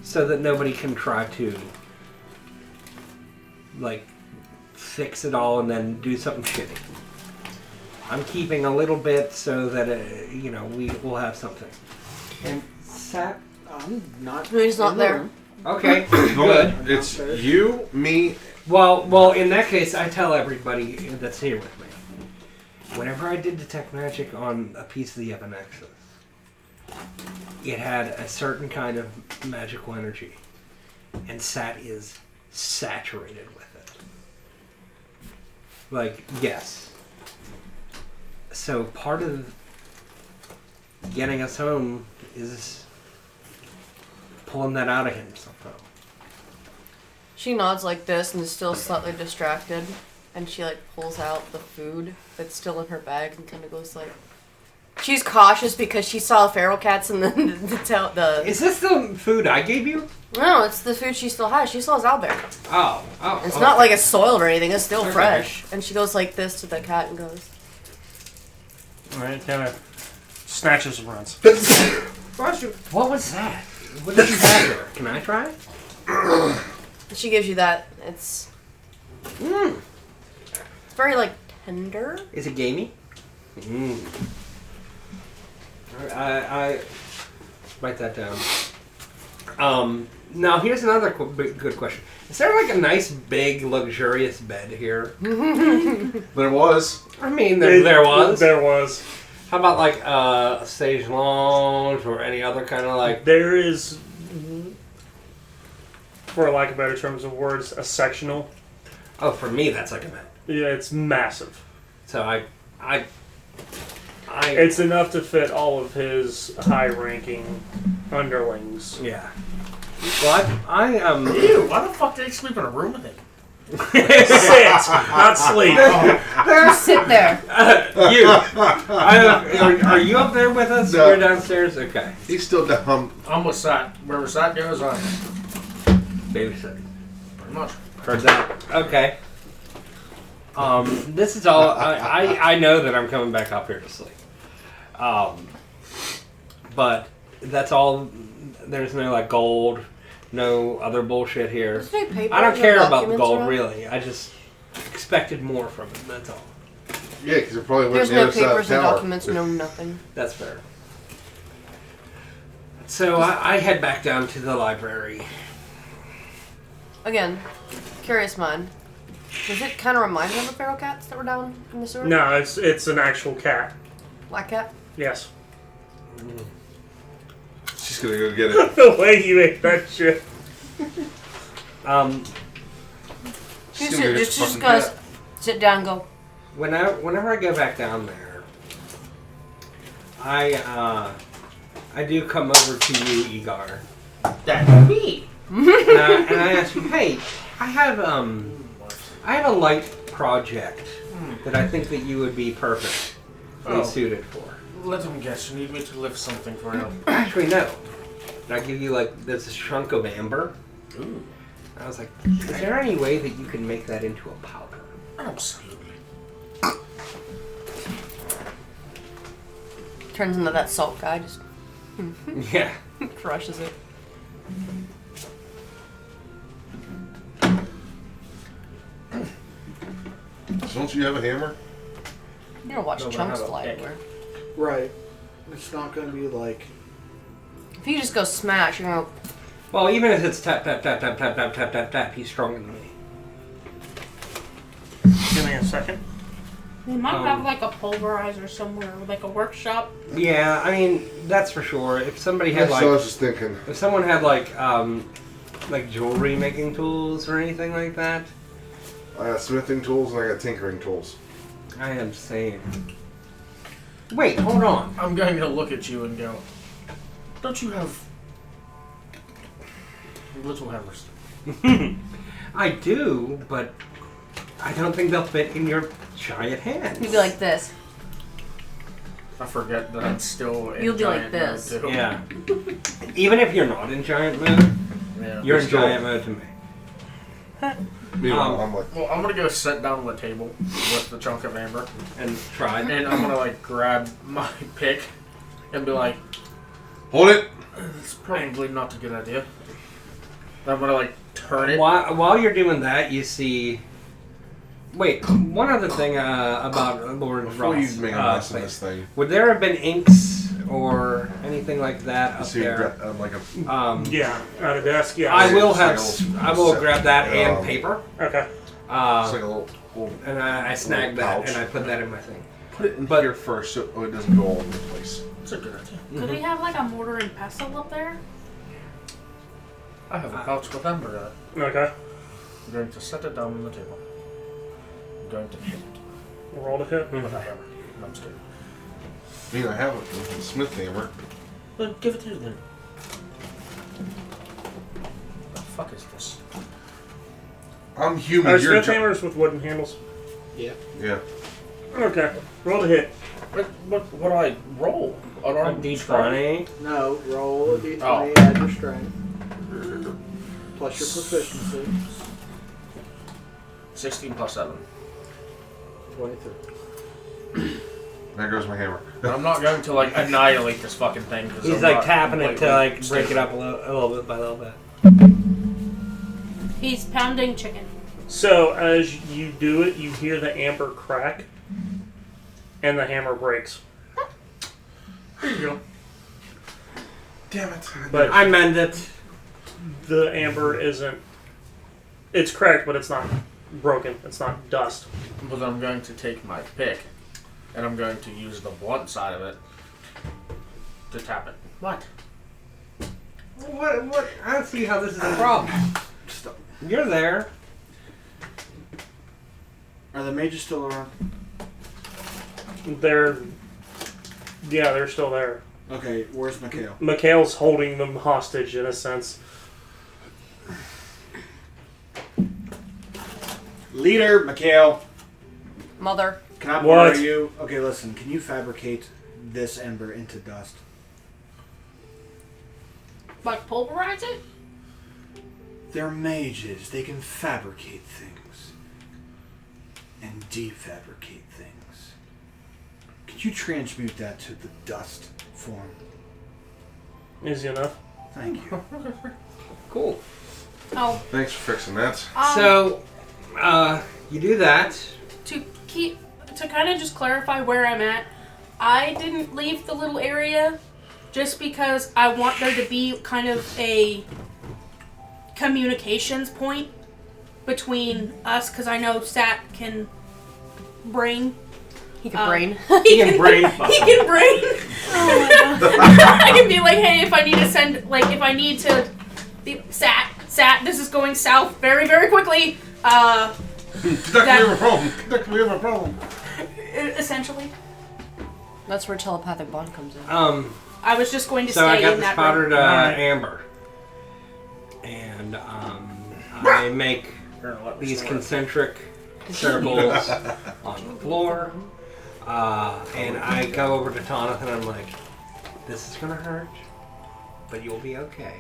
so that nobody can try to, fix it all and then do something shitty. I'm keeping a little bit so that, we will have something. And Sap? I'm not. He's not there. Okay, good. It's you, me. Well, in that case, I tell everybody that's here with me. Whenever I did detect magic on a piece of the Ebenexis, it had a certain kind of magical energy, and Sat is saturated with it. Yes. So part of getting us home is pulling that out of him somehow. She nods like this and is still slightly distracted, and she pulls out the food that's still in her bag and kind of goes she's cautious because she saw feral cats and then the Is this the food I gave you? No, it's the food she still has. She still has owlbear. Oh. It's not like it's soiled or anything. It's still fresh. And she goes like this to the cat and goes. Alright, kind of snatches and runs. What was that? What did you have there? Can I try? She gives you that. It's very tender. Is it gamey? I write that down. Now here's another good question. Is there a nice big luxurious bed here? There was. I mean, there was. There was. How about a stage lounge or any other kind of There is, for lack of better terms of words, a sectional. Oh, for me that's like a bed. Yeah, it's massive. So I It's enough to fit all of his high-ranking underlings. Yeah. Well, Ew, why the fuck did he sleep in a room with him? Sit, not sleep. Just sit there. Are you up there with us? No. You're downstairs? Okay. He's still down. I'm with Sat. Wherever Sat goes, I'm Babysitting. pretty much. Heard that. Okay. This is all. I know that I'm coming back up here to sleep. But that's all. There's no gold, no other bullshit here. There's no papers I don't or care about the documents gold around? really. I just expected more from it. That's all. Yeah, because it probably went There's to the no other side of papers, the no tower. documents, no nothing. That's fair. So I head back down to the library. Again, curious mind. Does it kind of remind you of the feral cats that were down in the sewer? No, it's an actual cat. Black cat? Yes. She's gonna go get it. The way you ate that shit. She's gonna go get the Just fucking guys, cat. sit down and go. Whenever I go back down there, I do come over to you, Egar, That's me. and I ask you, hey, I have a light project that I think that you would be perfectly Oh. suited for. Let him guess. You need me to lift something for you. Actually, no. And I give you there's this chunk of amber. Ooh. I was like, is there any way that you can make that into a powder? Absolutely. Turns into that salt guy, just Yeah. crushes it. Don't you have a hammer? You're gonna watch No, but chunks how about fly pick? everywhere. Right. It's not going to be like. If you just go smash, you're gonna. Well, even if it's tap, tap, tap, tap, tap, tap, tap, tap, tap, he's stronger than me. Give me a second. We might have like a pulverizer somewhere, like a workshop. Yeah, I mean, that's for sure. If somebody had That's what I was like, just thinking. if someone had like jewelry making tools or anything like that, I got smithing tools and I got tinkering tools. I am saying. Wait, hold on. I'm going to look at you and go, don't you have little hammers? I do, but I don't think they'll fit in your giant hands. You'd be like this. I forget that I'm still in You'll be like giant mode, this. too. Yeah. Even if you're not in giant mode, Yeah. you're in Still- giant mode to me. Meanwhile, I'm like, Well, I'm gonna go sit down on the table with the chunk of amber, And try. and I'm gonna like grab my pick and be like, hold it. it's probably not a good idea. I'm gonna like turn it. While you're doing that, you see. Wait, one other thing about Lord Before Ross. you make a mess of this thing, Would there have been inks or anything like that you up see there? like a Yeah, at a desk. Yeah. I will It's have. like I will set- grab that and um, paper. Okay. it's like a little And I snagged that pouch. and I put that in my thing. put it in here first so it doesn't go all over the place. It's a good idea. Could we have like a mortar and pestle up there? I have a pouch with amber in it. Okay. I'm going to set it down on the table. I'm going to hit it Roll to hit. with a hammer. No, I'm just kidding. I mean, I have a smith hammer. Well, give it here then. The fuck is this? I'm human. Are You're Smith hammers with wooden handles? Yeah. Yeah. Okay. Roll to hit. What do I roll? An A arm D20. No, roll a d20, Oh. add your strength. Plus your proficiency. 16 plus 7. 23. There goes my hammer. But I'm not going to like annihilate this fucking thing. Cause He's I'm like not tapping it to completely like break it stupid. up a little bit by little bit. He's pounding chicken. So as you do it, you hear the amber crack, and the hammer breaks. There you go. Damn it. But I mend it. the amber isn't. It's cracked, but it's not broken. It's not dust. But I'm going to take my pick, and I'm going to use the blunt side of it to tap it. What? What? I don't see how this is a problem. You're there. Are the mages still around? They're still there. Okay, where's Mikhail? Mikhail's holding them hostage in a sense. Leader, Mikhail. Mother. Can I borrow What? you? Okay, listen. Can you fabricate this ember into dust? Like pulverize it? They're mages. They can fabricate things. And defabricate things. Could you transmute that to the dust form? Easy enough. Thank you. Cool. Oh, Thanks for fixing that. So, you do that. to kind of just clarify where I'm at, I didn't leave the little area just because I want there to be kind of a communications point between us, because I know Sat can brain. He can brain. He can brain. He can brain. I can be like, hey, if I need to send, like, if I need to, Sat, this is going south very, very quickly. We have a problem. We have a problem. Essentially, That's where telepathic bond comes in. I was just going to So stay I got in this that powdered room. amber, and I make these concentric circles on the floor, and I go over to Tonith and I'm like, "This is gonna hurt, but you'll be okay."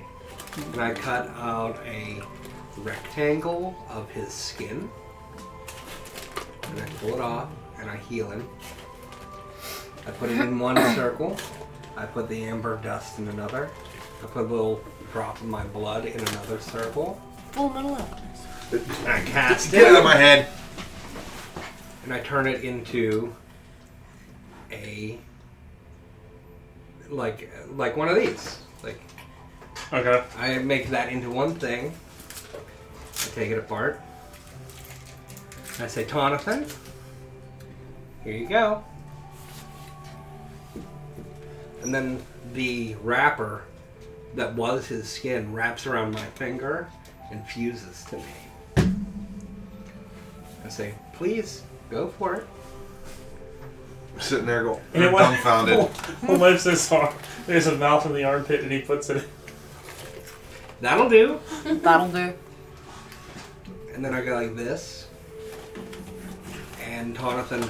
And I cut out a rectangle of his skin, and I pull it off, and I heal him. I put it in one circle. I put the amber dust in another. I put a little drop of my blood in another circle. Full metal alchemist. I cast Get out it. of my head. and I turn it into a like one of these. Like Okay. I make that into one thing. I take it apart. I say, Tonathan, here you go. And then the wrapper that was his skin wraps around my finger and fuses to me. I say, please, go for it. I'm sitting there going, And it dumbfounded. lifts his arm. There's a mouth in the armpit, and he puts it in. That'll do. That'll do. And then I go like this. And Tonathan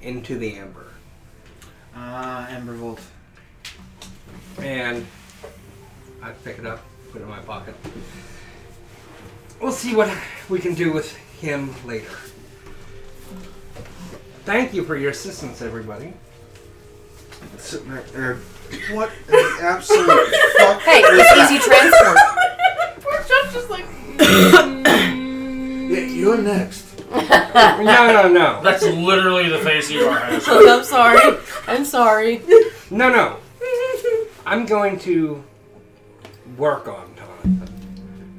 into the amber. Amber Volt. And I pick it up, put it in my pocket. We'll see what we can do with him later. Thank you for your assistance, everybody. Sitting there, what in the absolute fuck? Hey, it's easy transport. Poor Chuck's just like. Yeah, you're next. No. That's literally the face you are. I'm sorry. I'm sorry. No. I'm going to work on Tonathan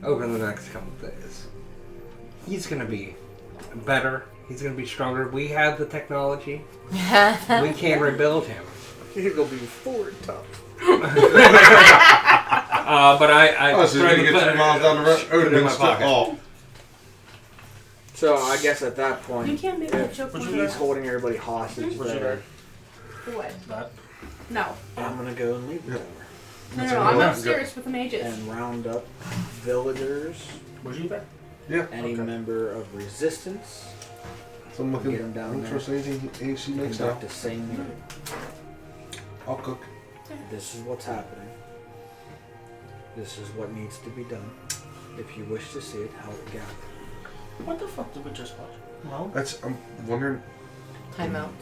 over the next couple of days. He's going to be better. He's going to be stronger. We have the technology. We can rebuild him. You're gonna be forward tough. But I Oh, so you're going to get 2 miles down the road? It would have in been my stuck pocket. all. So I guess at that point, You can't make that if joke. he's holding everybody hostage What's there, What? That. No. I'm gonna go and leave the tower No, I'm upstairs with the mages. and round up villagers, Was you there? Yeah. any member of resistance, So I'm looking Get him down trust anything AC makes now. conduct the same meeting. I'll cook. This is what's happening. This is what needs to be done. If you wish to see it, how it gathers. What the fuck did we just watch? Well, I'm wondering. Time out.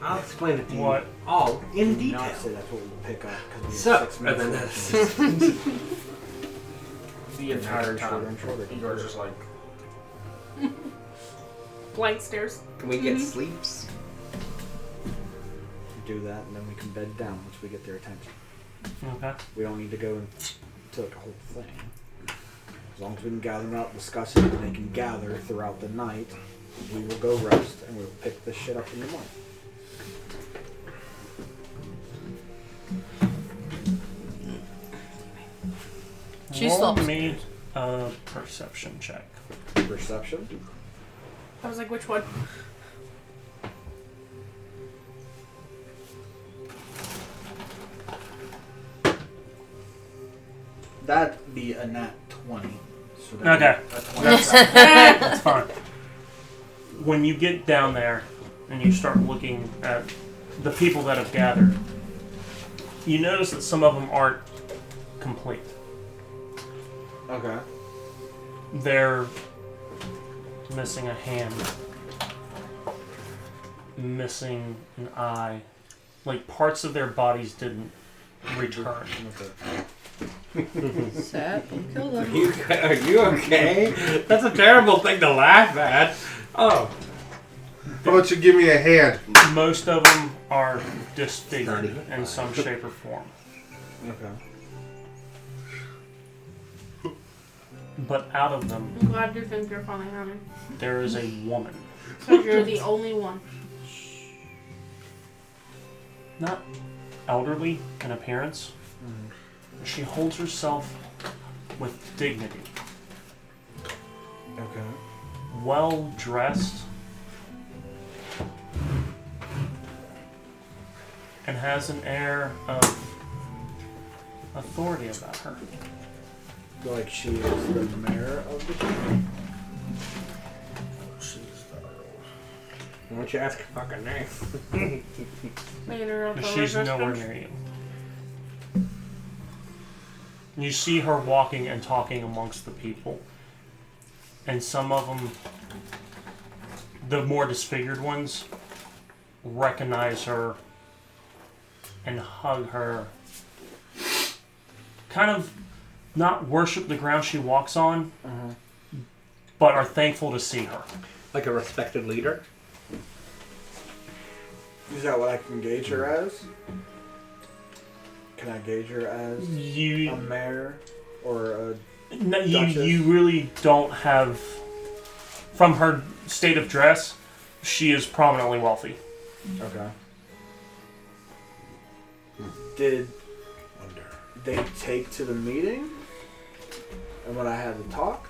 I'll explain it to you What? all in Do not say detail. that's what we'll pick up. 'Cause we So, have 6 and then minutes. that's The entire Shorter time. and shorter. You're just like. Blank stares. Can we get sleeps? Do that, and then we can bed down once we get their attention. okay. We don't need to go into like a whole thing. As long as we can gather them out, discuss it, and they can gather throughout the night, we will go rest and we'll pick this shit up in the morning. She Roll stops. me a perception check. Perception? I was like, which one? That'd be a nat 20. So Okay. That's That's fine. When you get down there and you start looking at the people that have gathered, you notice that some of them aren't complete. okay. They're missing a hand, missing an eye. Like parts of their bodies didn't return. Sad. Kill them. Are you okay? That's a terrible thing to laugh at. Oh. How about you give me a hand? Most of them are disfigured in some shape or form. Okay. But out of them, I'm glad you think you're funny, honey. there is a woman. Because you're the only one. Not elderly in appearance. She holds herself with dignity. Okay. Well dressed. And has an air of authority about her. Like she is the mayor of the town. Why don't you ask her fucking name? Later, But she's nowhere near you. You see her walking and talking amongst the people. And some of them, the more disfigured ones, recognize her and hug her. Kind of not worship the ground she walks on, but are thankful to see her. Like a respected leader? Is that what I can gauge her as? Can I gauge her as a mayor or a No, duchess? you really don't have... From her state of dress, she is prominently wealthy. Okay. Did they take to the meeting? And when I had to talk?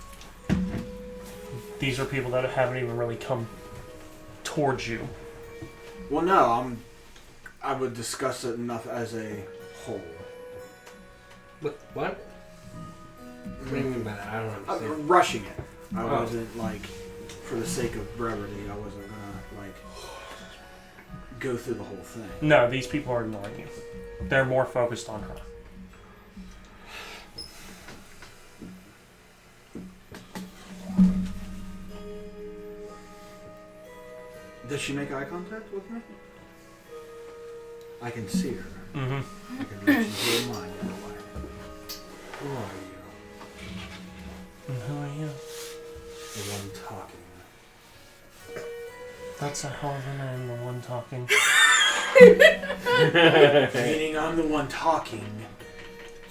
These are people that haven't even really come towards you. Well, no, I would discuss it enough as a whole. What? What do you mean by that? I don't understand. I'm rushing it. I wasn't like, for the sake of brevity, I wasn't gonna like go through the whole thing. No, these people are ignoring you. They're more focused on her. Does she make eye contact with me? I can see her. Mm-hmm. I can read she's your mind in a way. Who are you? And who are you? The one talking. That's a hell of a name, the one talking. Meaning I'm the one talking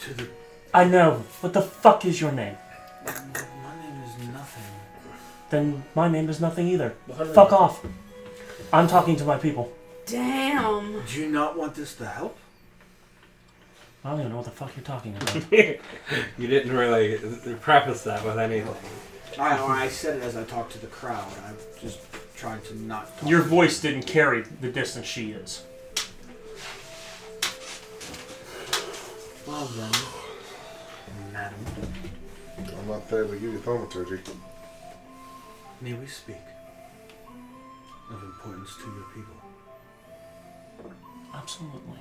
to the... I know. What the fuck is your name? My name is nothing. Then my name is nothing either. Fuck off. I'm talking to my people. Damn. Do you not want this to help? I don't even know what the fuck you're talking about. You didn't really preface that with anything. I said it as I talked to the crowd. I'm just trying to not talk. Your voice didn't carry the distance she is. Well then, madam, I'm not there to give you thaumaturgy. may we speak of importance to your people? Absolutely.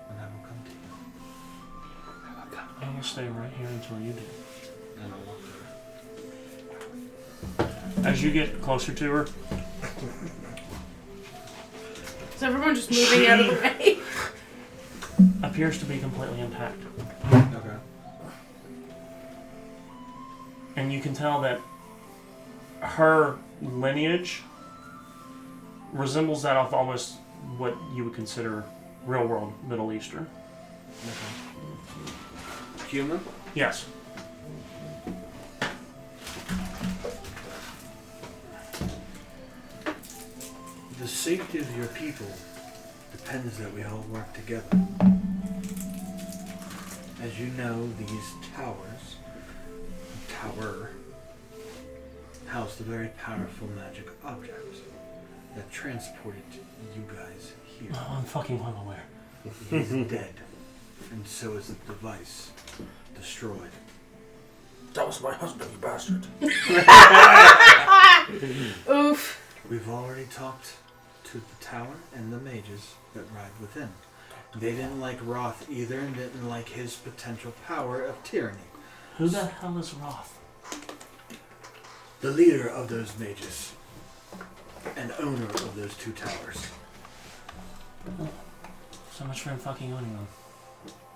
And I will come to you. I will stay right here until you do. And I'll walk to her. As you get closer to her, Is everyone just moving out of the way? appears to be completely intact. Okay. And you can tell that her lineage resembles that of almost what you would consider real world Middle Eastern. Okay. Human? Yes. The safety of your people depends that we all work together. As you know, these towers, tower, house the very powerful magic object that transported you guys here. Oh, I'm fucking well aware. He's dead, and so is the device destroyed. That was my husband, you bastard. Oof. We've already talked to the tower and the mages that ride within. They didn't like Roth either, and didn't like his potential power of tyranny. Who the hell is Roth? The leader of those mages, and owner of those two towers. So much for him fucking owning them.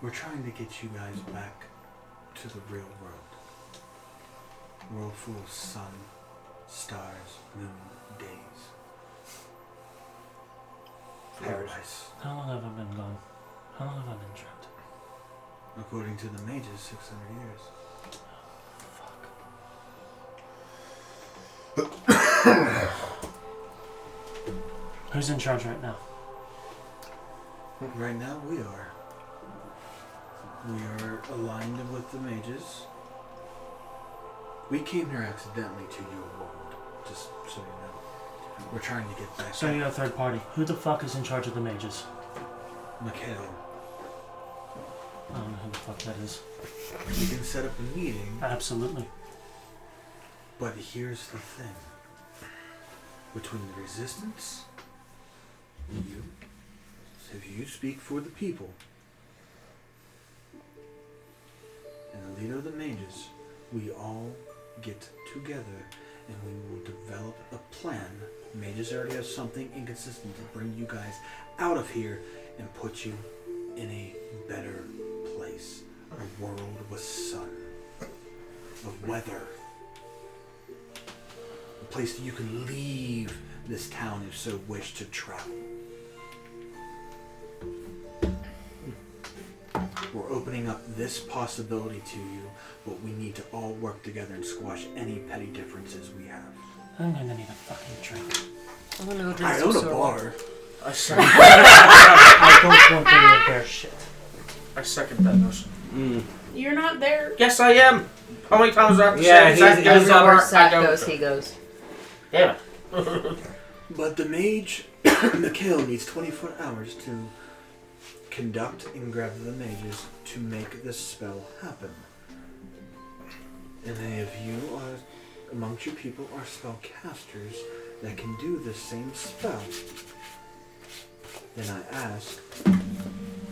We're trying to get you guys back to the real world. World full of sun, stars, moon, days. Paradise. How long have I been gone? How long have I been trapped? According to the mages, 600 years. Who's in charge right now? Right now, we are. We are aligned with the mages. We came here accidentally to your world, just so you know. We're trying to get back. So you're a third party. Who the fuck is in charge of the mages? Mikhail, I don't know who the fuck that is. we can set up a meeting, Absolutely. but here's the thing. Between the resistance and you, if you speak for the people, and the leader of the mages, we all get together and we will develop a plan. Mages already have something inconsistent to bring you guys out of here and put you in a better place. A world with sun, of weather, place that you can leave this town if so wish to travel. We're opening up this possibility to you, but we need to all work together and squash any petty differences we have. I'm gonna need a fucking drink. I'm gonna go drink I some own a soda. bar. I second. I don't want any of their shit. I second that notion. You're not there. Yes, I am. How many times do I have to Yeah, say he's goes up. somewhere? Where Zach I don't. goes, he goes. Damn it. But the mage, Mikhail, needs 24 hours to conduct and grab the mages to make this spell happen. And any of you are, amongst you people, are spellcasters that can do the same spell. Then I ask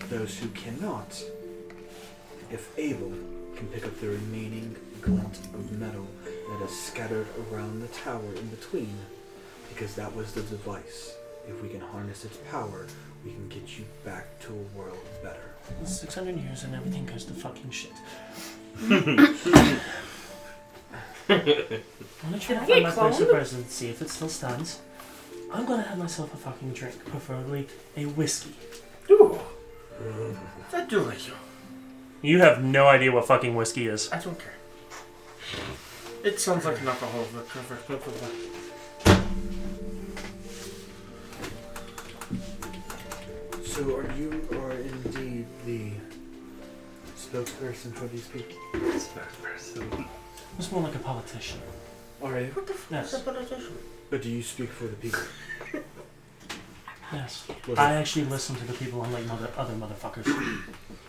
those who cannot, if able, can pick up the remaining glint of metal that is scattered around the tower in between, because that was the device. If we can harness its power, we can get you back to a world better. 600 years and everything goes to fucking shit. I'm gonna try to Did I find get my place of cloned? residence, see if it still stands. I'm gonna have myself a fucking drink, preferably a whiskey. Ooh. What's that do like you? You have no idea what fucking whiskey is. I don't care. It sounds like an alcohol, but perfect. So are indeed the spokesperson for these people? It's more like a politician. Are you? What the fuck Yes. is a politician? But do you speak for the people? Yes. Was I it- actually listen to the people unlike other motherfuckers.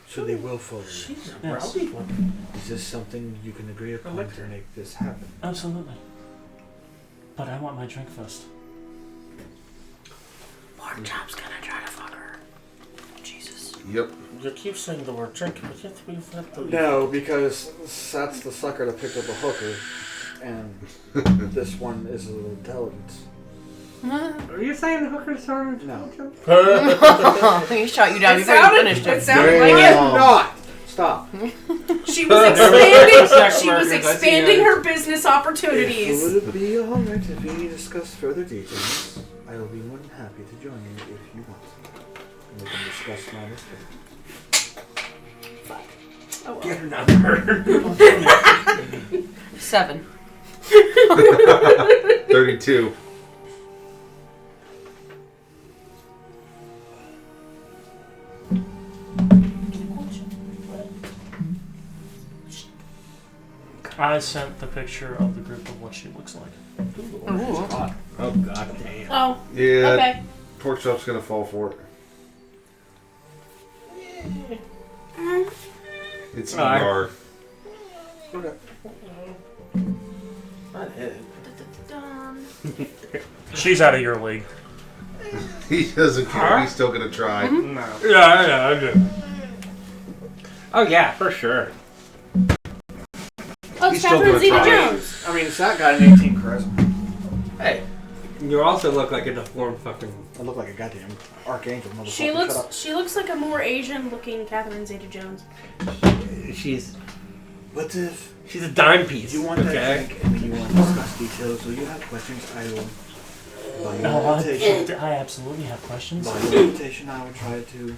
So they will follow you. She's a Yes. rowdy one. Is this something you can agree upon like to that. make this happen? Absolutely. But I want my drink first. Porkchop's gonna try to fuck her. Jesus. Yep. You keep saying the word drink, but yet we have to. No, because that's the sucker that picked up a hooker, and this one is an intelligence. Are you saying hookers aren't? No. He shot you down It before you sounded, finished it it. sounded like it. Not! Stop. She was expanding. Sex She was workers, I see expanding that. her business opportunities. Would it be alright if we discuss further details? I will be more than happy to join you if you want. And we can discuss my mistake. Oh, well. Get another. 7. 32. I sent the picture of the group of what she looks like. Ooh. Oh god damn. Oh, Yeah. okay. Pork chop's gonna fall for it. It's Alright. ER. Not it. She's out of your league. He doesn't care. He's still gonna try. No. Yeah, I do. Oh yeah, for sure. Oh, He's it's still Catherine gonna try. Zeta-Jones. I mean, it's that guy in 18 charisma. Hey, You also look like a deformed fucking. I look like a goddamn archangel, motherfucker. She Shut up. looks like a more Asian-looking Catherine Zeta-Jones. She's But if she's a dime piece. you want that Okay. drink and you want to discuss details, or you have questions, I will. By your invitation, I absolutely have questions. by your invitation, I will try to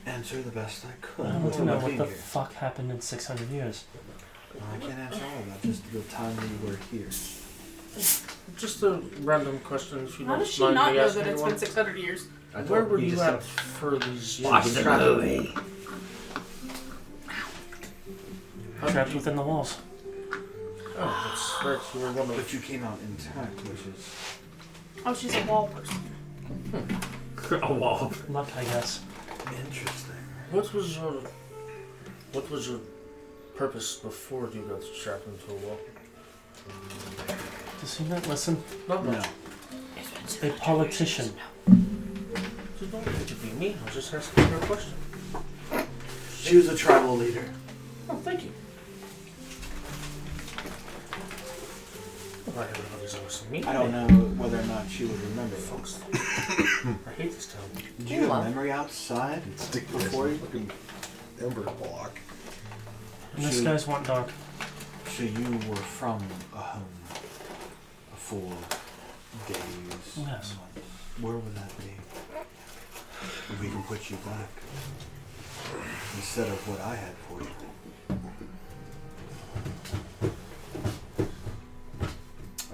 answer the best I could. I want to without know what being the here. fuck happened in 600 years. I can't answer all of that. Just the time we were here. just a random question. If you How don't does she mind not me know asking that it's one. been 600 years? Where were You you just at don't for these years? Watch the movie. Trapped within the walls. Oh, that's right. You were one But of. you came out intact, which is Oh, she's a wall person. A wall. Luck, I guess. interesting. What was your purpose before you got trapped into a wall? Does he not listen? Not No. much. A politician. You don't need to be me. I was just asking her a question. She was a tribal leader. Oh, thank you. Well, I haven't always asked me. I don't know whether or not she would remember. Folks, I hate this town. Did you have memory outside Stick to this before you? fucking ember block. And this guy's want dark. So you were from a home. full days, Yes. months, where would that be? We can put you back instead of what I had for you.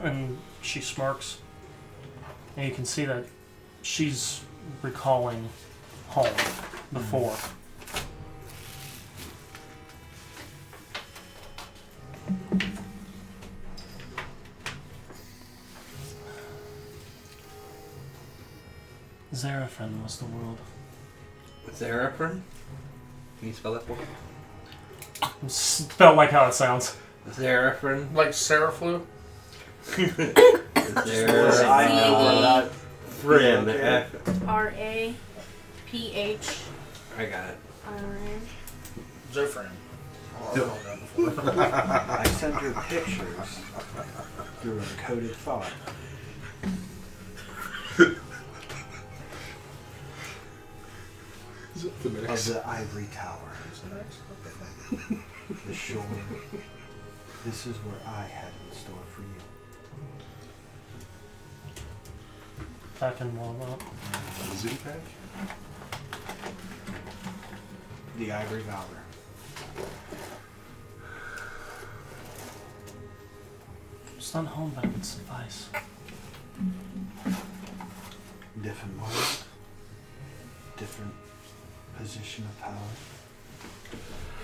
And she smirks. And you can see that she's recalling home before. Zarafin was the world. Zarafin? Can you spell that for me? Spelled like how it sounds. Zarafin? Like Sarah flu? Zarafin. I know where that. Friend. Okay. R-A-P-H. I got it. Zofran. I send you pictures through encoded thought. Of the ivory tower. The shore. This is where I had in store for you. Back and warm up. Zoom patch? The ivory valor. It's not home, but it would suffice. Different world. Different position of power.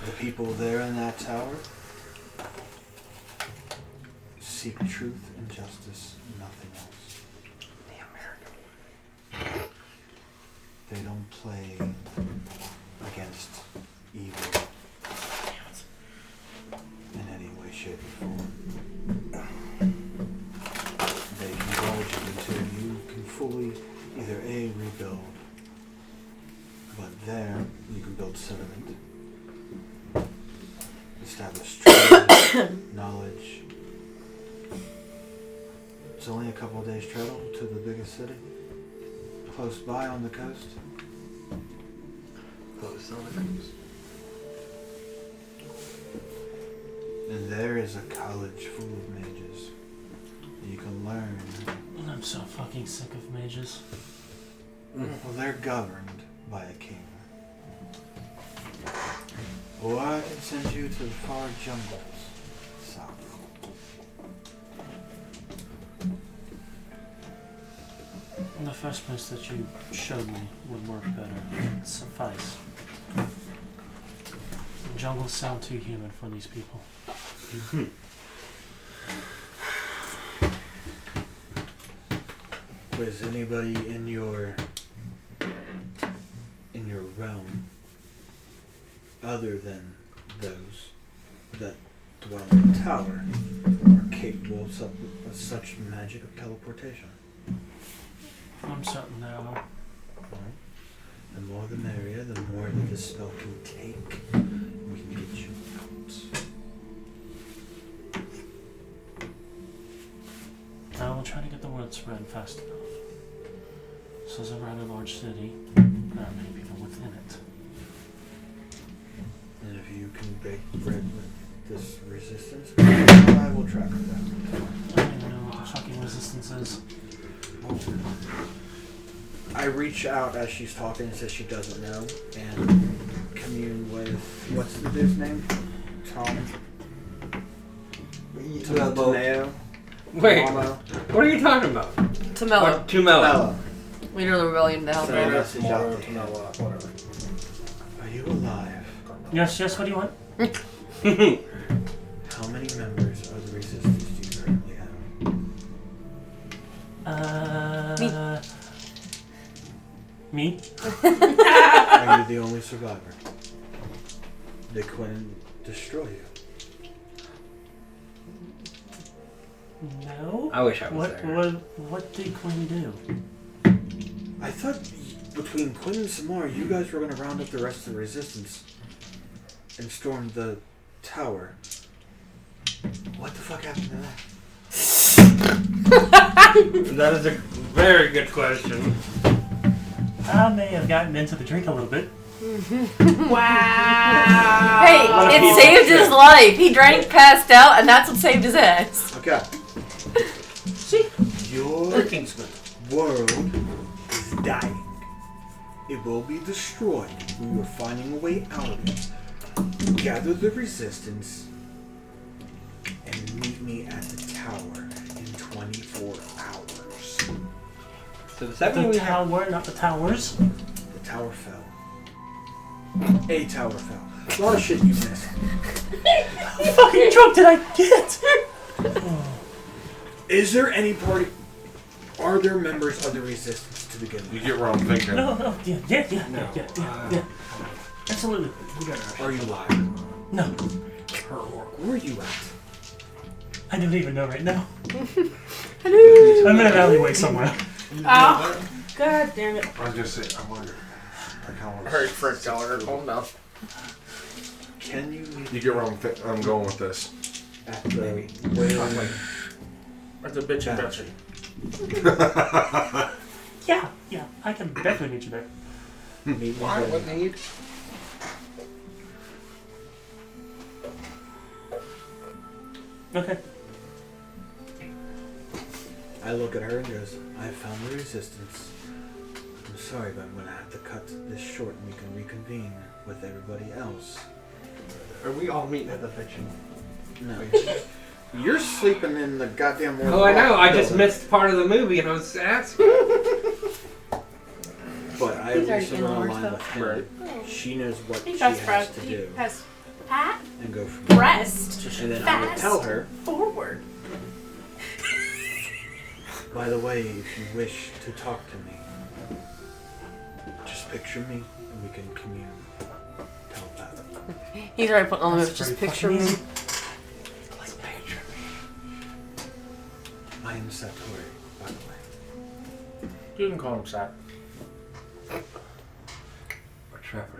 The people there in that tower seek truth and justice, nothing else. They don't play against evil in any way, shape, or form. They indulge you until you can fully either A, rebuild, but there you can build settlement, establish trade, knowledge. It's only a couple of days travel to the biggest city, close by on the coast. Close on the coast. And there is a college full of mages. You can learn. I'm so fucking sick of mages. Well, they're governed by a king. Or I can send you to the far jungles south. The first place that you showed me would work better. Suffice. The jungles sound too humid for these people. Was anybody in your realm other than those that dwell in the tower are capable of such magic of teleportation? I'm certain they are. Well, the more the merrier, the more that this spell can take. We can get you out. I will try to get the word spread fast enough. So as a rather large city, there are many people within it. And if you can break bread with this resistance, I will track it down. I don't even know what the fucking resistance is. I reach out as she's talking and says she doesn't know, and commune with, what's the dude's name? Tom? Tomeo? Wait, Tomo? what are you talking about? Tamela, Tumelo. leader of the rebellion down Send a there. message out to him. Whatever. Are you alive? Yes, what do you want? How many members of the resistance do you currently have? Me? Are you the only survivor? Did Quinn destroy you? No. I wish I was there. What did Quinn do? I thought between Quinn and Samar, you guys were going to round up the rest of the resistance and storm the tower. What the fuck happened to that? That is a very good question. I may have gotten into the drink a little bit. Wow. Hey, it saved his life. He drank, passed out, and that's what saved his ass. Okay. See, Drinking's good. world is dying. It will be destroyed. We are finding a way out of it. Gather the resistance and meet me at the tower in 24 hours. So the second we have. tower, not the towers. The tower fell. A tower fell. A lot of shit you missed. How fucking drunk did I get? Is there any party? Are there members of the resistance to begin You with? get where I'm thinking. No, yeah. Absolutely. Are you lying? No, Where are you at? I don't even know right now. I'm in an alleyway somewhere. Oh, god damn it. I was just saying, I wonder. I kind of Alright, Frank Gallagher, calm down. Can you meet You get where I'm going with this. at the whaling? Or the bitch and Betsy. Yeah, I can definitely meet you there. Meet me Why? there. What need? Okay. I look at her and goes, I found the resistance. I'm sorry, but I'm going to have to cut this short and we can reconvene with everybody else. Are we all meeting at the fiction? No. You're sleeping in the goddamn Oh, I know. I just building. missed part of the movie and I was asking. But I He's already recently in all our aligned with stuff. her. She knows what He she has has to he do has pat, and go from there. rest, And then I would fast, tell her, forward. by the way, if you wish to talk to me, just picture me and we can commune telepathically. He's already putting on the move. That's Just very picture fucking me. easy. I am Satori, by the way. You can call him Sat. Or Trevor.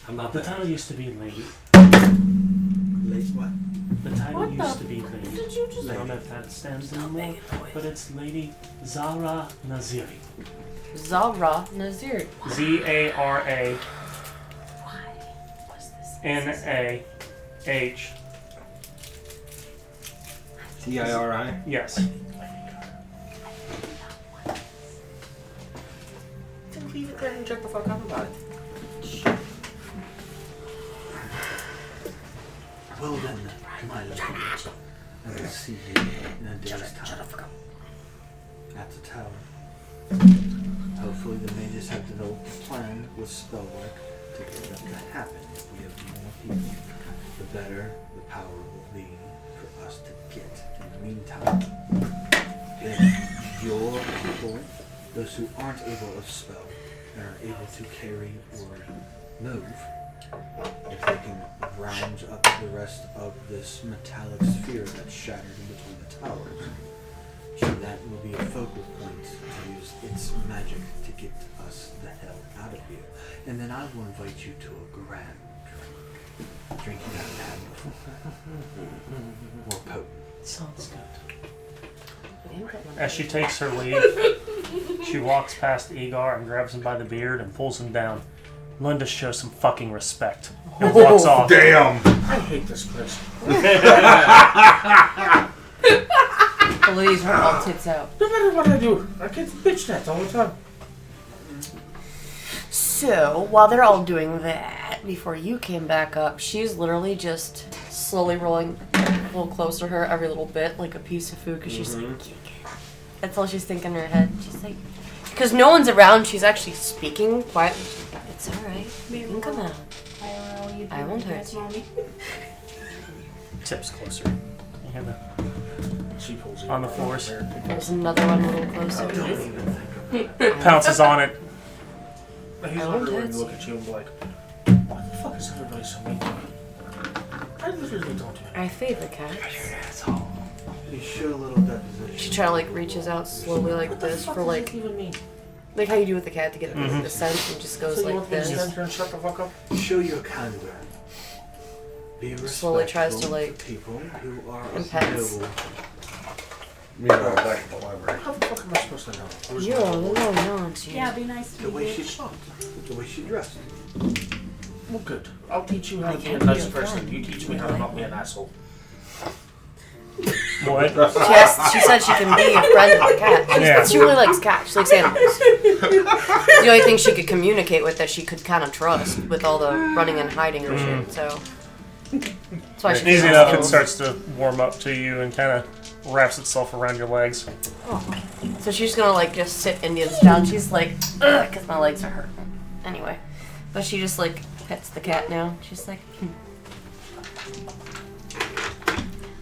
I'm not The that. title used to be Lady. Late what? The title What used the to be Lady. Did you just I don't know if that stands anymore, but it's Lady Zara Naziri. Zara Nazir. Z-A-R-A Why was this? N-A-H. T-I-R-I? Yes. Then leave it there and check the fuck out about it. Well then, my love, I will see you in a day's time at the tower. Hopefully the mages have developed a plan with spell work to get that to happen. If we have more people, the better the power will be for us to get. In the meantime, if your people, those who aren't able to spell and are able to carry or move, if they can round up the rest of this metallic sphere that's shattered in between the towers, that will be a focal point to use its magic to get us the hell out of here. And then I will invite you to a grand drink. Drink you haven't had before. More potent. Sounds good. As she takes her leave, she walks past Egar and grabs him by the beard and pulls him down. Learn to show some fucking respect. And walks off. Damn! I hate this place. The ladies are all tits out. No matter what I do, I get bitched at all the time. So, while they're all doing that, before you came back up, she's literally just slowly rolling a little closer to her every little bit, like a piece of food, because she's like, that's all she's thinking in her head. She's like, because no one's around, she's actually speaking quietly. She's like, it's alright, you can come out. I won't hurt you. Tips closer. You hear that? She pulls On the floors. There's another one a little closer. Pounces on it. He's I under won't when hurt you look at you and be like, why the fuck is everybody so mean to me? I literally don't do it. I favor cats. You show a little deposition. She try to like reaches out slowly like What the this fuck for does like that even mean? how you do with the cat to get the scent and just goes So you like want me to this. stand here and shut the fuck up? Show your candor. Be respectful Slowly tries to, like, to people who are and pets. noble. Meanwhile, back at the library. How the fuck am I supposed to know? Where's You're my- all alone, aren't you? Yeah, be nice to The me, way she bitch. talked, the way she dressed. Well, good. I'll teach you how I to be a can't nice be a person. friend. You teach me how to not be an asshole. What? She said she can be a friend with the cat. She really likes cats. She likes animals. The only thing she could communicate with that she could kind of trust with all the running and hiding and shit. So that's why she. Easy enough, it starts to warm up to you and kind of wraps itself around your legs. Oh. So she's gonna like just sit Indians down. She's like, ugh, because my legs are hurting. Anyway, but she just like pets the cat now. She's like,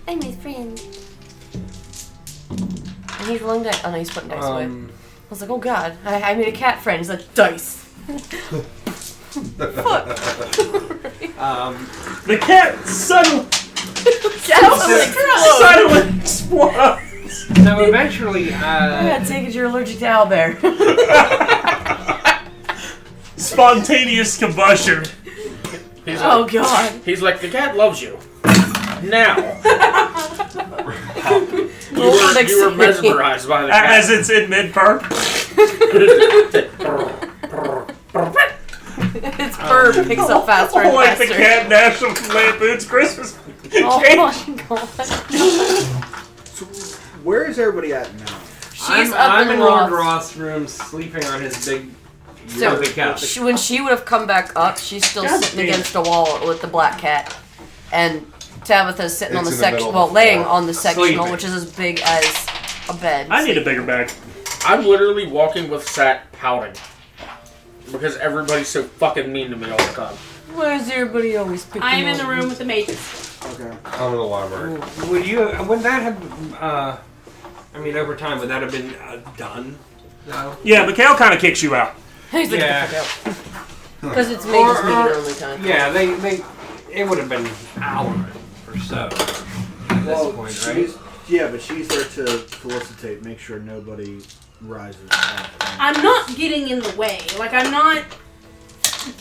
I'm his friend. And he's rolling dice. Oh no, he's putting dice away. I was like, oh god, I made a cat friend. He's like, dice. Fuck. The cat suddenly explodes. So eventually, I take it you're allergic to owlbear. Spontaneous combustion. Oh god. He's like, the cat loves you. Now. You were mesmerized by the cat. As it's in mid-purr. Its purr picks up faster and like faster. the cat National Lampoon's Christmas. Oh my god. So, where is everybody at now? I'm in Lord Roth's room sleeping on his big couch. When she would have come back up, she's still sitting against a wall with the black cat. And Tabitha's sitting on the section, laying on the sectional, which is as big as a bed. I need a bigger bag. I'm literally walking with Sat pouting. Because everybody's so fucking mean to me all the time. Why is everybody always picking I'm in on the me? room with the mages. Okay. I'm in the library. Would that have, over time, would that have been done? No? Yeah, Mikhail kind of kicks you out. He's like, Yeah. because it's mages meeting only time. Yeah, it would have been an hour or so at this point, right? Yeah, but she's there to felicitate, make sure nobody rises up. I'm not getting in the way. Like, I'm not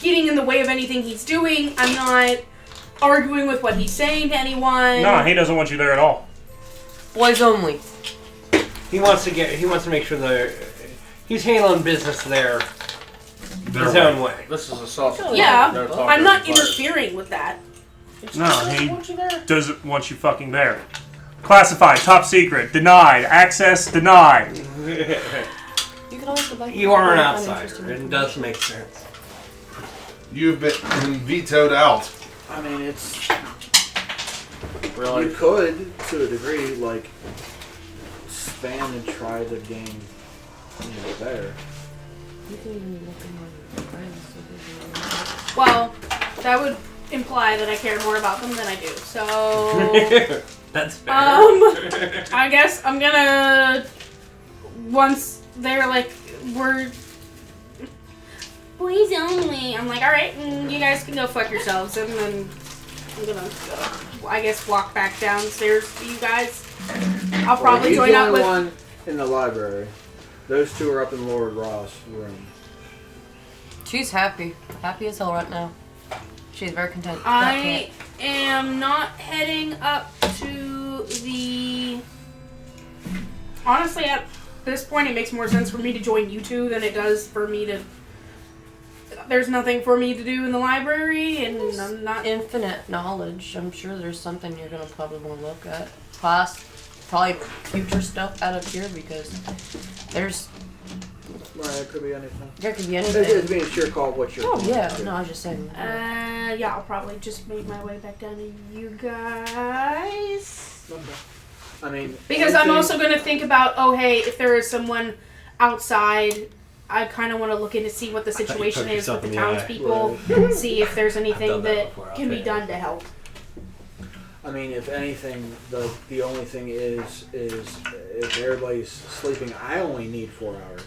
getting in the way of anything he's doing. I'm not arguing with what he's saying to anyone. No, he doesn't want you there at all. Boys only. He wants to make sure he's handling business there his own way. This is a soft. Yeah, I'm not interfering with that. No, he doesn't want you fucking there. Classified, top secret, denied, access denied. You can always go back. You are an outsider. It does make sense. You've been vetoed out. I mean, it's... Really? You could, to a degree, like, span and try to gain, better. You can even look in my friends. Well, that would imply that I care more about them than I do. So... That's fair. I guess I'm gonna... Once they're like, we're... Boys only. I'm like, alright, you guys can go fuck yourselves. And then I'm gonna, I guess, walk back downstairs to you guys. I'll probably join up with... He's the only one in the library. Those two are up in Lord Ross' room. She's happy. Happy as hell right now. She's very content. I am not heading up to the... Honestly, at this point, it makes more sense for me to join you two than it does for me to... There's nothing for me to do in the library, and I'm not... Infinite knowledge. I'm sure there's something you're going to probably want to look at. Past, probably future stuff out of here, because there's... Right, it could be anything. There could be It's anything. being sheer call of what you're Oh, doing. yeah. No, I was just saying. Yeah, I'll probably just make my way back down to you guys. Okay. I mean... Because I'm also going to think about, oh, hey, if there is someone outside... I kind of want to look in to see what the situation is with the townspeople, see if there's anything that can be done to help. I mean, if anything, the only thing is if everybody's sleeping, I only need 4 hours.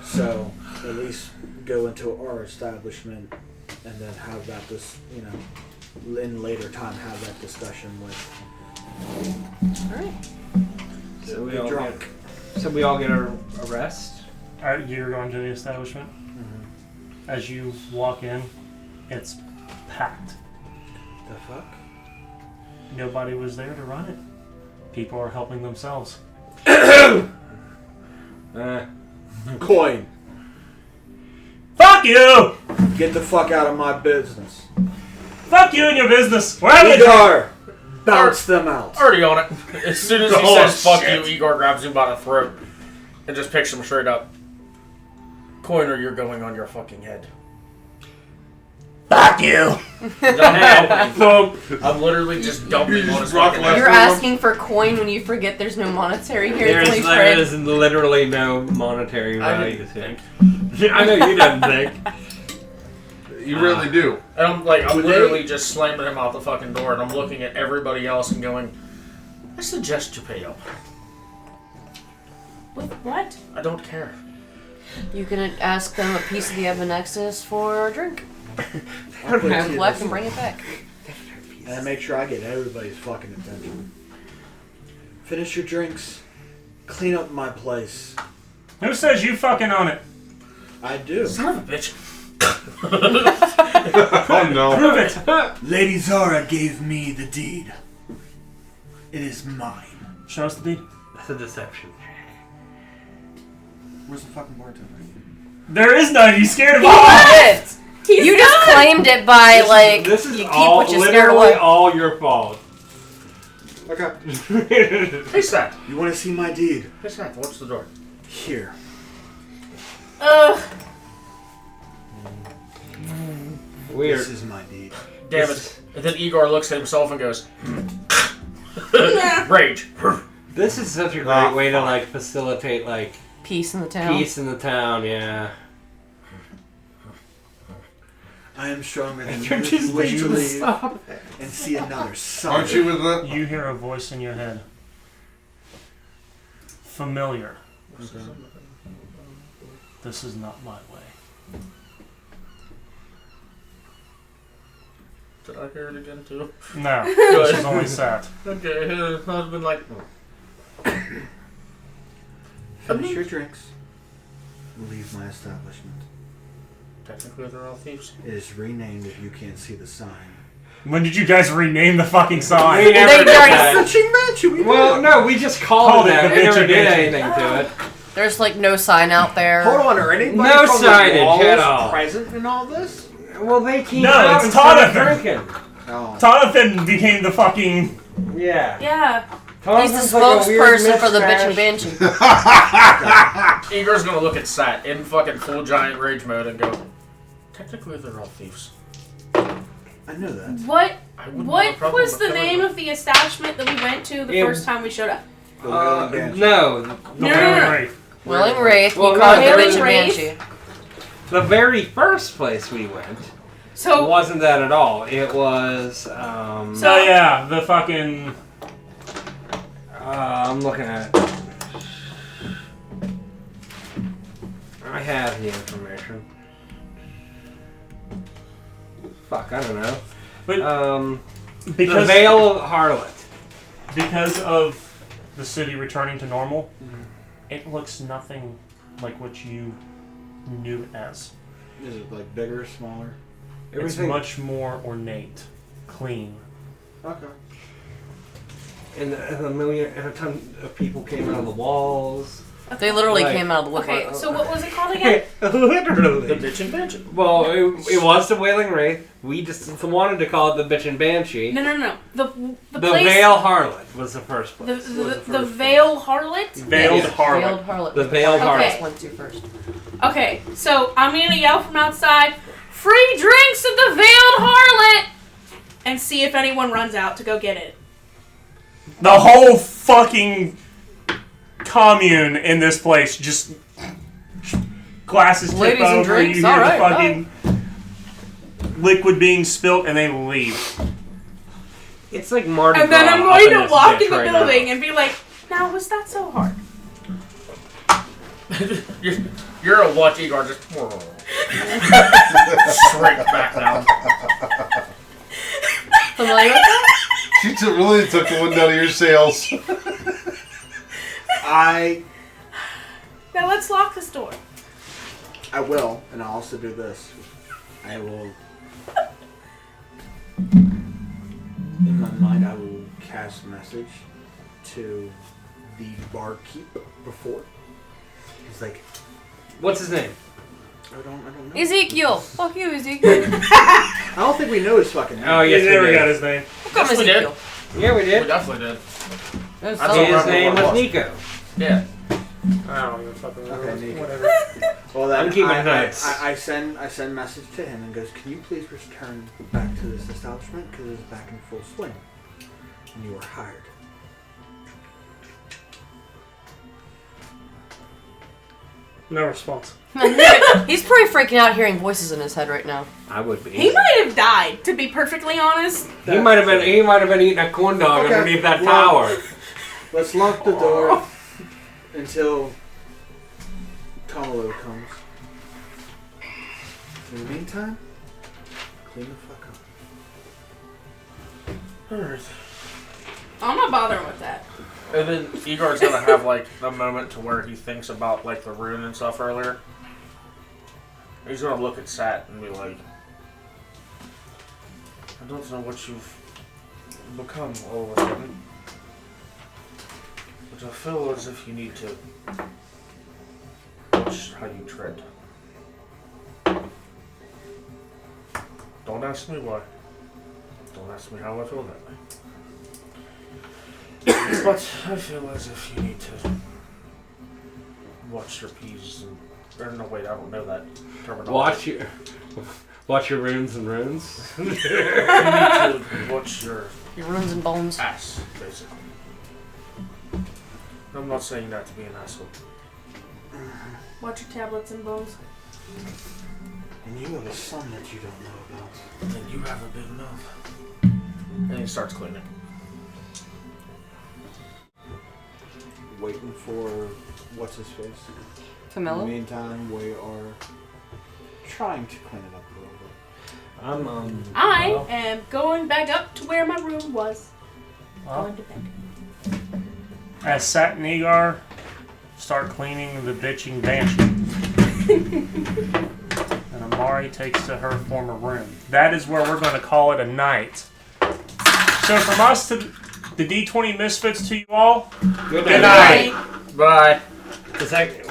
So at least go into our establishment and then have that in later time have that discussion with. All right. So we all get a rest. You're going to the establishment. Mm-hmm. As you walk in, it's packed. The fuck? Nobody was there to run it. People are helping themselves. Coin. Fuck you! Get the fuck out of my business. Fuck you and your business. We're having a Idar. bounce them out. Already on it. As soon as he Oh, says "fuck shit. you," Igor grabs him by the throat and just picks him straight up. Coiner, you're going on your fucking head. Fuck you! I'm literally just dumping on his fucking head. You're asking for coin when you forget there's no monetary here. There It's is, only there trade. is literally no monetary I value didn't to it. think. I know you didn't think. You really do. And I'm literally just slamming him out the fucking door, and I'm looking at everybody else and going, I suggest you pay up. With what? I don't care. You can ask them a piece of the Evanexis for a drink. I'll put it to you Collect this and bring way. it back. And I make sure I get everybody's fucking attention. Finish your drinks. Clean up my place. Who says you fucking own it? I do. Son of a bitch. Oh no. Prove it. Lady Zara gave me the deed. It is mine. Show us the deed. That's a deception. Where's the fucking bartender? There is none. You scared of all. It. You just claimed it by This is you keep all, what you scared literally away. all your fault. Okay. Hey, Sat. You want to see my deed? Hey, Sat. Watch the door. Here. Ugh. Weird. This is my deed. Damn it. And then Igor looks at himself and goes, Rage. This is such a great way to like facilitate like Peace in the town. peace in the town. Yeah. I am stronger than You're you. just Would you thinking, leave stop. and see another side? Aren't you with the? You hear a voice in your head. Familiar. This is not my way. Did I hear it again, too? No, this is only Sat. Okay, I've been like, Finish your drinks. Leave my establishment. technically they're all thieves. It is renamed if you can't see the sign. When did you guys rename the fucking sign? We never They did already that. Bitching mansion. We Well, no, we just called it that. the We never bitchin' did mansion. anything to it. There's like no sign out there. Hold on, are anybody No from the signage walls at all. present in all this? Well, they keep No, out it's instead of Tonathan. drinking. Oh. Tonathan became the fucking... Yeah. Yeah. He's the Tonathan's like a weird spokesperson for the bitch mismatch. and banshee. Igor's gonna look at Sat in fucking full giant rage mode and go, technically they're all thieves. I know that. What? I wouldn't have a What problem was with the killing name them. of the establishment that we went to the It- first time we showed up? The Wailing Banshee. No. No, no, no. Willing Wraith, Well, we call no, it the Willing bitch and Wraith. banshee. The very first place we went So wasn't that at all. It was. So- Oh yeah, the fucking... I'm looking at it. I have the information. Fuck, I don't know. But The because, Vale of Harlot. because of the city returning to normal, it looks nothing like what you knew it as. Is it like bigger, smaller? It's much more ornate, clean. Okay. And a ton of people came out of the walls. They literally Like- came out of the okay, woodwork. so what was it called again? The Literally. bitch and banshee. Well, it was the Wailing Wraith. We just wanted to call it the Bitch and Banshee. No, no, no. The The place. Vale Harlot was the first The, place. the Vale Harlot. Veiled Veiled harlot. harlot. The Veiled Okay. Harlot. Went to first. Okay, so I'm gonna yell from outside, "Free drinks at the Veiled Harlot!" and see if anyone runs out to go get it. The whole fucking commune in this place just glasses tip Ladies and over, drinks, you hear alright, the fucking liquid being spilt, and they leave. It's like Mardi And then Gras I'm up going in to this walk bitch in the right building now. and be like, "Now, was that so hard?" You're a watch Igor just shrink back down. Familiar with that? She really took the wind out of your sails. Now let's lock this door. I will, and I'll also do this. I will. In my mind, I will cast message to the barkeep before. He's like, What's his name? I don't know. Ezekiel. Fuck you, Ezekiel. I don't think we know his fucking name. Oh, He yes, we never did. got his name. Come Yes, we did. Ezekiel. Yeah, we We did. definitely did. That's That's so- all His name was was. Nico. Yeah. I don't even fucking remember. Okay, Nico. Whatever. Well, then I'm keeping I notes. send message to him and goes, "Can you please return back to this establishment because it's back in full swing, and you are hired." No response. He's probably freaking out hearing voices in his head right now. I would be. He might have died, to be perfectly honest. He might have been. He might have been eating a corn dog Okay, underneath that well- tower. Let's lock the door until Kamalo comes. In the meantime, clean the fuck up. Alright. I'm not bothering with that. And then Igor's gonna have like a moment to where he thinks about like the rune and stuff earlier. He's gonna look at Sat and be like, I don't know what you've become all of a sudden, but I feel as if you need to watch how you tread. Don't ask me why. Don't ask me how I feel that way. But I feel as if you need to watch your P's and... Or no, wait, I don't know that terminology. Watch your runes and runes. You need to watch your Your runes and bones. ass, basically. I'm not saying that to be an asshole. Watch your tablets and bones. And you have a son that you don't know about. And you have a big mouth. And he starts cleaning. Waiting for what's his face. In Camilla? the meantime, we are trying to clean it up a little bit. I'm I well, am going back up to where my room was. Well, Going to bed. as Sat and Igor start cleaning the bitching banshee, and Amari takes to her former room. That is where we're going to call it a night. So from us to the D20 Misfits to you all, good good night. night. Bye. The sec-